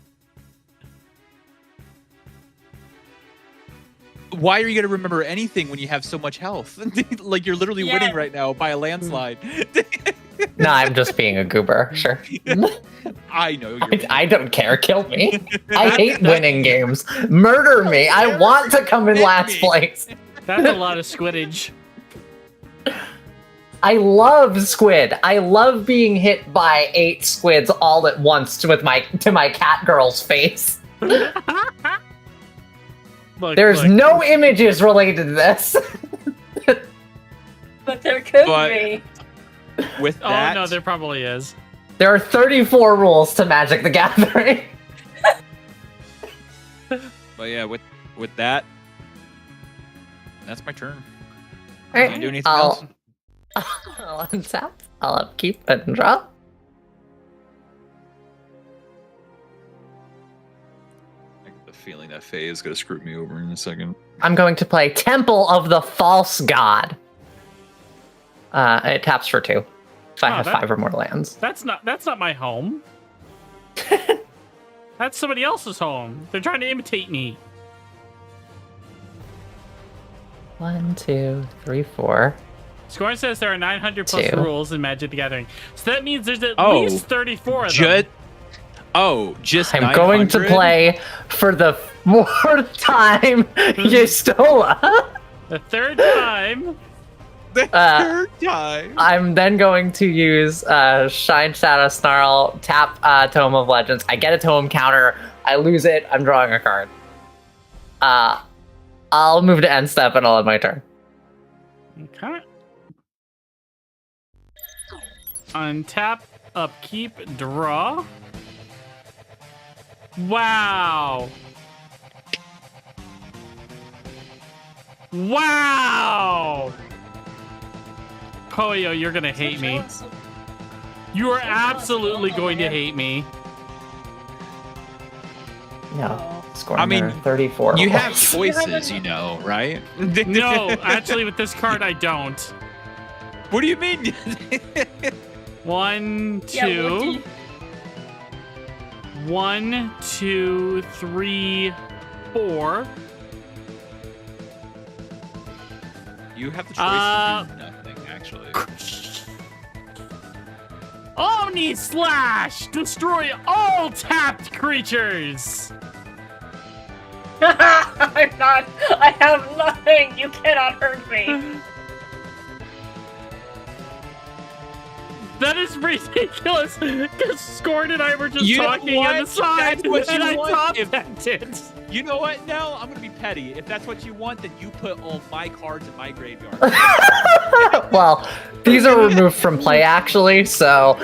S2: Why are you gonna remember anything when you have so much health? Like you're literally
S4: Yeah.
S2: winning right now by a landslide.
S3: No, I'm just being a goober. Sure.
S2: I know you're.
S3: I don't care. Kill me. I hate winning games. Murder me. I want to come in last place.
S1: That's a lot of squiddage.
S3: I love squid. I love being hit by 8 squids all at once to my cat girl's face.
S1: Look,
S3: There's
S1: look.
S3: no images related to this.
S4: But there could
S2: But-
S4: be.
S2: With
S1: Oh
S2: that,
S1: no, there probably is.
S3: There are 34 rules to Magic the Gathering.
S2: but yeah, with that, that's my turn.
S3: All right,
S2: Can you do anything else?
S3: I'll untap. I'll upkeep and draw.
S2: I get the feeling that Faye is gonna screw me over in a second.
S3: I'm going to play Temple of the False God. It taps for 2. If I have 5 or more lands.
S1: That's not my home. That's somebody else's home. They're trying to imitate me.
S3: 1, 2, 3, 4.
S1: Scoring says there are 900 plus
S3: 2.
S1: rules in Magic the Gathering. So that means there's at
S2: Oh,
S1: least 34 of them.
S2: Just
S3: I'm going to
S2: 900?
S3: play for the 4th time Yestola.
S1: The 3rd time.
S2: The third time.
S3: I'm then going to use Shine Shadow Snarl, tap Tome of Legends. I get a Tome counter. I lose it. I'm drawing a card. I'll move to end step and I'll end my turn.
S1: Okay. Untap, upkeep, draw. Wow. Wow. Koyo, you're gonna hate me. You are absolutely going to hate me.
S3: No. Score
S2: I mean,
S3: 34.
S2: You have
S3: points.
S2: choices, you know, right?
S1: No, actually, with this card, I don't.
S2: What do you mean?
S1: 1, 2.
S4: Yeah, what do you-
S1: 1, 2, 3, 4.
S2: You have the choice to do nothing, actually.
S1: Omni Slash! Destroy all tapped creatures!
S4: I'm not. I have nothing. You cannot hurt me.
S1: That is ridiculous! Because Scorn and I were just
S2: You know
S1: talking on the
S2: what?
S1: side,
S2: That's what
S1: and
S2: you
S1: I
S2: want.
S1: top
S2: If-
S1: decked it.
S2: You know what? No, I'm gonna be petty. If that's what you want, then you put all my cards in my graveyard.
S3: Well, these are removed from play actually, so.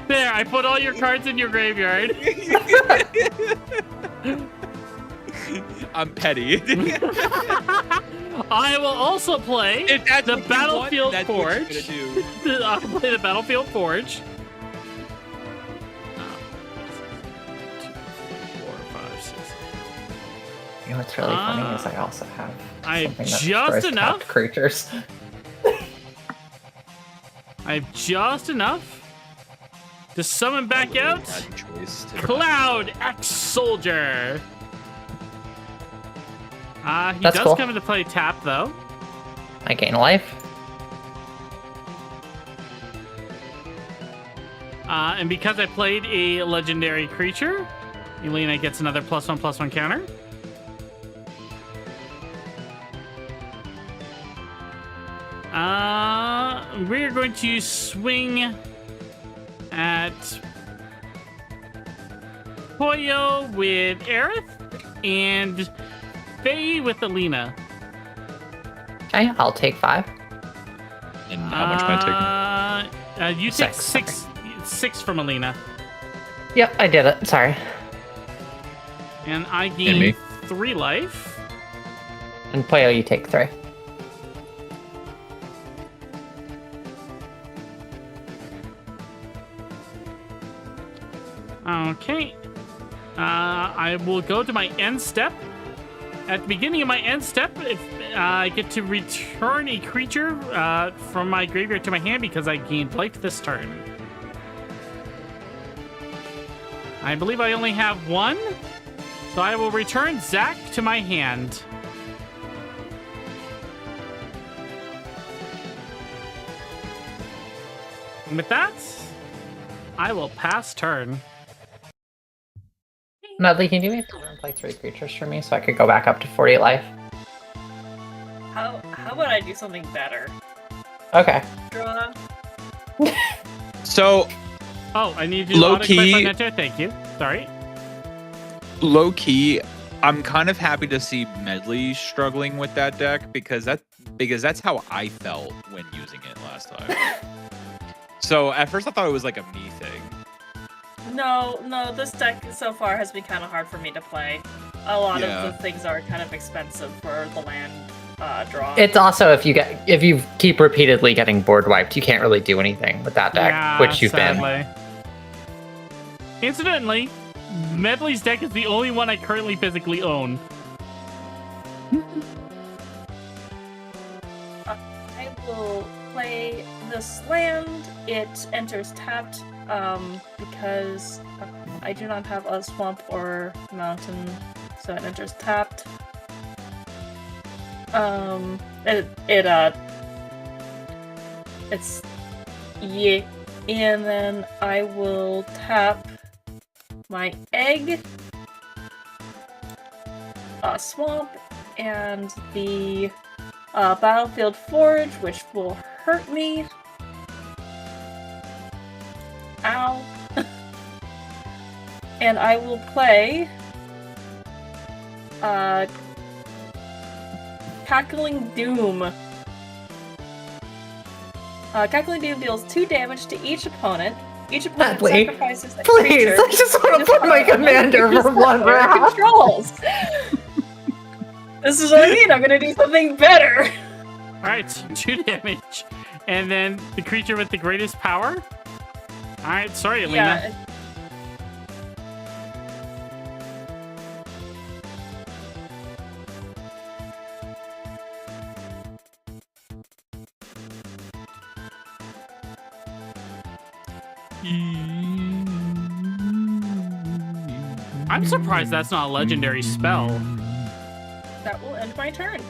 S1: There, I put all your cards in your graveyard.
S2: I'm petty.
S1: I will also play
S2: If that's
S1: the
S2: what you
S1: Battlefield
S2: want, that's what you're
S1: Forge.
S2: gonna do.
S1: I'll play the Battlefield Forge. 4, 5, 6.
S3: You know what's really funny is I also have
S1: I have
S3: something that
S1: just
S3: destroys
S1: enough.
S3: tapped creatures.
S1: I have just enough to summon back
S2: I
S1: out
S2: literally had a choice to-
S1: Cloud X Soldier. He
S3: That's
S1: does
S3: cool.
S1: come into play tap though.
S3: I gain life.
S1: And because I played a legendary creature, Elena gets another +1/+1 counter. We're going to swing at Poyo with Aerith and Faye with Alina.
S3: Okay, I'll take 5.
S2: And how much am I taking?
S1: You take
S3: Six,
S1: six from Alina.
S3: Yep, I did it. Sorry.
S1: And I
S2: me.
S1: gain 3 life.
S3: And Poyo, you take 3.
S1: Okay. I will go to my end step. At the beginning of my end step, I get to return a creature from my graveyard to my hand because I gained life this turn. I believe I only have 1, so I will return Zach to my hand. And with that, I will pass turn.
S3: Medley, can you do me a favor and play 3 creatures for me so I could go back up to 40 life?
S4: How about I do something better?
S3: Okay.
S4: Draw.
S2: So,
S1: Oh, I need to
S2: Low
S1: auto-click
S2: key-
S1: on that too. Thank you. Sorry.
S2: low key, I'm kind of happy to see Medley struggling with that deck because that's how I felt when using it last time. So at first I thought it was like a me thing.
S4: No, this deck so far has been kind of hard for me to play. A lot
S2: Yeah.
S4: of the things are kind of expensive for the land draw.
S3: It's also if you keep repeatedly getting board wiped, you can't really do anything with that deck,
S1: Yeah,
S3: which you've been.
S1: sadly. Incidentally, Medley's deck is the only one I currently physically own.
S4: I will play this land. It enters tapped because I do not have a swamp or mountain, so it enters tapped. It's yeah, and then I will tap my egg, swamp, and the battlefield forge, which will hurt me. Ow. And I will play Cackling Doom. Cackling Doom deals 2 damage to each opponent. Each opponent
S3: Medley,
S4: sacrifices a
S3: Please,
S4: creature.
S3: I just want to put my commander for one round.
S4: Controls. This is what I mean. I'm gonna do something better.
S1: Alright, 2 damage. And then the creature with the greatest power? Alright, sorry, Alina.
S4: Yeah.
S1: I'm surprised that's not a legendary spell.
S4: That will end my turn.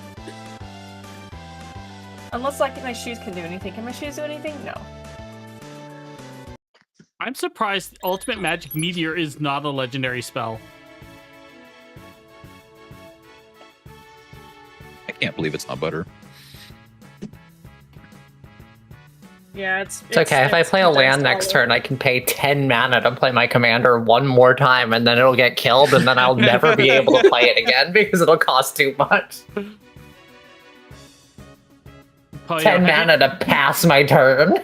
S4: Unless like my shoes can do anything. Can my shoes do anything? No.
S1: I'm surprised Ultimate Magic Meteor is not a legendary spell.
S2: I can't believe it's not butter.
S4: Yeah,
S3: It's okay. If I play a land next turn, I can pay 10 mana to play my commander one more time, and then it'll get killed, and then I'll never be able to play it again because it'll cost too much.
S1: Polyo,
S3: 10 mana to pass my turn.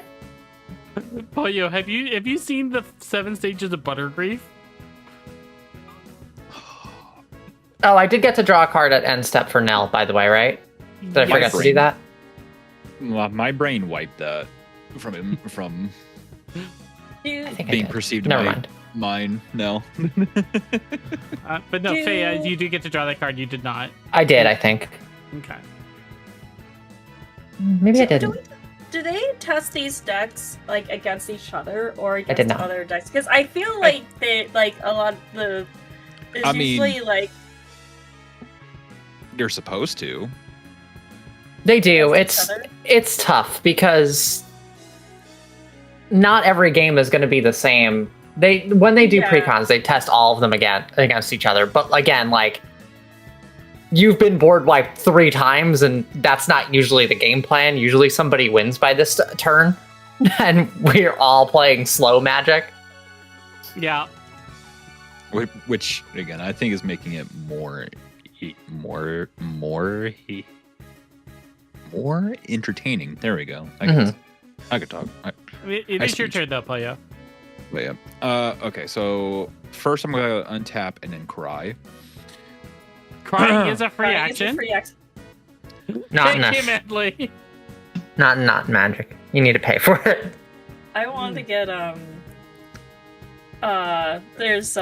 S1: Polyo, have you seen the 7 stages of Buttergrief?
S3: Oh, I did get to draw a card at end step for Nell, by the way, right? Did I forget to do that?
S2: My brain wiped that from
S4: Do,
S3: I think I
S2: being
S3: did.
S2: perceived
S3: Never
S2: by
S3: mind.
S2: mine. No.
S1: But no,
S4: Do-
S1: Faye, you do get to draw that card. You did not.
S3: I did, I think.
S1: Okay.
S3: Maybe I didn't.
S4: do they test these decks like against each other or
S3: did
S4: against
S3: not.
S4: other decks? Because I feel like they like a lot of the. It's
S2: I mean-
S4: usually like
S2: You're supposed to.
S3: They do.
S4: against each other.
S3: It's tough because not every game is going to be the same. When they do
S4: Yeah.
S3: precons, they test all of them again against each other. But again, like you've been board wiped 3 times, and that's not usually the game plan. Usually somebody wins by this turn, and we're all playing slow Magic.
S1: Yeah.
S2: Which again, I think is making it more entertaining. There we go. I could talk.
S1: It
S2: I
S1: is your
S2: speech.
S1: turn, though, Polyo.
S2: But yeah. Okay, so first I'm gonna untap and then cry.
S1: Crying is a free
S4: Right, it's a
S1: action.
S4: free action.
S3: Not in
S1: Thank you,
S3: this.
S1: Medley.
S3: Not in Magic. You need to pay for it.
S4: I want to get there's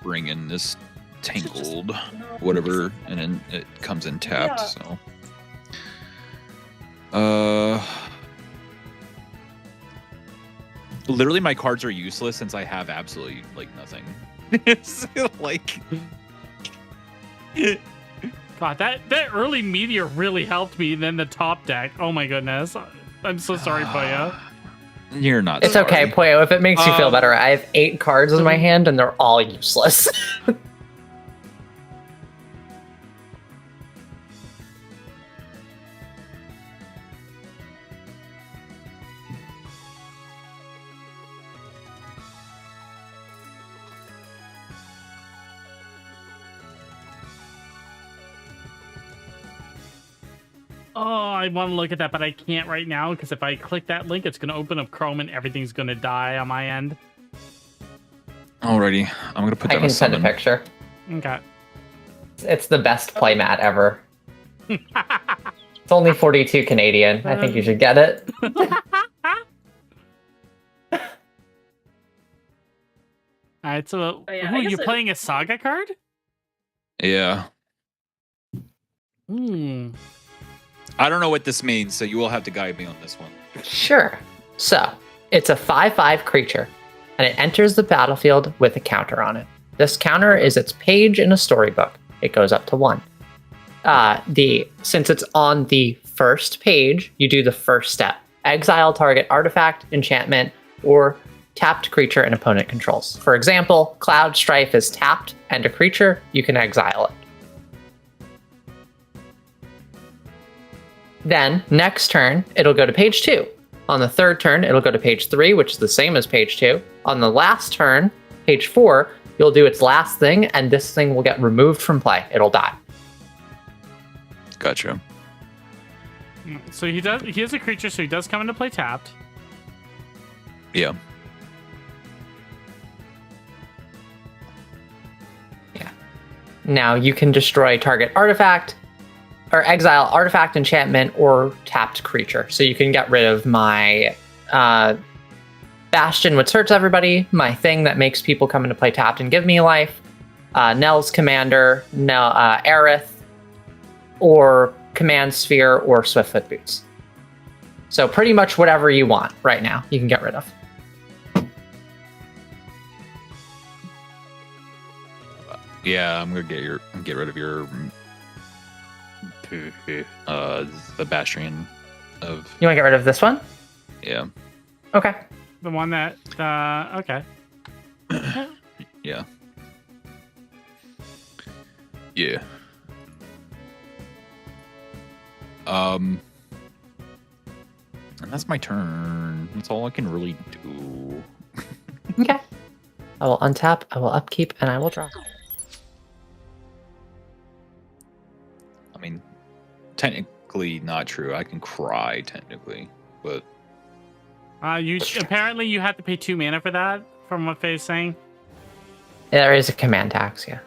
S2: Bring in this tangled
S4: no,
S2: whatever, and then it comes in tapped.
S4: Yeah.
S2: So, literally my cards are useless since I have absolutely like nothing. It's like,
S1: God, that early meteor really helped me. Then the top deck. Oh my goodness. I'm so sorry, Poya.
S2: you're not.
S3: It's
S2: sorry.
S3: okay, Poyo. If it makes you feel better, I have 8 cards in my hand and they're all useless.
S1: Oh, I want to look at that, but I can't right now because if I click that link, it's going to open up Chrome and everything's going to die on my end.
S2: Alrighty, I'm gonna put
S3: I
S2: that
S3: can
S2: on
S3: send a
S2: summon.
S3: picture.
S1: Okay.
S3: It's the best playmat ever. It's only 42 Canadian. I think you should get it.
S1: Alright, so
S4: Oh, yeah,
S1: who
S4: I
S1: are you
S4: guess
S1: playing a saga card?
S2: Yeah,
S1: Hmm.
S2: I don't know what this means, so you will have to guide me on this one.
S3: Sure. So, it's a 5/5 creature, and it enters the battlefield with a counter on it. This counter is its page in a storybook. It goes up to 1. Since it's on the first page, you do the first step. Exile target artifact, enchantment, or tapped creature an opponent controls. For example, Cloud Strife is tapped and a creature, you can exile it. Then, next turn, it'll go to page 2. On the third turn, it'll go to page 3, which is the same as page 2. On the last turn, page 4, you'll do its last thing, and this thing will get removed from play. It'll die.
S2: Gotcha.
S1: So he is a creature, so he does come into play tapped.
S2: Yeah.
S3: Now, you can destroy target artifact, or exile artifact, enchantment, or tapped creature. So you can get rid of my Bastion, which hurts everybody, my thing that makes people come into play tapped and give me life, Nell's Commander, Aerith, or Command Sphere, or Swiftfoot Boots. So pretty much whatever you want right now, you can get rid of.
S2: Yeah, I'm gonna get rid of your the Bastion of
S3: You want to get rid of this one?
S2: yeah.
S3: Okay.
S1: The one that, okay.
S2: Yeah. Yeah. And that's my turn. That's all I can really do.
S3: Okay. I will untap, I will upkeep, and I will draw.
S2: I mean, technically not true. I can cry technically, but
S1: Apparently you have to pay 2 mana for that, from what Faye's saying.
S3: There is a command tax, yeah.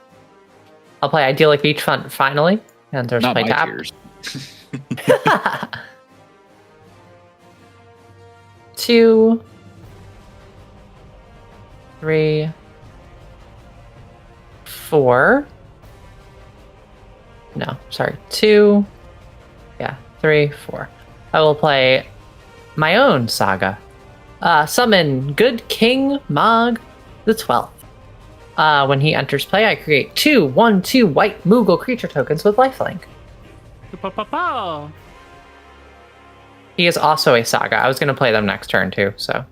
S3: I'll play Idyllic Beachfront finally, and there's
S2: not
S3: play
S2: my
S3: tap.
S2: tears.
S3: 2, 3, 4. No, sorry. 2. Yeah, 3, 4. I will play my own saga. Summon Good King Mog the 12th. When he enters play, I create 2 1/2 white Moogle creature tokens with lifelink.
S1: Pa-pa-pa.
S3: He is also a saga. I was going to play them next turn too, so.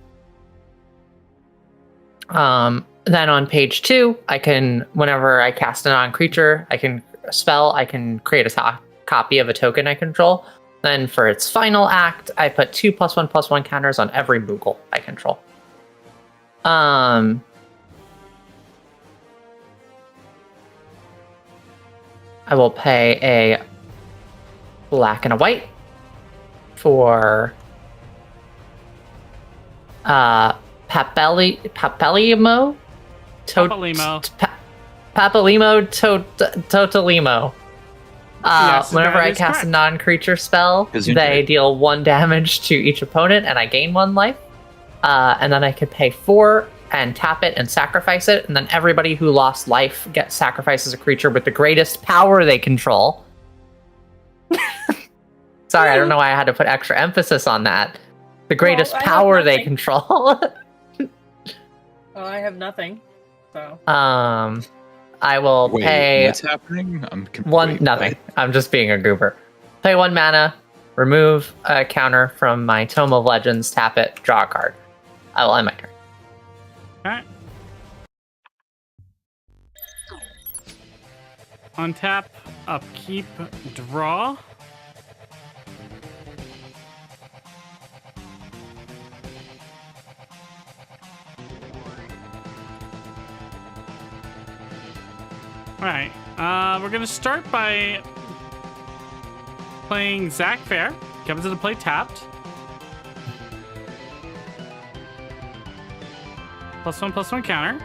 S3: Then on page 2, I can, whenever I cast a non-creature, I can create a copy of a token I control. Then for its final act, I put 2 +1/+1 counters on every Moogle I control. I will pay a black and a white for Papalimo?
S1: Papalimo.
S3: Papalimo Totalimo.
S1: Yes,
S3: Whenever
S1: that
S3: I
S1: is
S3: cast
S1: correct.
S3: a non-creature spell, they deal 1 damage to each opponent, and I gain 1 life. And then I could pay 4 and tap it and sacrifice it, and then everybody who lost life gets sacrificed as a creature with the greatest power they control. Sorry, I don't know why I had to put extra emphasis on that. The greatest
S4: I have
S3: power they
S4: nothing.
S3: control.
S4: Oh, I have nothing. So.
S3: I will
S2: Wait,
S3: pay
S2: what's happening?
S3: nothing. I'm just being a goober. Pay 1 mana, remove a counter from my Tome of Legends, tap it, draw a card. I will end my turn.
S1: Alright. Untap, upkeep, draw. Alright, we're gonna start by playing Zach Fair. Comes into play tapped. +1/+1 counter.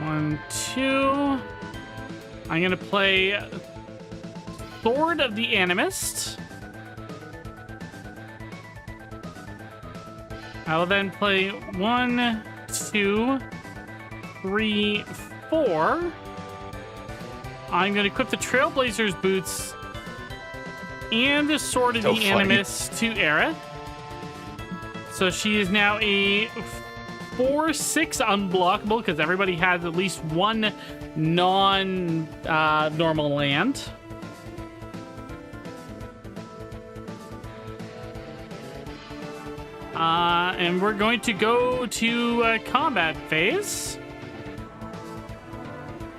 S1: One, two. I'm gonna play Sword of the Animist. I will then play 1, 2, 3, 4. I'm going to equip the Trailblazer's boots and the Sword of the Animist to Aerith. So she is now a 4/6 unblockable because everybody has at least 1 non-normal land. And we're going to go to combat phase.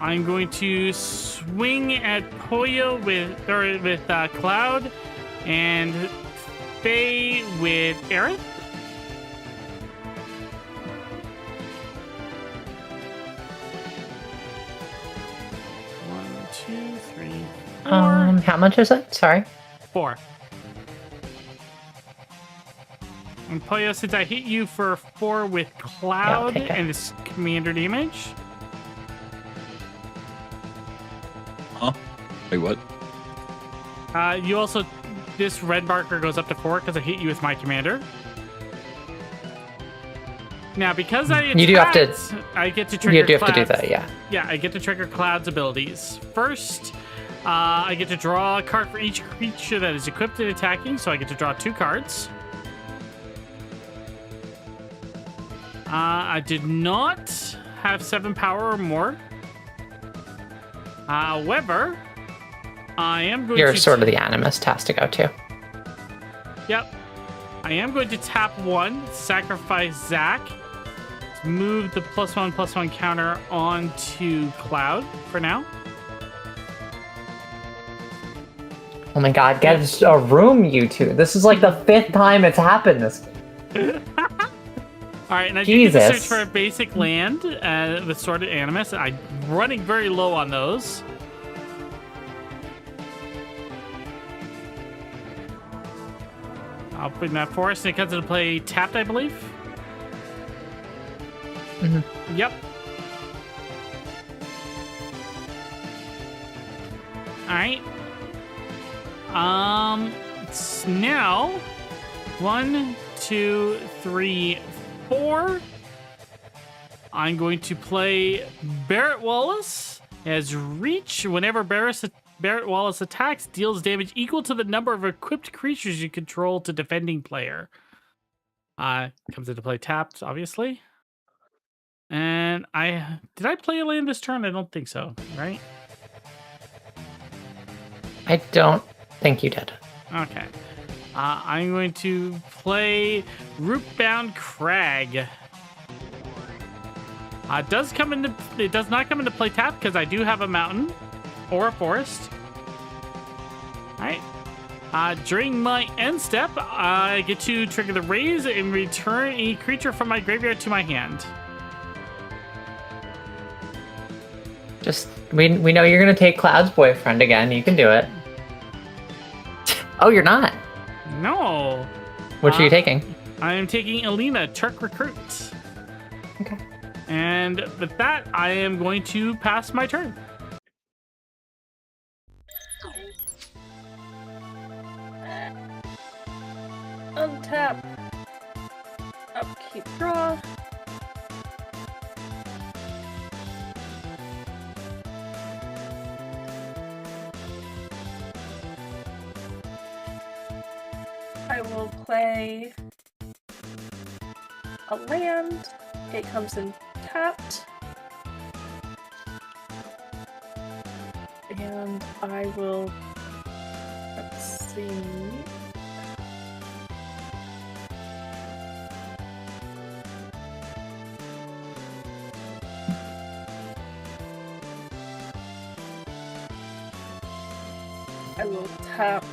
S1: I'm going to swing at Poyo with Cloud and Faye with Aerith. One, two, three, 4.
S3: How much is it? Sorry.
S1: 4. And Poyo, since I hit you for 4 with Cloud
S3: take it.
S1: and this commander damage.
S2: Huh? Wait, what?
S1: You also, this red marker goes up to 4 because I hit you with my commander. Now, because I
S3: You do have to-
S1: attacked, I get to trigger
S3: You do have to do
S1: Cloud's-
S3: that, yeah.
S1: Yeah, I get to trigger Cloud's abilities. First, I get to draw a card for each creature that is equipped and attacking, so I get to draw 2 cards. I did not have 7 power or more. However, I am going
S3: Your
S1: to...
S3: Sword of the Animist has to go too.
S1: Yep. I am going to tap 1, sacrifice Zach, move the +1/+1 counter onto Cloud for now.
S3: Oh my god, get a room, you two. This is like the 5th time it's happened this game.
S1: All right, and I did get to search
S3: Jesus.
S1: for a basic land with Sword of Animus. I'm running very low on those. I'll put in that forest, and it comes into play tapped, I believe.
S3: Mhm.
S1: Yep. All right. It's now 1, 2, 3, 4. I'm going to play Barrett Wallace as Reach. Whenever Barrett Wallace attacks, deals damage equal to the number of equipped creatures you control to defending player. Comes into play tapped, obviously. And did I play a land this turn? I don't think so, right?
S3: I don't think you did.
S1: Okay. I'm going to play Rootbound Crag. It does not come into play tap because I do have a mountain or a forest. All right. During my end step, I get to trigger the raise and return a creature from my graveyard to my hand.
S3: Just we know you're gonna take Cloud's boyfriend again. You can do it. Oh, you're not.
S1: No.
S3: What are you taking?
S1: I am taking Alina, Turk Recruit.
S3: Okay.
S1: And with that, I am going to pass my turn.
S4: Untap. Upkeep draw. I will play a land. It comes in tapped. And I will, let's see. I will tap.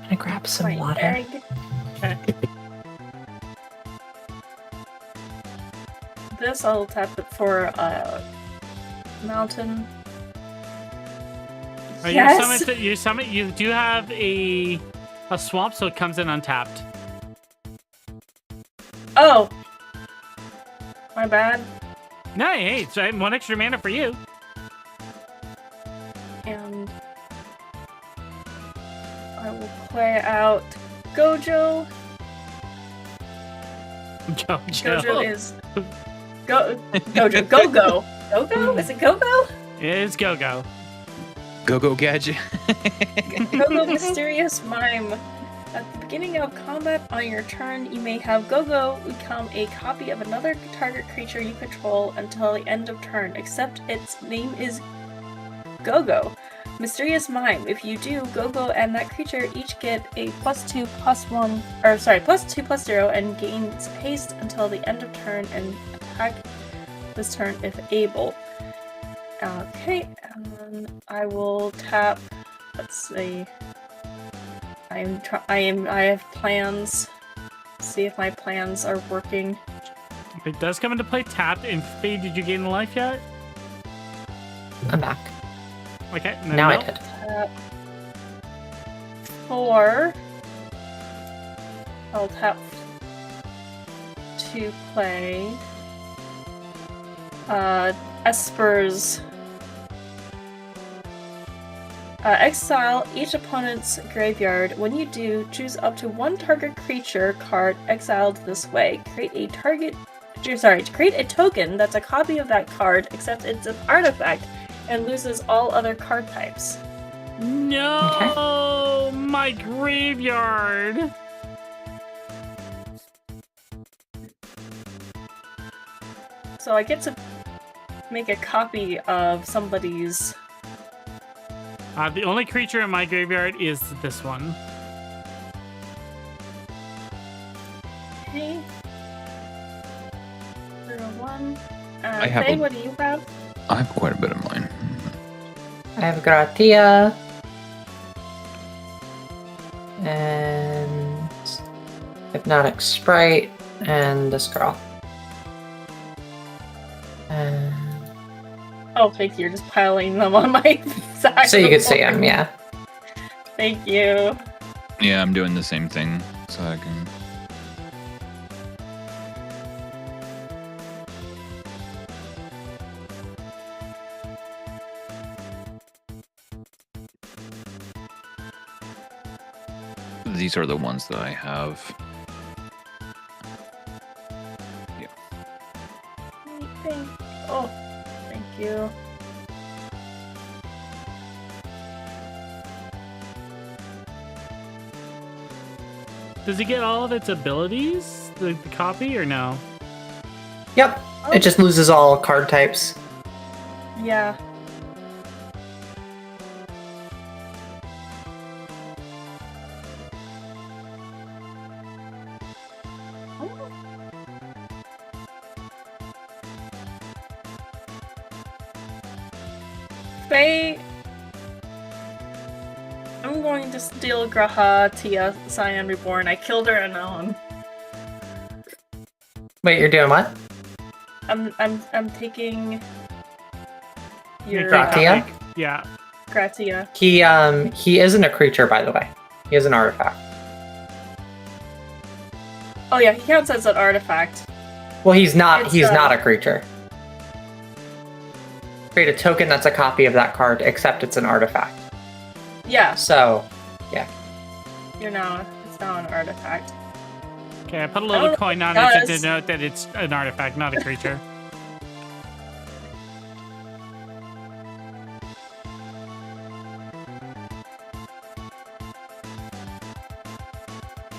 S3: I grab some
S4: my
S3: water.
S4: egg.
S1: Okay.
S4: This I'll tap it for mountain. Yes.
S1: You do have a swamp, so it comes in untapped.
S4: Oh, my bad.
S1: No, hey, it's one extra mana for you.
S4: And I will play out Gojo. Gojo is Gojo. Go-Go. Go-Go? Is it Go-Go?
S1: It's Go-Go.
S2: Go gadget.
S4: Go-Go Mysterious Mime. At the beginning of combat on your turn, you may have Go-Go become a copy of another target creature you control until the end of turn, except its name is Go-Go. Mysterious Mime. If you do, Go-Go and that creature each get a +2/+0 and gains haste until the end of turn and attack this turn if able. Okay, and I will tap. Let's see. I have plans. See if my plans are working.
S1: It does come into play tapped. And Faye, did you gain a life yet?
S3: I'm back.
S1: Okay.
S3: Now I did.
S4: Tap 4. I'll tap to play Esper's. Exile each opponent's graveyard. When you do, choose up to one target creature card exiled this way. Create a token that's a copy of that card, except it's an artifact, and loses all other card types.
S1: No, my graveyard.
S4: So I get to make a copy of somebody's.
S1: The only creature in my graveyard is this one.
S4: Okay. 0-1.
S2: I have
S4: Faye,
S2: a-
S4: what do you have?
S2: I have quite a bit of mine.
S3: I have Gratia. And Hypnotic Sprite. And this girl. And
S4: Oh, thank you. You're just piling them on my side.
S3: so you
S4: of
S3: can
S4: the
S3: see
S4: board.
S3: them, yeah.
S4: Thank you.
S2: Yeah, I'm doing the same thing, so I can. These are the ones that I have.
S4: Oh, thank you.
S1: Does he get all of its abilities, the copy, or no?
S3: Yep.
S4: Oh.
S3: It just loses all card types.
S4: Yeah. Faye, I'm going to steal Graha Tia Cyan Reborn. I killed her and now I'm...
S3: Wait, you're doing what?
S4: I'm taking your
S3: Gratia?
S1: Yeah.
S4: Gratia.
S3: He isn't a creature, by the way. He is an artifact.
S4: Oh yeah, he counts as an artifact.
S3: Well, he's not.
S4: It's,
S3: He's not a creature. Create a token that's a copy of that card, except it's an artifact.
S4: Yeah,
S3: So, yeah.
S4: it's now an artifact.
S1: Okay, I put a
S4: I
S1: little
S4: don't
S1: coin
S4: know
S1: on
S4: if it
S1: it to
S4: does.
S1: denote that it's an artifact, not a creature.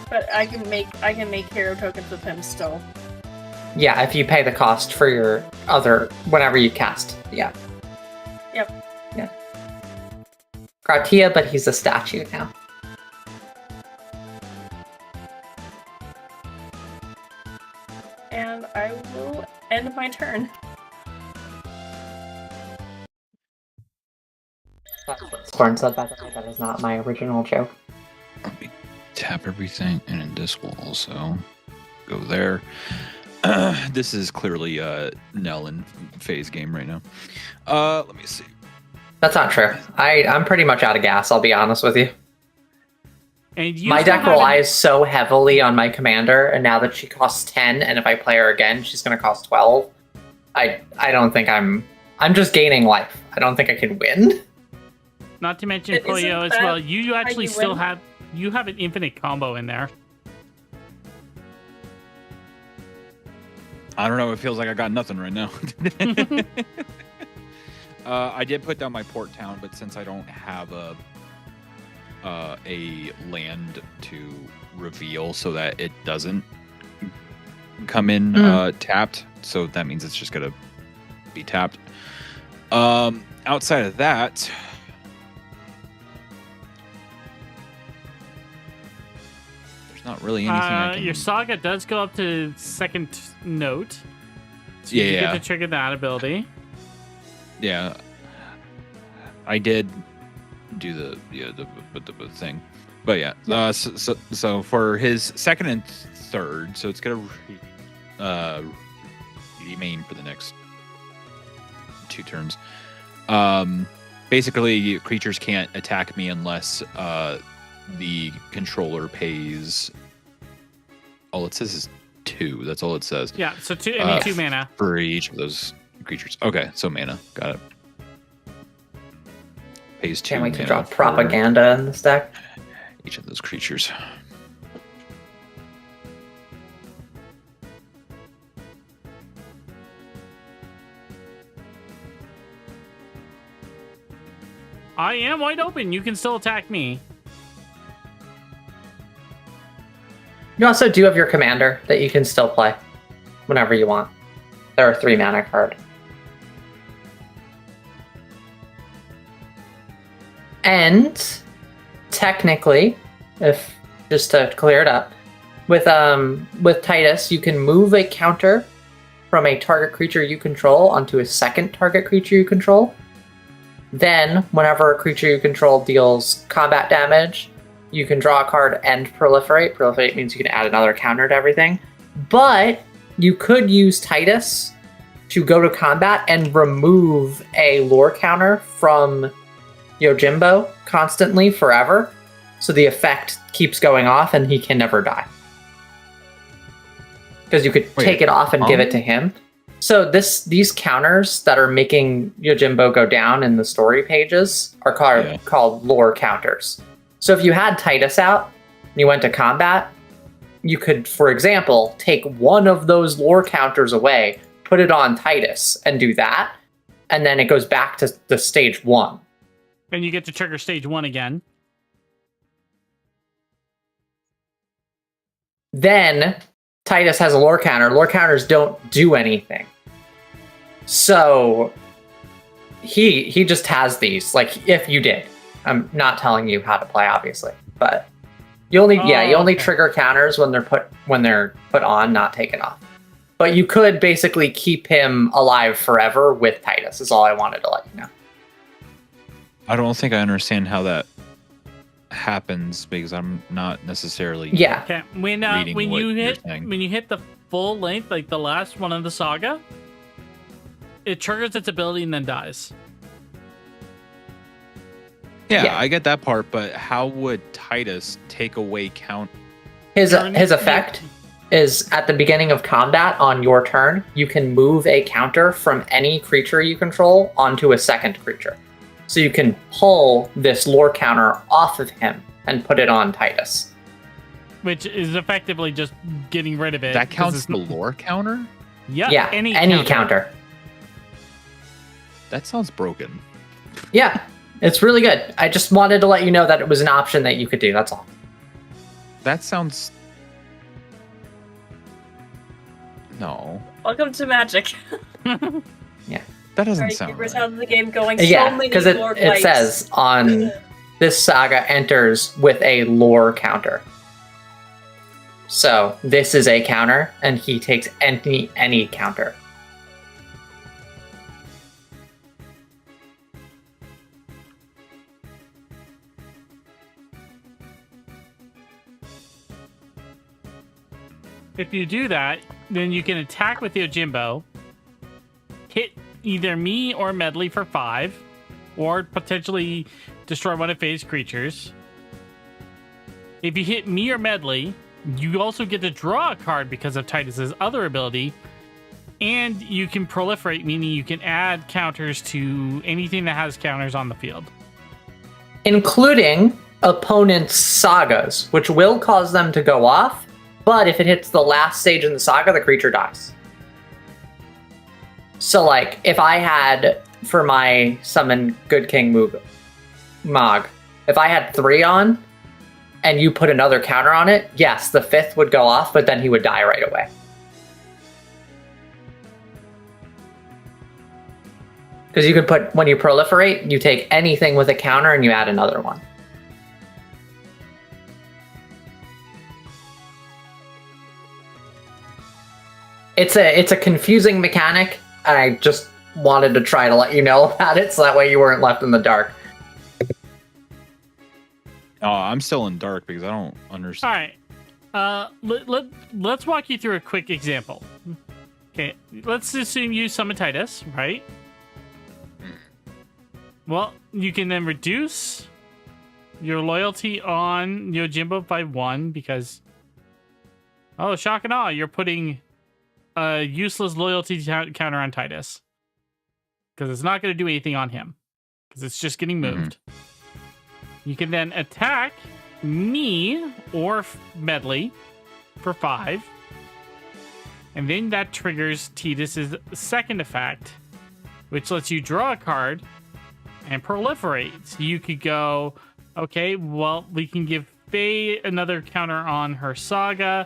S4: But I can make hero tokens with him still.
S3: Yeah, if you pay the cost for your other whenever you cast. Yeah.
S4: Yep.
S3: Yeah. Gratia, but he's a statue now.
S4: And I will end my turn.
S3: That's what Scorn said, by the way. That is not my original joke.
S2: Let me tap everything, and then this will also go there. This is clearly a Nell and Faye's game right now. Let me see.
S3: That's not true. I'm pretty much out of gas, I'll be honest with you.
S1: And you
S3: My
S1: still
S3: deck
S1: haven't-
S3: relies so heavily on my commander, and now that she costs 10, and if I play her again, she's going to cost 12. I don't think I'm just gaining life. I don't think I can win.
S1: Not to mention
S4: Isn't
S1: Polio as
S4: that
S1: well. You actually
S4: you
S1: still
S4: win?
S1: have an infinite combo in there.
S2: I don't know. It feels like I got nothing right now. I did put down my port town, but since I don't have a land to reveal, so that it doesn't come in tapped, so that means it's just gonna be tapped. Outside of that, there's not really anything I can.
S1: Your saga does go up to second note. So you
S2: Yeah.
S1: get to trigger that ability.
S2: Yeah, I did do the thing, but yeah. So for his second and third, so it's gonna remain for the next 2 turns. Basically, creatures can't attack me unless the controller pays. All it says is 2. That's all it says.
S1: Yeah, so 2 mana.
S2: For each of those creatures. Okay, so mana. Got it. Pays 2
S3: Can't wait to
S2: mana
S3: draw
S2: for
S3: propaganda in this deck.
S2: each of those creatures.
S1: I am wide open. You can still attack me.
S3: You also do have your commander that you can still play whenever you want. They're a 3 mana card. And technically, if just to clear it up, with Titus, you can move a counter from a target creature you control onto a second target creature you control. Then, whenever a creature you control deals combat damage, you can draw a card and proliferate. Proliferate means you can add another counter to everything. But you could use Titus to go to combat and remove a lore counter from Yojimbo constantly forever. So the effect keeps going off and he can never die. Because you could take it off and give it to him. So these counters that are making Yojimbo go down in the story pages are called lore counters. So if you had Titus out and you went to combat, you could, for example, take one of those lore counters away, put it on Titus, and do that, and then it goes back to the stage 1.
S1: And you get to trigger stage 1 again.
S3: Then Titus has a lore counter. Lore counters don't do anything. So he just has these. Like, if you did. I'm not telling you how to play, obviously, but you only trigger counters when they're put on, not taken off. But you could basically keep him alive forever with Titus. Is all I wanted to let you know.
S2: I don't think I understand how that happens because I'm not necessarily
S3: Yeah.
S1: Okay. When
S2: reading what
S1: you
S2: you're
S1: hit
S2: saying.
S1: when you hit the full length, like the last one of the saga, it triggers its ability and then dies.
S2: Yeah, I get that part, but how would Titus take away count?
S3: His effect is at the beginning of combat on your turn, you can move a counter from any creature you control onto a second creature. So you can pull this lore counter off of him and put it on Titus.
S1: Which is effectively just getting rid of it.
S2: That counts the lore counter?
S1: Yeah,
S3: any counter.
S2: That sounds broken.
S3: Yeah, it's really good. I just wanted to let you know that it was an option that you could do, that's all.
S2: That sounds... No.
S4: Welcome to Magic.
S3: Yeah.
S2: That doesn't sound
S4: right.
S2: right.
S4: Out of the game going
S3: Yeah,
S4: so many
S3: because
S4: lore
S3: it
S4: fights.
S3: says on this saga enters with a lore counter. So this is a counter, and he takes any counter.
S1: If you do that, then you can attack with Yojimbo, hit either me or Medley for 5, or potentially destroy one of Faye's creatures. If you hit me or Medley, you also get to draw a card because of Titus's other ability, and you can proliferate, meaning you can add counters to anything that has counters on the field.
S3: Including opponents' sagas, which will cause them to go off, but if it hits the last stage in the saga, the creature dies. So, like, if I had, for my summon Good King Mog, if I had 3 on, and you put another counter on it, yes, the 5th would go off, but then he would die right away. Because you could put, when you proliferate, you take anything with a counter and you add another one. It's a confusing mechanic, and I just wanted to try to let you know about it, so that way you weren't left in the dark.
S2: Oh, I'm still in dark because I don't understand.
S1: All right. Let's walk you through a quick example. Okay, let's assume you summon Titus, right? Well, you can then reduce your loyalty on Yojimbo by 1 because... Oh, shock and awe, you're putting a useless loyalty counter on Titus. Because it's not going to do anything on him. Because it's just getting moved. You can then attack me or Medley for 5. And then that triggers Titus's second effect, which lets you draw a card and proliferate. So you could go, okay, well, we can give Faye another counter on her saga.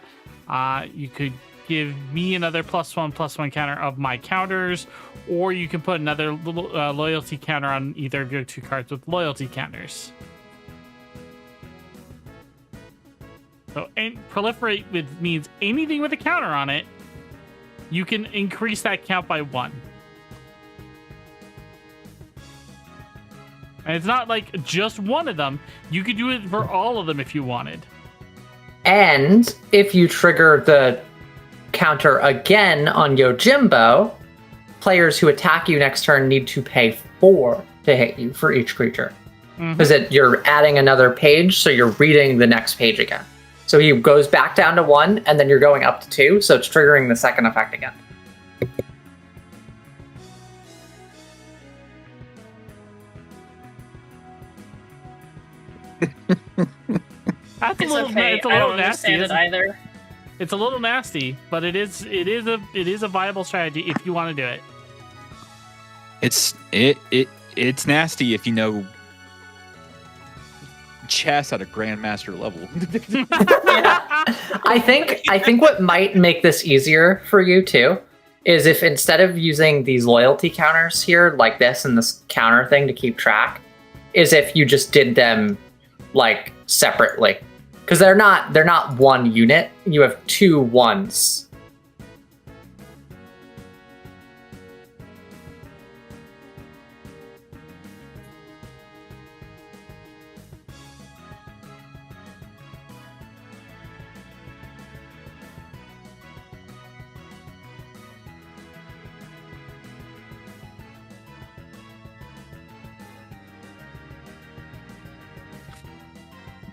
S1: You could give me another +1/+1 counter of my counters, or you can put another loyalty counter on either of your 2 cards with loyalty counters. So, and proliferate means anything with a counter on it, you can increase that count by 1. And it's not like just one of them. You could do it for all of them if you wanted.
S3: And if you trigger the counter again on Yojimbo, players who attack you next turn need to pay 4 to hit you for each creature. Because you're adding another page, so you're reading the next page again. So he goes back down to 1, and then you're going up to 2, so it's triggering the second effect again.
S1: That's
S4: It's
S1: a little,
S4: okay.
S1: it's a
S4: I
S1: little
S4: don't
S1: nasty.
S4: understand it either.
S1: It's a little nasty, but it is a viable strategy if you want to do it.
S2: It's nasty if you know chess at a grandmaster level.
S3: I think what might make this easier for you too is if instead of using these loyalty counters here like this and this counter thing to keep track, is if you just did them like separately. Because they're not one unit. You have 2 ones.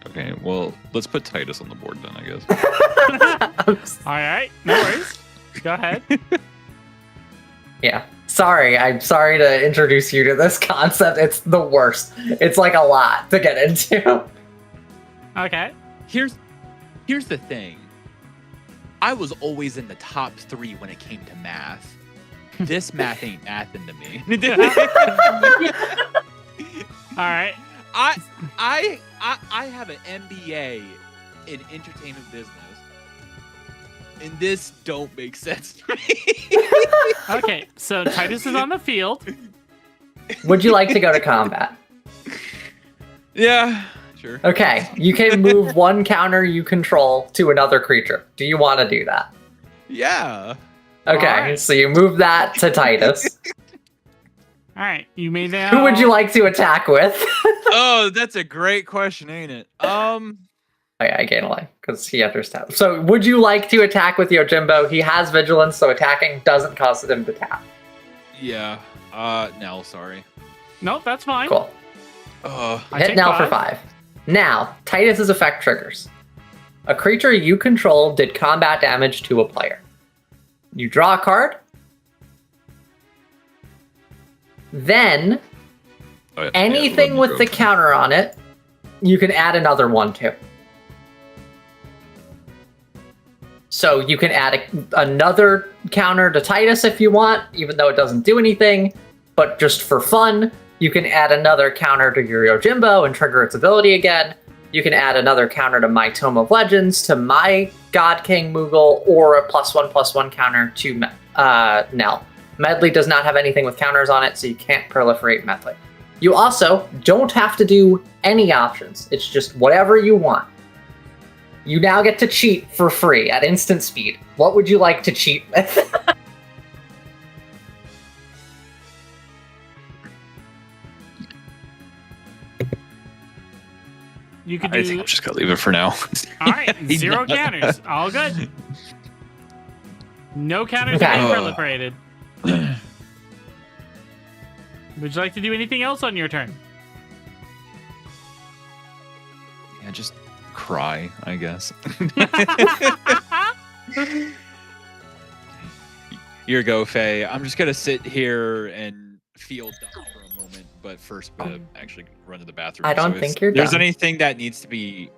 S2: Okay, well, let's put Titus on the board then, I guess.
S1: All right, no worries. Go ahead.
S3: Yeah. Sorry, I'm sorry to introduce you to this concept. It's the worst. It's like a lot to get into.
S1: Okay.
S5: Here's the thing. I was always in the top 3 when it came to math. This math ain't mathin' to me.
S1: All right.
S5: I have an MBA in entertainment business, and this don't make sense to me.
S1: Okay, so Titus is on the field.
S3: Would you like to go to combat?
S2: Yeah, sure.
S3: Okay, you can move one counter you control to another creature. Do you want to do that?
S2: Yeah.
S3: Okay,
S1: Alright.
S3: so you move that to Titus.
S1: All right, you may now.
S3: Who would you like to attack with?
S2: Oh, that's a great question, ain't it?
S3: Oh, yeah, I gain a life because he understands. So, would you like to attack with Yojimbo? He has vigilance, so attacking doesn't cause him to tap.
S2: Yeah. Nell, sorry.
S1: Nope, that's fine.
S3: Cool.
S2: Uh,
S1: I
S3: Hit
S1: take
S3: Nell for
S1: 5.
S3: 5. Now, Titus's effect triggers. A creature you control did combat damage to a player. You draw a card. Then, anything with the counter on it, you can add another one to. So you can add another counter to Titus if you want, even though it doesn't do anything. But just for fun, you can add another counter to your Yojimbo and trigger its ability again. You can add another counter to my Tome of Legends, to my God King Moogle, or a +1/+1 counter to Nell. Medley does not have anything with counters on it, so you can't proliferate Medley. You also don't have to do any options. It's just whatever you want. You now get to cheat for free at instant speed. What would you like to cheat with?
S1: You could
S2: I
S1: do.
S2: think I'm just gonna leave it for now.
S1: All right, 0 counters. All good. No counters are
S3: Okay.
S1: being proliferated. Would you like to do anything else on your turn?
S2: Yeah, just cry, I guess. Here you go, Faye. I'm just gonna sit here and feel dumb for a moment, but first actually run to the bathroom.
S3: I don't
S2: if
S3: think you're
S2: there's
S3: done.
S2: anything that needs to be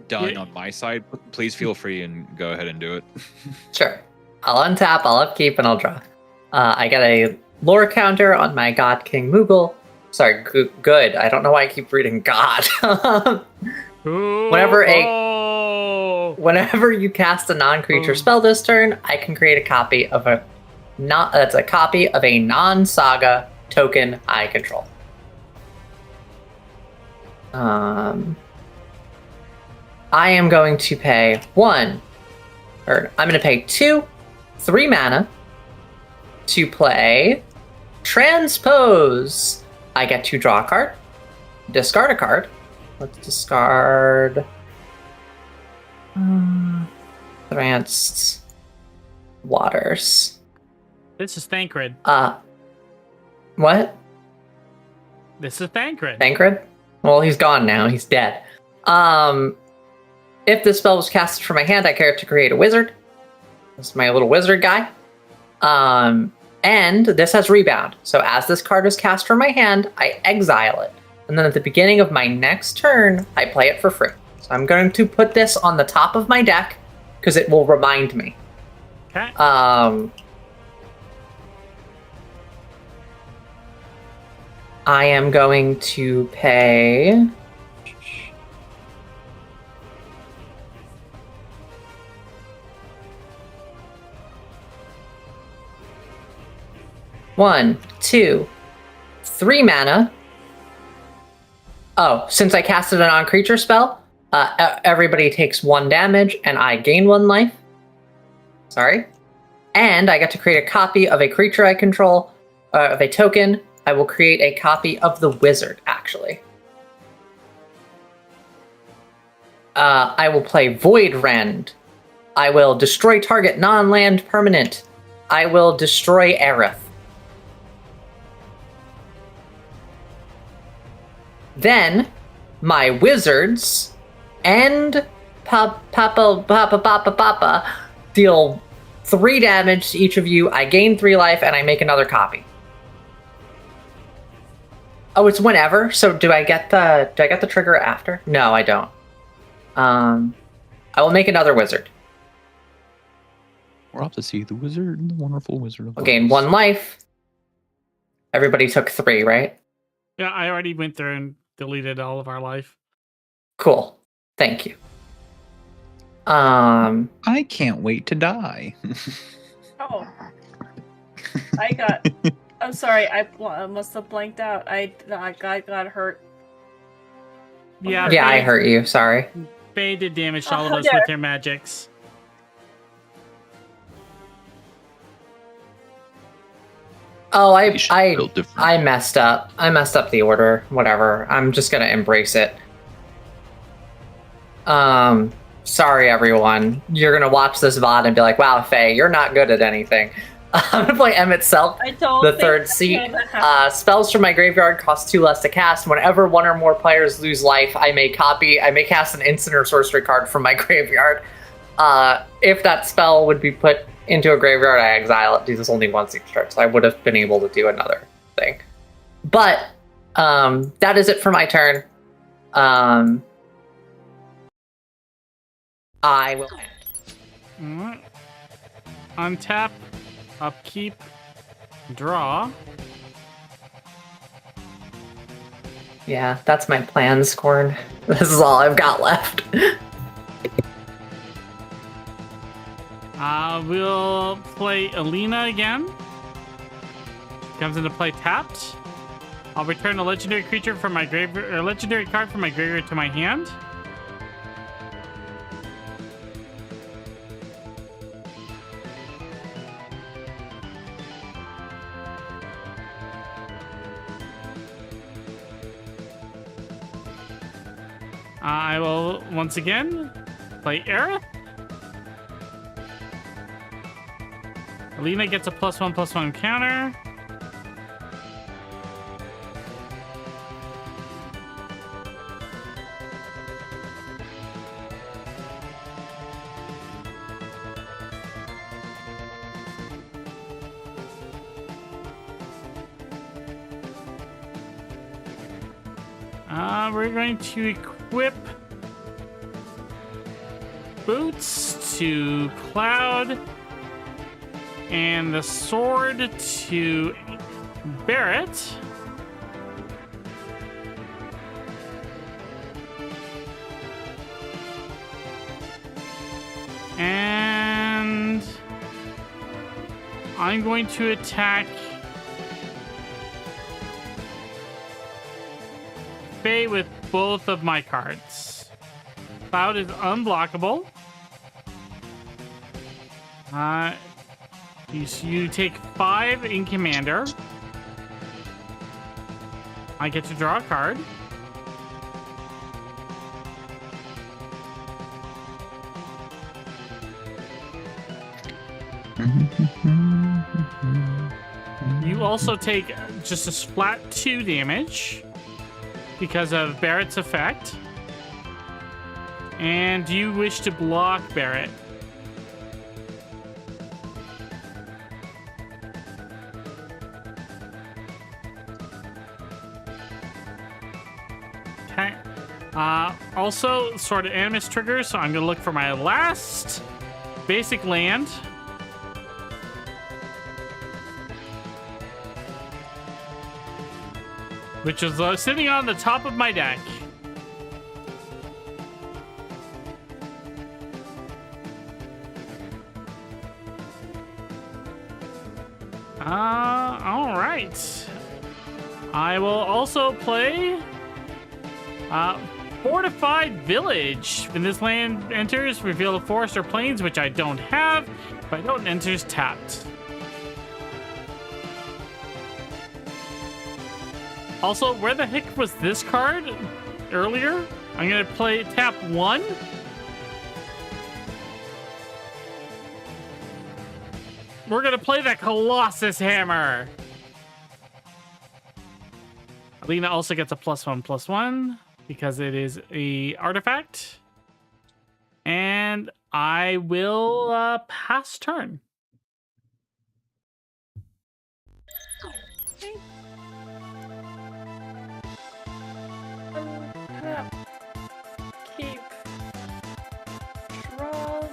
S2: done
S1: Yeah.
S2: on my side, please feel free and go ahead and do it.
S3: Sure. I'll untap, I'll upkeep, and I'll draw. I got a lore counter on my God King Moogle. Sorry, good. I don't know why I keep reading God. Whenever Whenever you cast a non-creature spell this turn, I can create a copy of a non-saga token I control. I am going to pay 2 3 mana to play Transpose. I get to draw a card, discard a card. Let's discard Advanced Waters.
S1: This is Thancred.
S3: What?
S1: This is Thancred.
S3: Thancred? Well, he's gone now. He's dead. If this spell was casted from my hand, I care to create a wizard. This is my little wizard guy. And this has rebound. So as this card is cast from my hand, I exile it. And then at the beginning of my next turn, I play it for free. So I'm going to put this on the top of my deck because it will remind me.
S1: Okay.
S3: I am going to pay... One, 2, 3 mana. Oh, since I casted a non-creature spell, everybody takes 1 damage and I gain 1 life. Sorry. And I get to create a copy of a creature I control, of a token. I will create a copy of the wizard, actually. I will play Void Rend. I will destroy target non-land permanent. I will destroy Aerith. Then, my wizards and Papa deal 3 damage to each of you. I gain 3 life, and I make another copy. Oh, it's whenever. So do I get the trigger after? No, I don't. I will make another wizard.
S2: We're off to see the wizard, the wonderful wizard of
S3: I'll gain
S2: Oz.
S3: 1 life. Everybody took 3, right?
S1: Yeah, I already went through and deleted all of our life.
S3: Cool. Thank you.
S2: I can't wait to die.
S4: Oh. I'm sorry, I must have blanked out. I got hurt.
S1: Yeah,
S3: Yeah, I
S1: Faye-
S3: hurt you. Sorry.
S1: Faye did damage to all of
S4: Oh,
S1: us
S4: yeah.
S1: with their magics.
S3: Oh,
S2: You should feel different.
S3: I messed up. I messed up the order. Whatever. I'm just gonna embrace it. Sorry everyone. You're gonna watch this VOD and be like, wow, Faye, you're not good at anything. I'm gonna play M itself.
S4: I don't
S3: The
S4: think
S3: third
S4: that's
S3: seat.
S4: gonna happen.
S3: Spells from my graveyard cost 2 less to cast. Whenever 1 or more players lose life, I may cast an instant or sorcery card from my graveyard. If that spell would be put into a graveyard, I exile it. Do this only once each turn, so I would have been able to do another thing. But that is it for my turn. I will end.
S1: Alright. Untap, upkeep, draw.
S3: Yeah, that's my plan, Scorn. This is all I've got left.
S1: We'll play Alina again. Comes into play tapped. I'll return a legendary creature from my graveyard, or legendary card from my graveyard to my hand. I will once again play Aerith. Alina gets a +1/+1 counter. We're going to equip boots to Cloud and the sword to Barrett. And I'm going to attack Faye with both of my cards. Cloud is unblockable. You take 5 in Commander. I get to draw a card. You also take just a flat 2 damage because of Barrett's effect. And do you wish to block Barrett? Okay. Also, Sword of Animus triggers, so I'm going to look for my last basic land. Which is sitting on the top of my deck. All right. I will also play Fortified Village. When this land enters, reveal a forest or plains, which I don't have. If I don't, enters tapped. Also, where the heck was this card earlier? I'm gonna play tap 1. We're gonna play the Colossus Hammer. Alina also gets a +1/+1 because it is a artifact. And I will pass turn.
S4: Okay. Untap. Keep. Draw.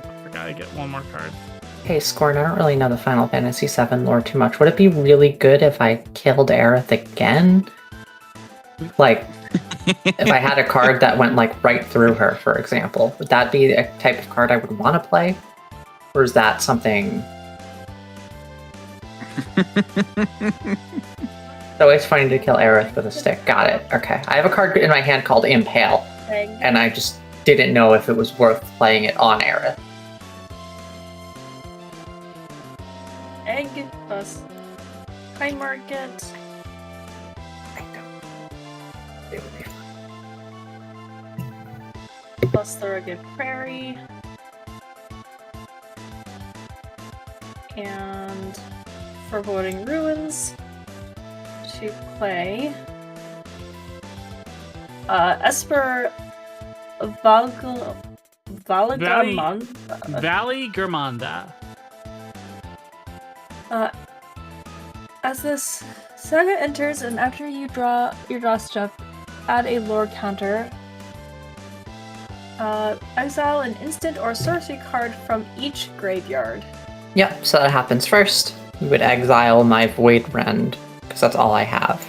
S1: I forgot to get one more card.
S3: Hey, Scorn, I don't really know the Final Fantasy VII lore too much. Would it be really good if I killed Aerith again? Like, if I had a card that went, like, right through her, for example, would that be a type of card I would want to play? Or is that something... It's always funny to kill Aerith with a stick. Got it. Okay. I have a card in my hand called Impale,
S4: Egg.
S3: and I just didn't know if it was worth playing it on Aerith.
S4: Egg plus Pine Market.
S3: I don't. It would be fun.
S4: Plus the Rugged Prairie. And Foreboding Ruins to play Esper Valagamon.
S1: Valley Germanda.
S4: As this saga enters, and after you draw your draw step, add a lore counter. Exile an instant or sorcery card from each graveyard.
S3: Yep, so that happens first. You would exile my Void Rend, because that's all I have.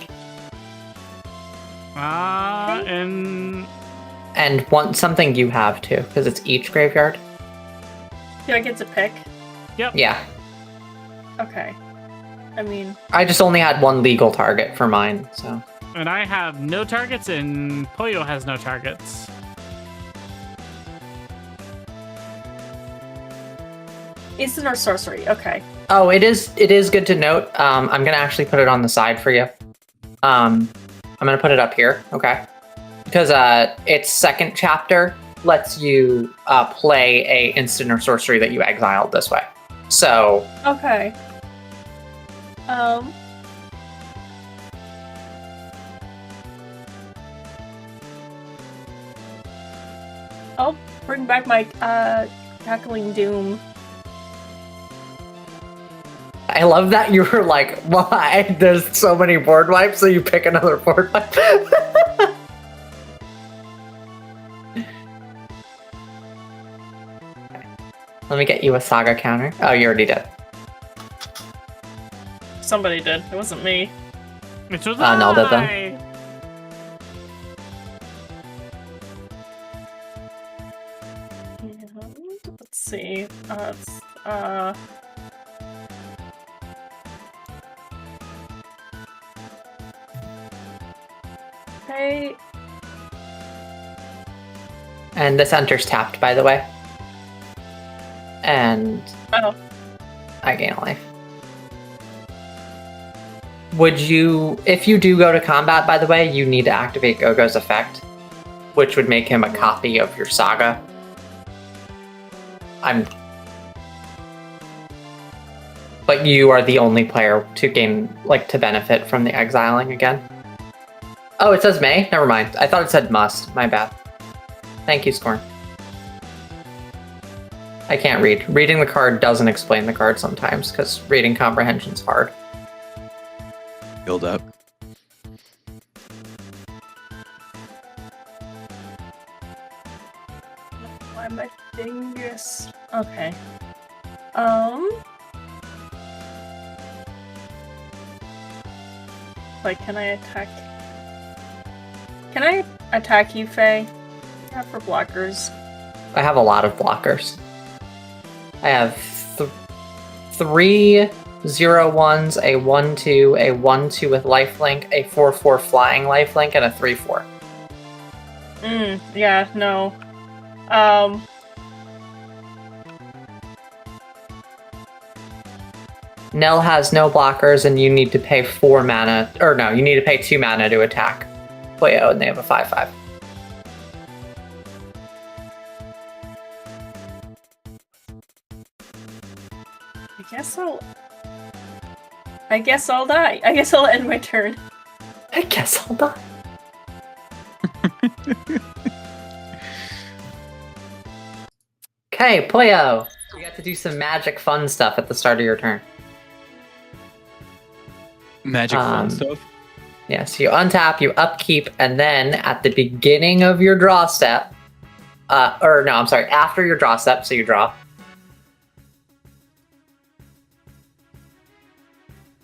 S1: And
S3: And something you have too, because it's each graveyard.
S4: Do I get to pick?
S3: Yeah.
S4: Okay. I mean,
S3: I just only had one legal target for mine, so.
S1: and I have no targets, and Poyo has no targets.
S4: instant or sorcery. Okay.
S3: Oh, it is good to note. I'm gonna actually put it on the side for you. I'm gonna put it up here, okay? Because its second chapter lets you play a instant or sorcery that you exiled this way. So
S4: Okay. I'll bring back my Tackling Doom.
S3: I love that you were like, why? There's so many board wipes, so you pick another board wipe. Let me get you a saga counter. Oh, you already did.
S4: Somebody did. It wasn't me.
S1: It was
S3: Null did then.
S1: I.
S4: Let's see. Okay.
S3: And the center's tapped, by the way. And
S4: Oh.
S3: I gain a life. Would you, if you do go to combat, by the way, you need to activate Gogo's effect, which would make him a copy of your saga. But you are the only player to gain, like, to benefit from the exiling again. Oh, it says may? Never mind. I thought it said must. My bad. Thank you, Scorn. I can't read. Reading the card doesn't explain the card sometimes, because reading comprehension's hard.
S2: Build up.
S4: Why my fingers? Okay. Like, can I attack? Can I attack you, Faye? Yeah, for blockers.
S3: I have a lot of blockers. I have 3 0/1s, a 1/2, a 1/2 with lifelink, a 4/4 flying lifelink, and a 3/4.
S4: Yeah, no.
S3: Nell has no blockers, and you need to pay 4 mana. Or no, you need to pay 2 mana to attack Poyo, and they have a 5/5.
S4: I guess I'll die. I guess I'll end my turn.
S3: I guess I'll die. Okay, Poyo. You got to do some magic fun stuff at the start of your turn.
S2: Magic fun stuff.
S3: Yeah, so you untap, you upkeep, and then at the beginning of your draw step, after your draw step, so you draw.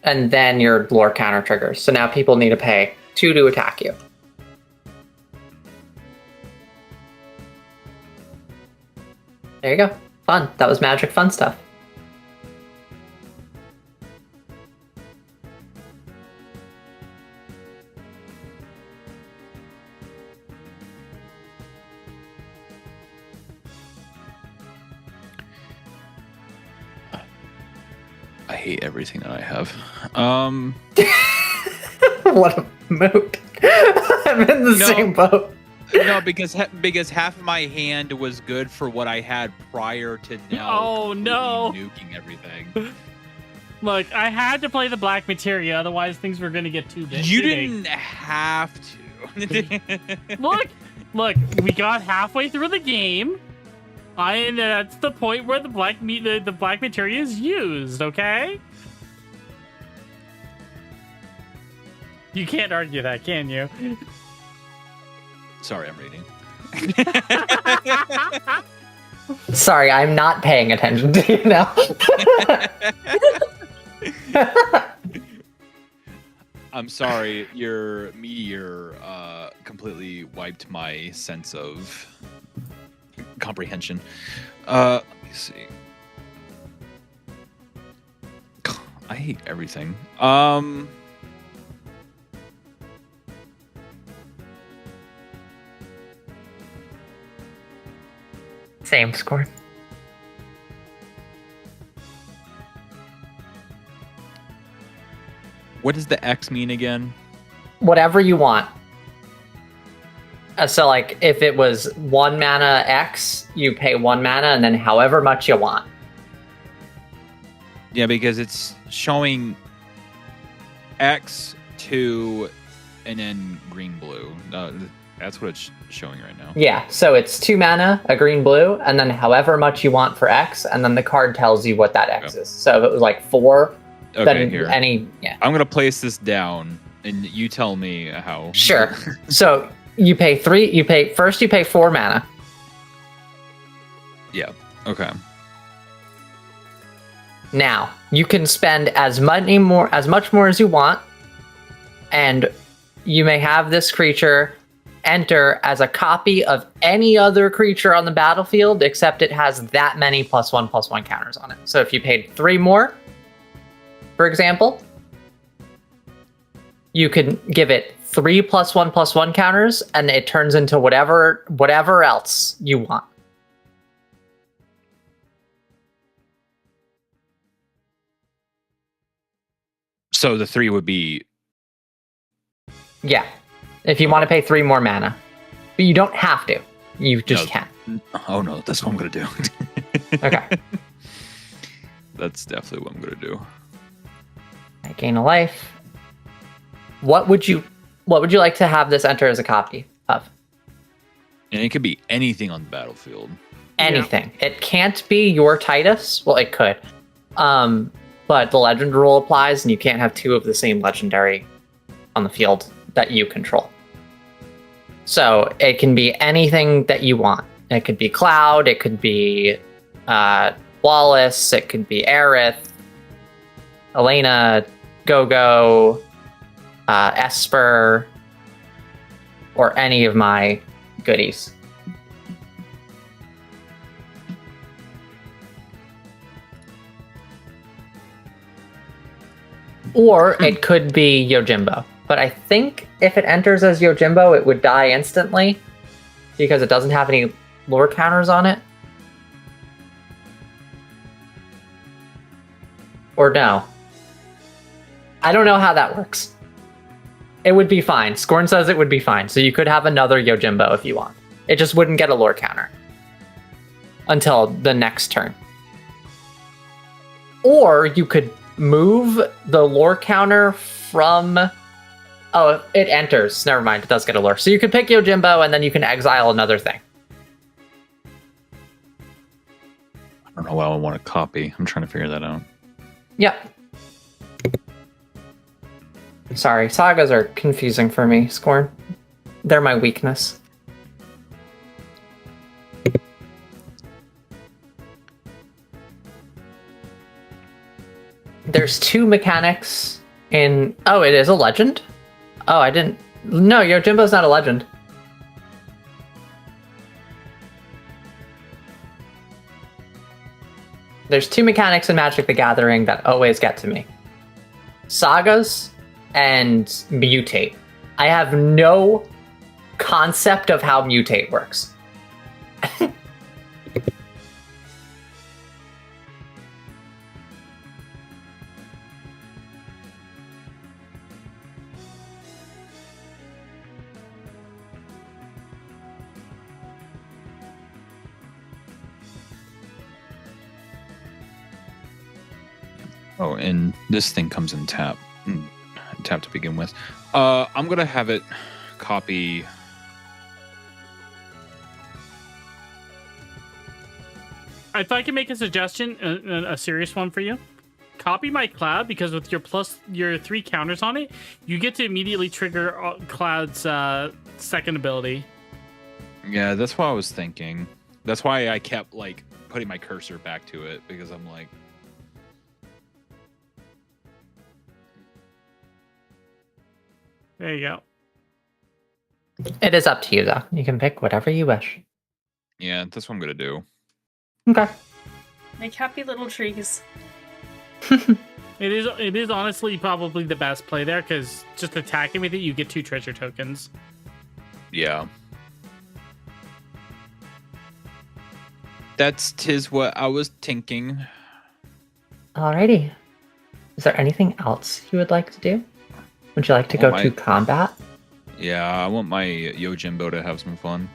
S3: And then your lore counter triggers. So now people need to pay 2 to attack you. There you go. Fun. That was magic fun stuff.
S2: I hate everything that I have.
S3: What a mood. I'm in the same boat.
S5: No, because half of my hand was good for what I had prior to now.
S1: Oh, no.
S5: Nuking everything.
S1: Look, I had to play the black materia, otherwise things were going to get too big.
S5: You didn't have to.
S1: Look, we got halfway through the game. And that's the point where the black materia is used, okay? You can't argue that, can you?
S2: Sorry, I'm reading.
S3: Sorry, I'm not paying attention to you now.
S2: I'm sorry, your meteor completely wiped my sense of comprehension. Let me see. I hate everything.
S3: Same score.
S2: What does the X mean again?
S3: Whatever you want. So, like, if it was 1 mana X, you pay 1 mana, and then however much you want.
S2: Yeah, because it's showing X, 2, and then green, blue. That's what it's showing right now.
S3: Yeah, so it's 2 mana, a green, blue, and then however much you want for X, and then the card tells you what that X is. So if it was like 4, then
S2: here.
S3: Yeah.
S2: I'm going to place this down, and you tell me how.
S3: Sure. So you pay 3, first you pay 4 mana.
S2: Yeah, okay.
S3: Now, you can spend as much more as you want, and you may have this creature enter as a copy of any other creature on the battlefield, except it has that many +1/+1 counters on it. So if you paid 3 more, for example, you can give it 3 +1/+1 counters, and it turns into whatever else you want.
S2: So the 3 would be...
S3: Yeah. If you want to pay 3 more mana. But you don't have to. You just can.
S2: Oh no, that's what I'm going to do.
S3: Okay.
S2: That's definitely what I'm going to do.
S3: I gain a life. What would you like to have this enter as a copy of?
S2: And it could be anything on the battlefield.
S3: Anything. Yeah. It can't be your Titus. Well, it could. But the legend rule applies, and you can't have 2 of the same legendary on the field that you control. So it can be anything that you want. It could be Cloud, it could be Wallace, it could be Aerith, Elena, Go-Go, Esper, or any of my goodies. Or it could be Yojimbo. But I think if it enters as Yojimbo, it would die instantly because it doesn't have any lore counters on it. Or no. I don't know how that works. It would be fine. Scorn says it would be fine. So you could have another Yojimbo if you want. It just wouldn't get a lore counter until the next turn. Or you could move the lore counter from Oh, it enters. Never mind, it does get a lure. So you can pick Yojimbo, and then you can exile another thing.
S2: I don't know why I want to copy. I'm trying to figure that out.
S3: Yep. Sorry, sagas are confusing for me, Scorn. They're my weakness. There's 2 mechanics in... Oh, it is a legend? Oh, I didn't... No, Yojimbo's not a legend. There's 2 mechanics in Magic the Gathering that always get to me. Sagas and Mutate. I have no concept of how Mutate works.
S2: Oh, and this thing comes in tap. Tap to begin with. I'm going to have it copy...
S1: If I can make a suggestion, a serious one for you, copy my Cloud, because with your 3 counters on it, you get to immediately trigger Cloud's second ability.
S2: Yeah, that's what I was thinking. That's why I kept, like, putting my cursor back to it, because I'm like...
S1: There you go.
S3: It is up to you, though. You can pick whatever you wish.
S2: Yeah, that's what I'm going to do.
S3: Okay.
S4: Make happy little trees.
S1: It is honestly probably the best play there, because just attacking with it, you get 2 treasure tokens.
S2: Yeah. That's 'tis what I was thinking.
S3: Alrighty. Is there anything else you would like to do? Would you like to go to combat?
S2: Yeah, I want my Yojimbo to have some fun.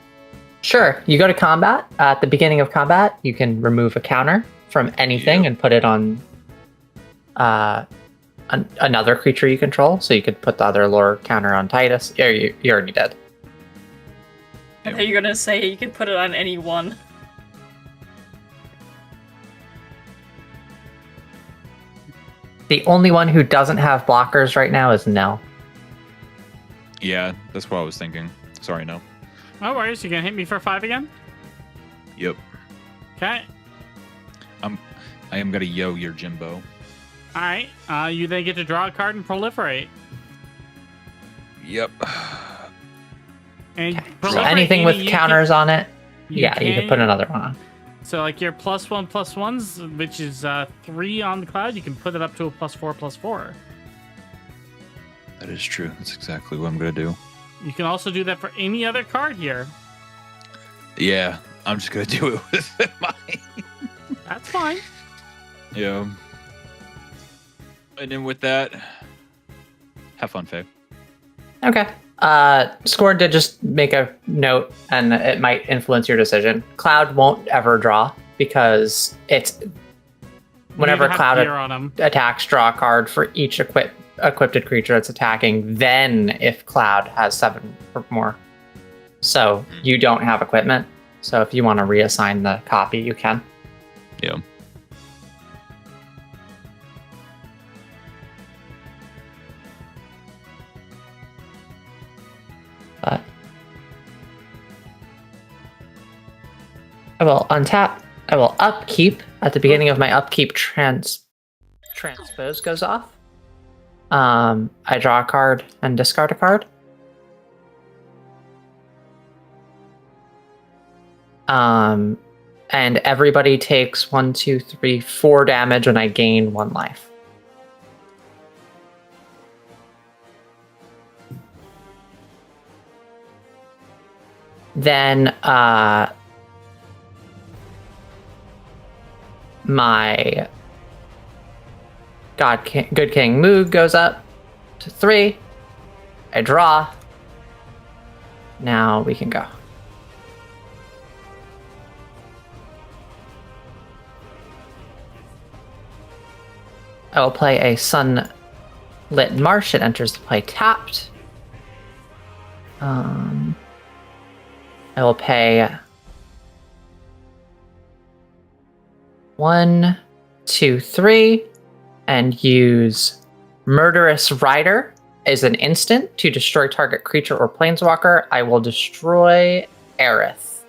S3: Sure. You go to combat. At the beginning of combat, you can remove a counter from anything and put it on another creature you control. So you could put the other lore counter on Titus. You already did.
S4: I thought you were gonna say you could put it on any one.
S3: The only one who doesn't have blockers right now is Nell.
S2: Yeah, that's what I was thinking. Sorry, no.
S1: No worries. You gonna hit me for 5 again?
S2: Yep.
S1: Okay.
S2: I am gonna Yojimbo.
S1: All right. You then get to draw a card and proliferate.
S2: Yep.
S1: And
S3: So anything with counters on it, you
S1: can
S3: can put another one on.
S1: So like your +1/+1s, which is 3 on the Cloud, you can put it up to a +4/+4.
S2: That is true. That's exactly what I'm gonna do.
S1: You can also do that for any other card here.
S2: Yeah, I'm just gonna do it with mine.
S1: That's fine.
S2: Yeah. And then with that, have fun, Faye.
S3: Okay. Score did just make a note, and it might influence your decision. Cloud won't ever draw because it's whenever Cloud
S1: on him.
S3: attacks, draw a card for each equipped creature it's attacking. Then, if Cloud has 7 or more, so you don't have equipment. So if you want to reassign the copy, you can.
S2: Yeah.
S3: But I will untap. I will upkeep. At the beginning of my upkeep, transpose goes off. I draw a card and discard a card. And everybody takes 1, 2, 3, 4 damage when I gain 1 life. Then my Good King Moog goes up to 3. I draw. Now we can go. I will play a Sunlit Marsh. It enters the play tapped. I will pay 1, 2, 3, and use Murderous Rider as an instant to destroy target creature or planeswalker. I will destroy Aerith.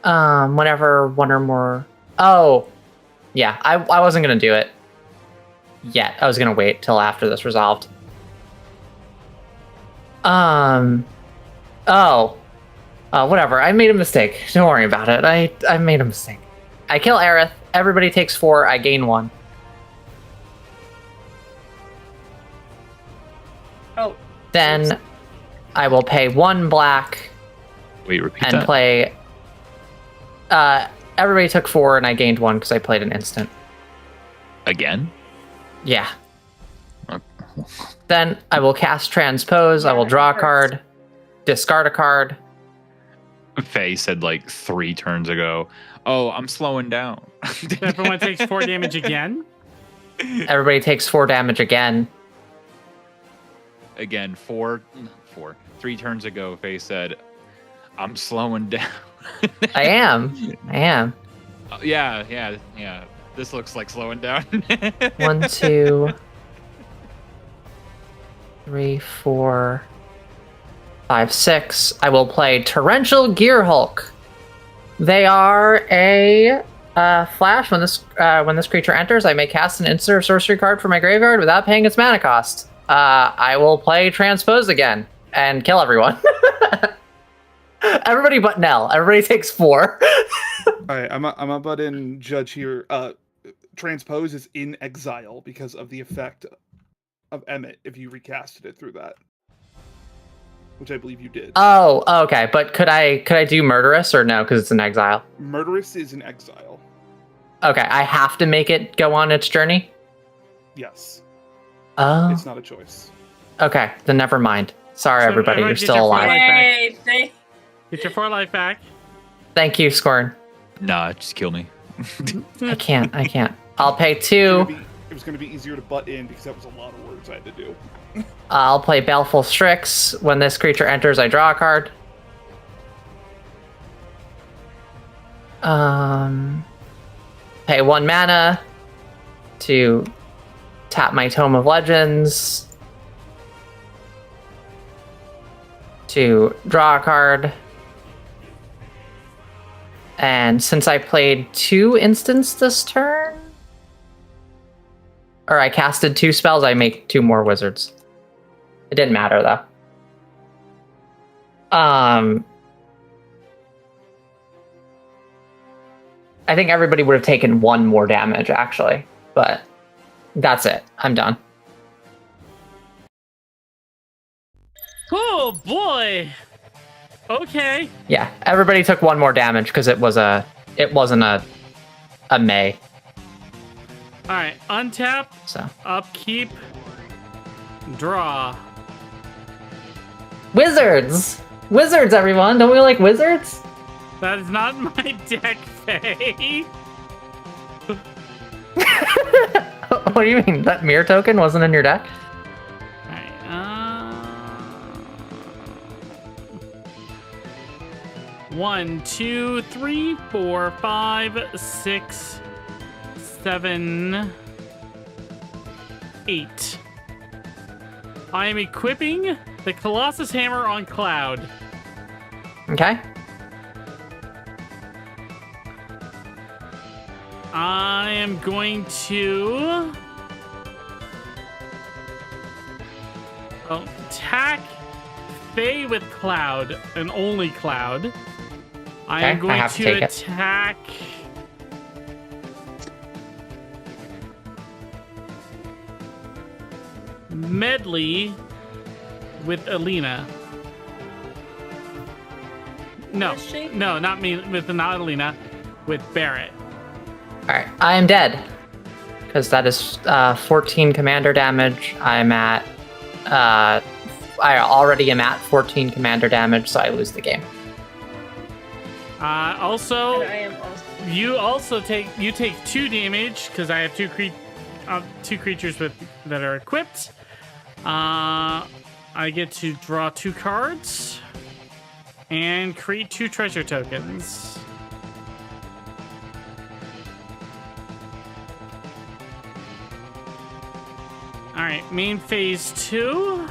S3: Whenever one or more... Oh, yeah, I wasn't going to do it yet. I was going to wait till after this resolved. Whatever. I made a mistake. Don't worry about it. I made a mistake. I kill Aerith. Everybody takes 4. I gain 1.
S4: Oh.
S3: Then I will pay 1 black
S2: Wait, repeat
S3: and
S2: that.
S3: play... everybody took 4 and I gained 1 because I played an instant.
S2: Again?
S3: Yeah. Then I will cast Transpose. I will draw a card, discard a card.
S2: Faye said like 3 turns ago, oh, I'm slowing down.
S1: Everyone takes 4 damage again.
S3: Everybody takes 4 damage again.
S2: Again, 3 turns ago, Faye said, I'm slowing down.
S3: I am.
S2: Yeah. This looks like slowing down.
S3: 1, 2, 3, 4, 5, 6. I will play Torrential Gearhulk. They are a flash. When this creature enters, I may cast an instant or sorcery card from my graveyard without paying its mana cost. I will play Transpose again and kill everyone. Everybody but Nell. Everybody takes 4.
S6: All right, I'm a butt-in judge here. Transpose is in exile because of the effect of Emmet if you recasted it through that, which I believe you did.
S3: Oh, okay. But could I do Murderous or no? Because it's in exile.
S6: Murderous is in exile.
S3: Okay, I have to make it go on its journey.
S6: Yes,
S3: Oh,
S6: it's not a choice.
S3: okay. Then never mind. Sorry,
S1: So
S3: everybody.
S1: everyone
S3: You're
S1: get
S3: still
S1: your
S3: alive.
S1: life back.
S4: Yay!
S1: Get your 4 life back.
S3: Thank you, Scorn.
S2: Nah, just kill me.
S3: I can't. I'll pay
S6: It
S3: 2.
S6: was going to be easier to butt in because that was a lot of words I had to do.
S3: I'll play Baleful Strix. When this creature enters, I draw a card. Pay 1 mana to tap my Tome of Legends. To draw a card. And since I played 2 instants this turn, or I casted 2 spells, I make 2 more wizards. It didn't matter though. I think everybody would have taken 1 more damage actually, but that's it. I'm done.
S1: Oh boy. Okay.
S3: Yeah, everybody took 1 more damage because it wasn't a May.
S1: All right. Untap.
S3: So
S1: Upkeep. Draw.
S3: wizards, everyone! Don't we like wizards?
S1: That is not my deck, Faye.
S3: What do you mean? That mirror token wasn't in your deck?
S1: Alright, 1, 2, 3, 4, 5, 6, 7, 8. I am equipping the Colossus Hammer on Cloud.
S3: Okay.
S1: I am going to attack Faye with Cloud, and only Cloud. I am
S3: Okay, I
S1: going
S3: have to
S1: to
S3: take it.
S1: attack Medley with Alina. No,
S4: Is she?
S1: no, not me. Not Alina. With Barrett.
S3: Alright, I am dead. Because that is 14 commander damage. I already am at 14 commander damage, so I lose the game.
S1: Also,
S4: And I am also.
S1: you take 2 damage because I have two creatures that are equipped. I I get to draw 2 cards and create 2 treasure tokens. All right, main phase 2.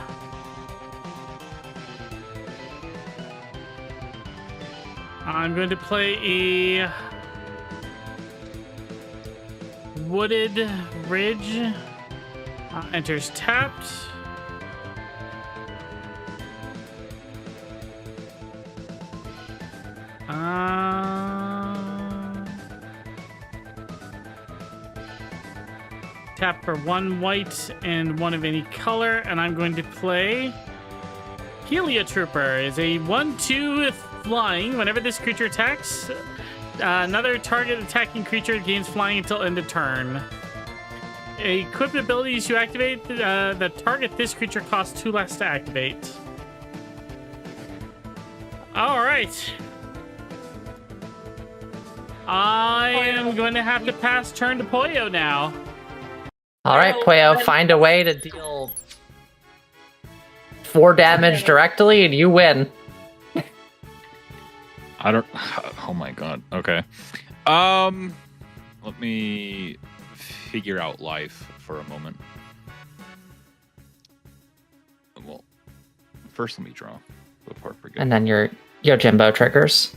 S1: I'm going to play a Wooded Ridge. Enters tapped. Tap for 1 white and 1 of any color, and I'm going to play Heliotrooper. Is a 1/2 flying. Whenever this creature attacks, another target attacking creature gains flying until end of turn. Equipped abilities you activate, the target this creature costs 2 less to activate. All right. I am going to have to pass turn to Poyo now.
S3: All right, Puyo, find a way to deal 4 damage directly, and you win.
S2: I don't. Oh my god. Okay. Let me figure out life for a moment. Well, first let me draw before I forget.
S3: And then your Yojimbo triggers.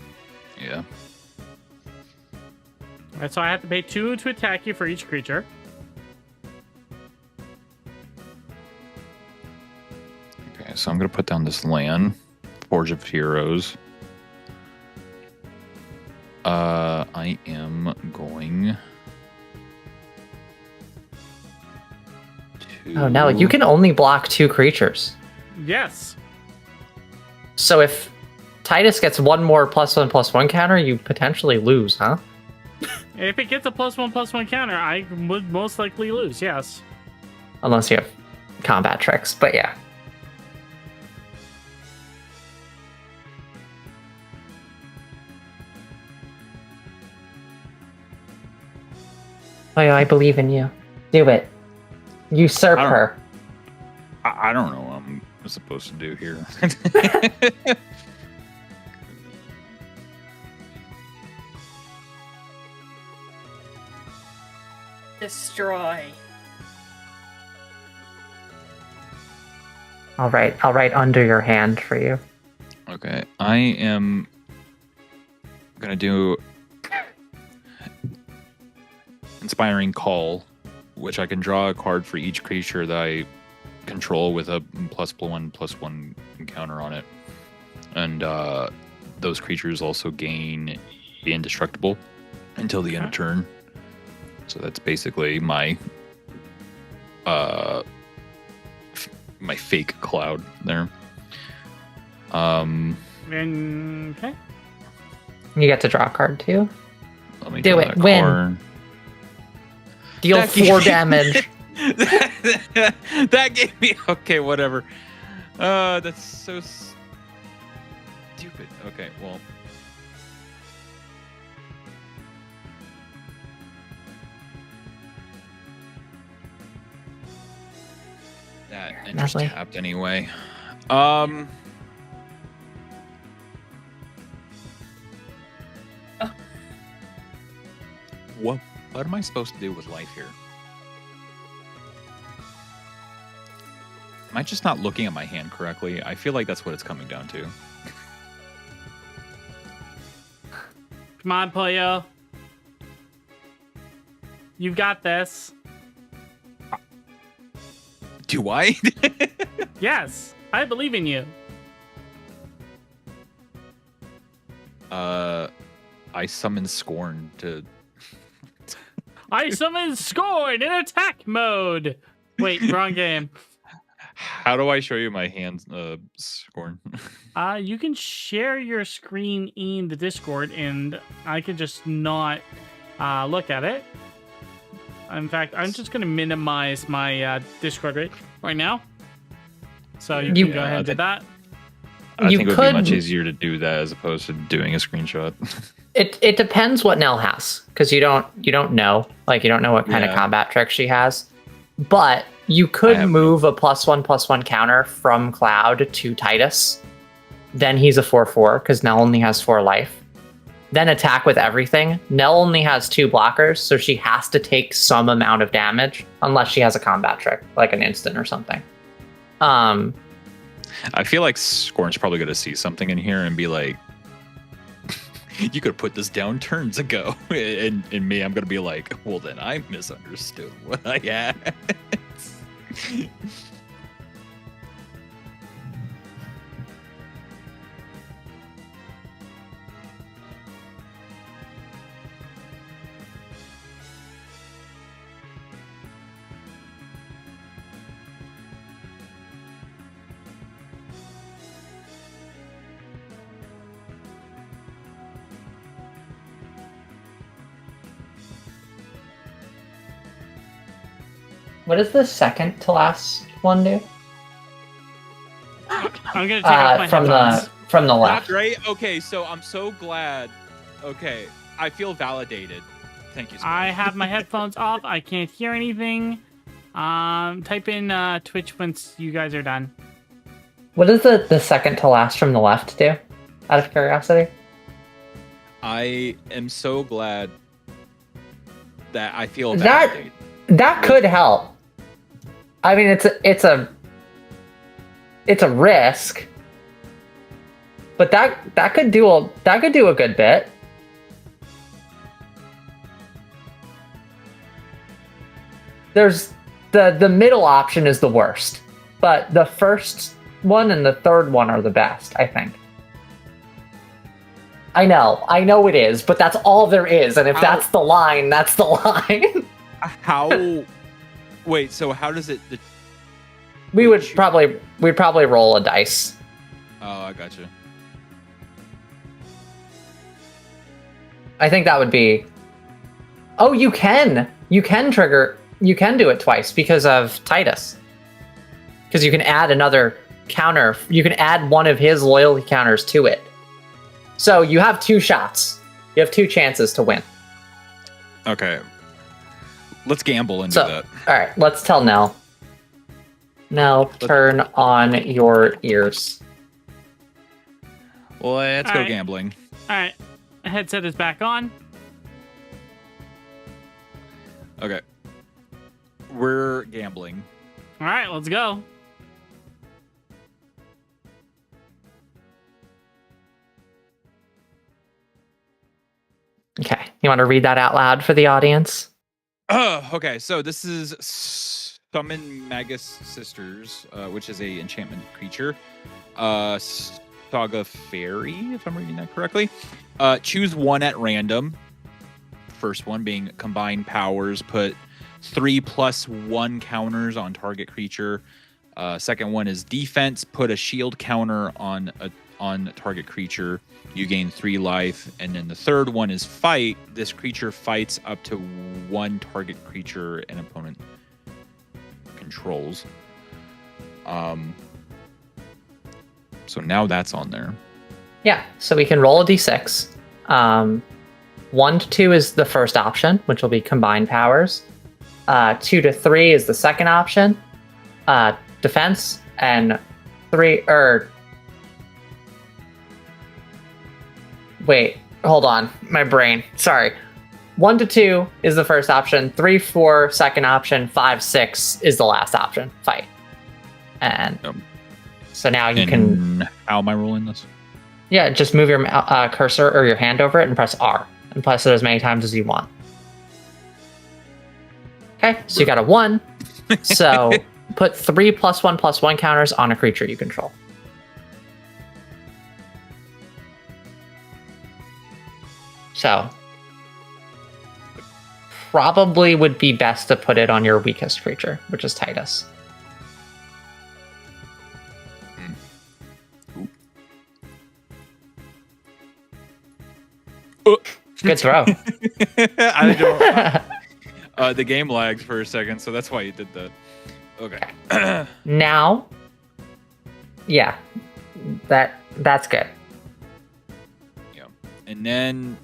S2: Yeah.
S1: Alright, so I have to pay 2 to attack you for each creature.
S2: Okay, so I'm gonna put down this land, Forge of Heroes. I am going to...
S3: Oh no, you can only block 2 creatures.
S1: Yes.
S3: So if Titus gets 1 more +1/+1 counter, you potentially lose, huh?
S1: If it gets a +1/+1 counter, I would most likely lose, yes.
S3: Unless you have combat tricks, but yeah. Oh, I believe in you. Do it. Usurp her.
S2: I don't know what I'm supposed to do here.
S4: Destroy.
S3: I'll write under your hand for you.
S2: Okay, I am gonna do Inspiring Call, which I can draw a card for each creature that I control with a +1/+1 counter on it, and those creatures also gain indestructible until the end of turn. So that's basically my my fake cloud there.
S1: Okay.
S3: You get to draw a card too.
S2: Let me
S3: Do
S2: draw
S3: it.
S2: a
S3: Win.
S2: card.
S3: Deal
S2: That gave
S3: 4
S2: me-
S3: damage.
S2: That gave me okay, whatever. That's so stupid. Okay, well. That enters
S3: Lovely.
S2: tapped anyway. What am I supposed to do with life here? Am I just not looking at my hand correctly? I feel like that's what it's coming down to.
S1: Come on, Poyo. You got this.
S2: Do I?
S1: Yes, I believe in you.
S2: I summon Scorn to...
S1: I summon Scorn in attack mode. Wait, wrong game.
S2: How do I show you my hand, Scorn?
S1: You can share your screen in the Discord, and I can just not look at it. In fact, I'm just going to minimize my Discord right now. So you can go ahead and do that.
S2: I
S3: You
S2: think it would be much
S3: could-
S2: easier to do that as opposed to doing a screenshot.
S3: It depends what Nell has, because you don't know. Like, you don't know what kind of
S2: Yeah.
S3: combat trick she has. But You could
S2: have
S3: move a +1/+1 counter from Cloud to Titus. Then he's a 4/4 because Nell only has 4 life. Then attack with everything. Nell only has 2 blockers, so she has to take some amount of damage unless she has a combat trick, like an instant or something.
S2: I feel like Scorn's probably going to see something in here and be like, you could put this down turns ago. And me, I'm going to be like, well, then I misunderstood what I had.
S3: What does the second to last one do?
S1: I'm gonna take off my headphones.
S3: From the
S5: That's
S3: left.
S5: right. Okay, so I'm so glad. Okay, I feel validated. Thank you.
S1: I have my headphones off. I can't hear anything. Type in Twitch once you guys are done.
S3: What does the second to last from the left do? Out of curiosity.
S5: I am so glad that I feel
S3: That-
S5: validated.
S3: That could help. I mean, it's a risk, but that could do a good bit. There's the middle option is the worst, but the first one and the third one are the best, I think. I know it is, but that's all there is, and if that's the line, that's the line.
S5: How? Wait. So how does it?
S3: We'd probably roll a dice.
S5: Oh, I gotcha.
S3: I think that would be. Oh, you can trigger. You can do it twice because of Titus. Because you can add another counter. You can add one of his loyalty counters to it. So you have 2 shots. You have 2 chances to win.
S2: Okay. Let's gamble and
S3: So,
S2: do that.
S3: all right, let's tell Nell. Nell, turn on your ears.
S2: Well, let's
S1: All
S2: go
S1: right.
S2: gambling.
S1: All right, the headset is back on.
S2: Okay. We're gambling.
S1: All right, let's go.
S3: Okay, you want to read that out loud for the audience?
S2: Okay, so this is Summon Magus Sisters, which is a enchantment creature. Saga Fairy, if I'm reading that correctly. Choose one at random. First one being combined powers. Put 3+1 counters on target creature. Second one is defense. Put a shield counter on target creature. You gain 3 life. And then the third one is fight. This creature fights up to 1 target creature an opponent controls. So now that's on there.
S3: Yeah, so we can roll a d6. 1 to 2 is the first option, which will be combined powers. 2 to 3 is the second option, defense, and 3 wait, hold on, my brain. Sorry. 1 to 2 is the first option. 3, 4, second option. 5, 6 is the last option. Fight. And so now you can.
S2: How am I rolling this?
S3: Yeah, just move your cursor or your hand over it and press R. And press it as many times as you want. Okay, so you got a 1. So put 3+1/+1 counters on a creature you control. So probably would be best to put it on your weakest creature, which is Titus. Good throw.
S2: I don't. The game lagged for a second, so that's why you did that. Okay.
S3: Now, yeah, that's good.
S2: Yeah. And then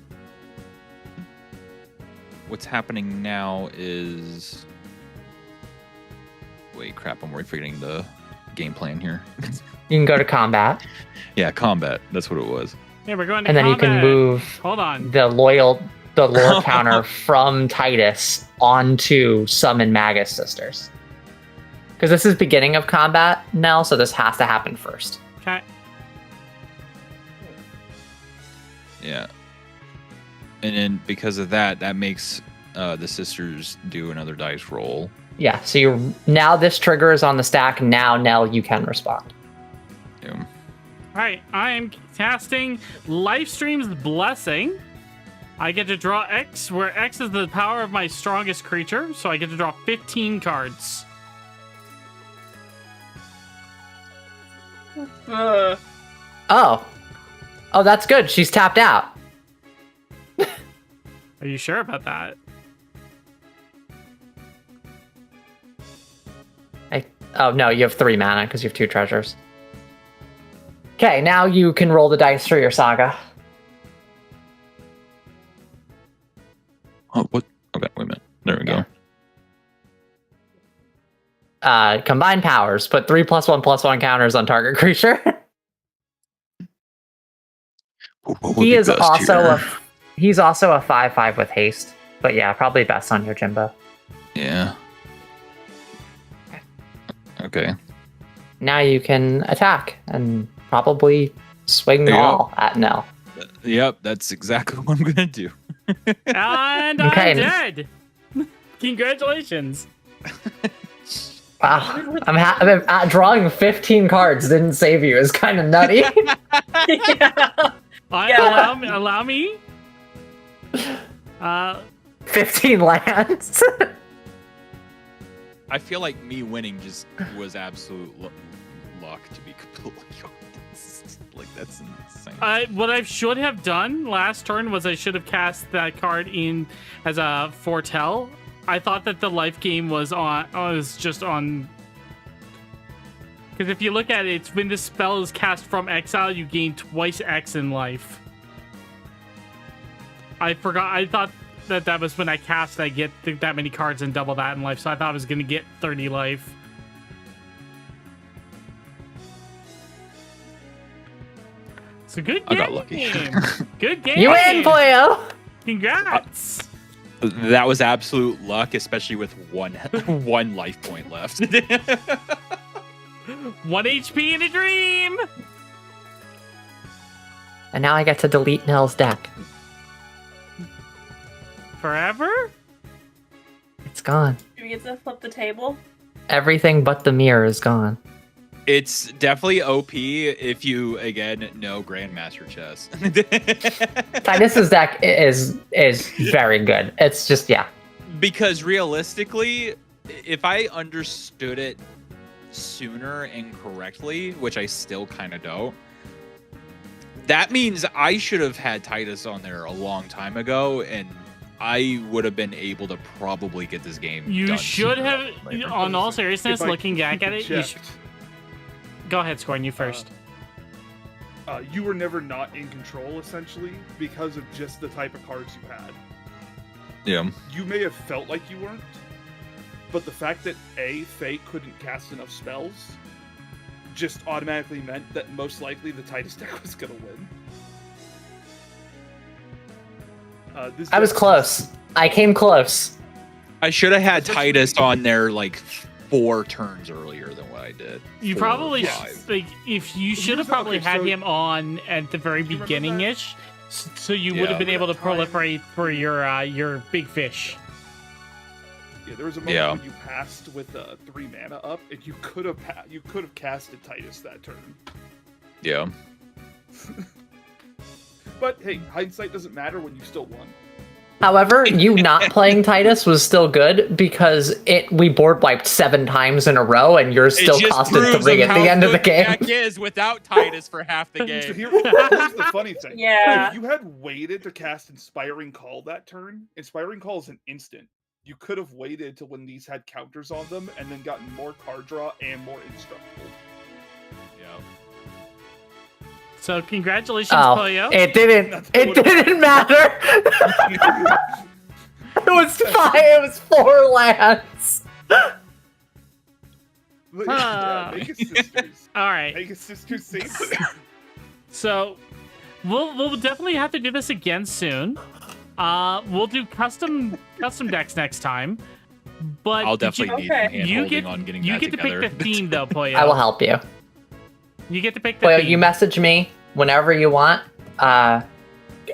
S2: what's happening now is Wait, crap! I'm forgetting the game plan here.
S3: You can go to combat,
S2: Yeah, combat. That's what it was.
S1: Yeah, we're going to
S3: and then you
S1: combat.
S3: can move
S1: Hold on.
S3: the lore counter from Titus onto Summon Magus Sisters. Because this is beginning of combat, Nell, so this has to happen first.
S1: Okay.
S2: Yeah. And then because of that, that makes the sisters do another dice roll.
S3: Yeah, so now this trigger is on the stack. Now, Nell, you can respond.
S2: Yeah.
S1: All right, I am casting Lifestream's Blessing. I get to draw X, where X is the power of my strongest creature, so I get to draw 15 cards.
S3: Oh, that's good. She's tapped out.
S1: Are you sure about that?
S3: Oh, no, you have 3 mana because you have 2 treasures. Okay, now you can roll the dice for your saga.
S2: Oh, what? Okay, wait a minute. There we go.
S3: Combine powers. Put 3+1/+1 counters on target creature.
S2: What would
S3: He
S2: be
S3: is
S2: best
S3: also
S2: here?
S3: he's also a 5/5 with haste. But yeah, probably best on your Jimbo.
S2: Yeah. Okay.
S3: Now you can attack and probably swing
S2: There you
S3: all at Nell.
S2: Yep, that's exactly what I'm gonna do.
S1: And
S3: Okay.
S1: I'm dead. Congratulations.
S3: Wow, drawing 15 cards didn't save you is kind of nutty.
S4: Yeah.
S1: Allow me.
S3: 15 lands.
S5: I feel like me winning just was absolute luck, to be completely honest. Like, that's insane.
S1: What I should have done last turn was I should have cast that card in as a foretell. I thought that the life game was just on. Because if you look at it, it's when this spell is cast from exile, you gain twice X in life. I forgot. I thought that was when I cast, I get that many cards and double that in life. So I thought I was going to get 30 life. It's a good
S2: I
S1: game.
S2: got lucky.
S1: Good game.
S3: You win, Poyo!
S1: Congrats.
S2: That was absolute luck, especially with one life point left.
S1: 1 HP in a dream.
S3: And now I get to delete Nell's deck.
S1: Forever?
S3: It's gone.
S4: Do we get to flip the table?
S3: Everything but the mirror is gone.
S2: It's definitely OP if you, again, know Grandmaster Chess.
S3: Titus's deck is very good. It's just, yeah.
S2: Because realistically, if I understood it sooner and correctly, which I still kind of don't, that means I should have had Titus on there a long time ago, and I would have been able to probably get this game
S1: You
S2: done
S1: should
S2: sooner
S1: have,
S2: rather than later.
S1: on all seriousness,
S6: If I
S1: looking back at it, you
S6: checked,
S1: go ahead, Scorn, you first.
S6: you were never not in control, essentially, because of just the type of cards you had.
S2: Yeah.
S6: You may have felt like you weren't, but the fact that Faye couldn't cast enough spells just automatically meant that most likely the Titus deck was going to win.
S3: I was close. I came close.
S2: I should have had Titus on there like 4 turns earlier than what I did.
S1: You
S2: 4
S1: probably,
S2: or 5.
S1: like, if you should have
S6: Okay,
S1: probably had
S6: so-
S1: him on at the very
S6: Do you remember
S1: beginning-ish, so you would
S2: Yeah.
S1: have been able to
S6: Time-
S1: proliferate for your big fish.
S6: Yeah, there was a moment
S2: Yeah.
S6: when you passed with 3 mana up, and you could have casted Titus that turn.
S2: Yeah.
S6: But hey, hindsight doesn't matter when you still won.
S3: However, you not playing Titus was still good because we board wiped 7 times in a row, and yours still
S2: It just
S3: costed
S2: proves
S3: 3 at
S2: how
S3: the end of the
S2: good
S3: game.
S2: deck is without Titus for half the
S6: So
S2: game.
S6: here's the funny thing.
S4: Yeah.
S6: If you had waited to cast Inspiring Call that turn, Inspiring Call is an instant. You could have waited to when these had counters on them and then gotten more card draw and more indestructible.
S2: Yeah.
S1: So congratulations,
S3: Oh,
S1: Poyo.
S3: it didn't matter. It was 4 lands.
S6: Yeah, make his sisters.
S1: All right.
S6: Make his sisters safe.
S1: So we'll definitely have to do this again soon. We'll do custom decks next time. But
S2: I'll definitely need
S4: Okay.
S2: some hand-holding on getting
S1: you
S2: that
S1: get to
S2: together.
S1: pick the theme though, Poyo.
S3: I will help you.
S1: You get to pick the
S3: Well,
S1: theme.
S3: you message me whenever you want.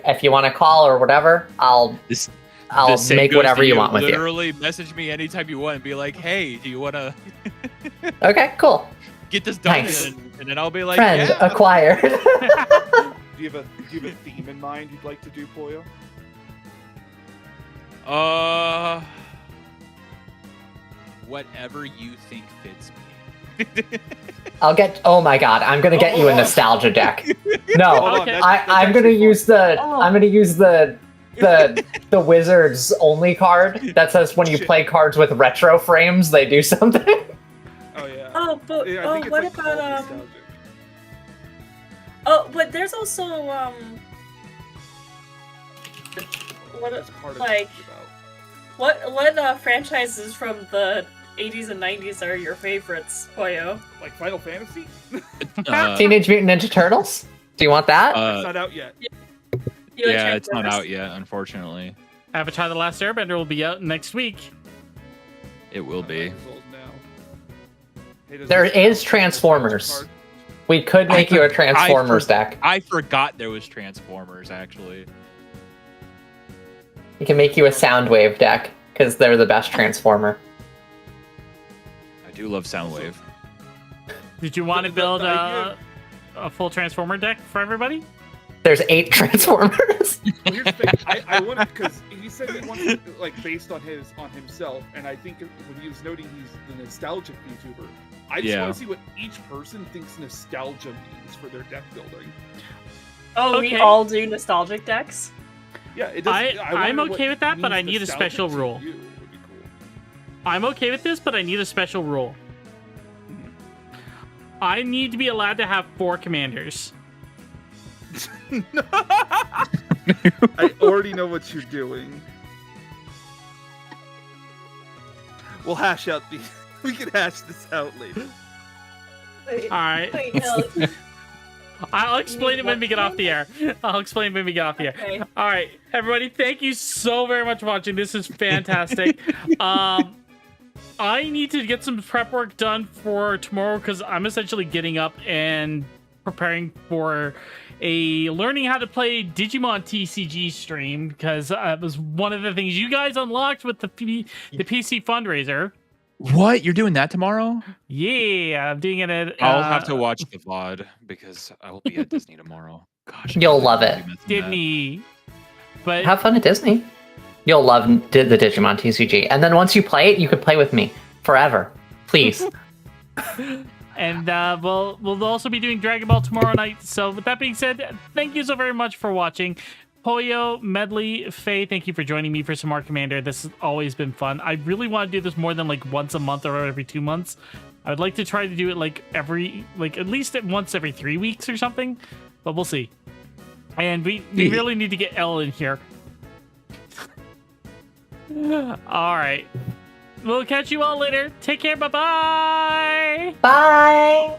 S3: If you want to call or whatever, I'll
S2: This same
S3: make
S2: goes
S3: whatever
S2: to
S3: you want with you.
S5: Literally message me anytime you want and be like, hey, do you want to
S3: Okay, cool.
S5: get this done?
S3: Nice.
S5: And then I'll be like,
S3: Friend
S5: yeah.
S3: acquired.
S6: Do you have a theme in mind you'd like to do, Poyo?
S5: Whatever you think fits me.
S3: I'll get. Oh my god, I'm gonna get you a nostalgia deck. No,
S6: Hold on,
S1: Okay.
S6: that's
S3: I'm gonna
S6: actually
S3: use the.
S4: Oh.
S3: I'm gonna use the wizards only card that says when you
S6: Shit.
S3: play cards with retro frames, they do something.
S6: fun. Oh yeah.
S4: Oh, but
S6: Yeah, I think it's
S4: what
S6: like
S4: about
S6: called nostalgic.
S4: Oh, but there's also what
S6: That's part of
S4: like
S6: what it's about.
S4: what franchises from the 80s and 90s are your favorites, Poyo?
S6: Like Final Fantasy?
S3: Teenage Mutant Ninja Turtles. Do you want that?
S6: It's not out yet.
S4: You like
S2: yeah, it's not
S4: Transformers?
S2: out yet, unfortunately.
S1: Avatar: The Last Airbender will be out next week.
S2: It will be.
S6: Hey, does
S3: There
S6: this
S3: is
S6: count?
S3: Transformers.
S6: Card?
S3: We could make you a Transformers deck.
S5: I forgot there was Transformers, actually.
S3: We can make you a Soundwave deck because they're the best Transformer.
S2: I do love Soundwave.
S1: Did you want to
S6: The
S1: build
S6: idea-
S1: a full Transformer deck for everybody?
S3: There's 8 Transformers.
S6: Well, here's the thing. I wanted because he said he wanted like based on himself, and I think when he was noting he's the nostalgic YouTuber, I just
S2: Yeah.
S6: want to see what each person thinks nostalgia means for their deck building.
S4: Oh,
S1: Okay.
S4: we all do nostalgic decks?
S6: Yeah, it does.
S1: I'm okay with that, but I need a special rule.
S6: Would be cool.
S1: I'm okay with this, but I need a special rule. I need to be allowed to have 4 commanders.
S6: I already know what you're doing. We'll hash out the. We can hash this out later.
S4: Wait,
S1: All right.
S4: wait, no.
S1: I'll explain it when we get off the air. I'll explain when we get off the air.
S4: Okay.
S1: All right, everybody, thank you so very much for watching. This is fantastic. I need to get some prep work done for tomorrow because I'm essentially getting up and preparing for a learning how to play Digimon TCG stream because it was one of the things you guys unlocked with the PC fundraiser.
S2: What? You're doing that tomorrow?
S1: Yeah, I'm doing it at
S2: I'll have to watch the VOD because I will be at Disney tomorrow. Gosh,
S3: You'll love
S2: I'll
S3: it.
S2: be missing that.
S1: Disney. But
S3: Have fun at Disney. You'll love the Digimon TCG. And then once you play it, you can play with me forever. Please.
S1: And we'll also be doing Dragon Ball tomorrow night. So with that being said, thank you so very much for watching. Poyo, Medley, Faye, thank you for joining me for some more Commander. This has always been fun. I really want to do this more than like once a month or every 2 months. I would like to try to do it like at least once every 3 weeks or something, but we'll see. And we really need to get Elle in here. All right. We'll catch you all later. Take care. Bye-bye.
S3: Bye.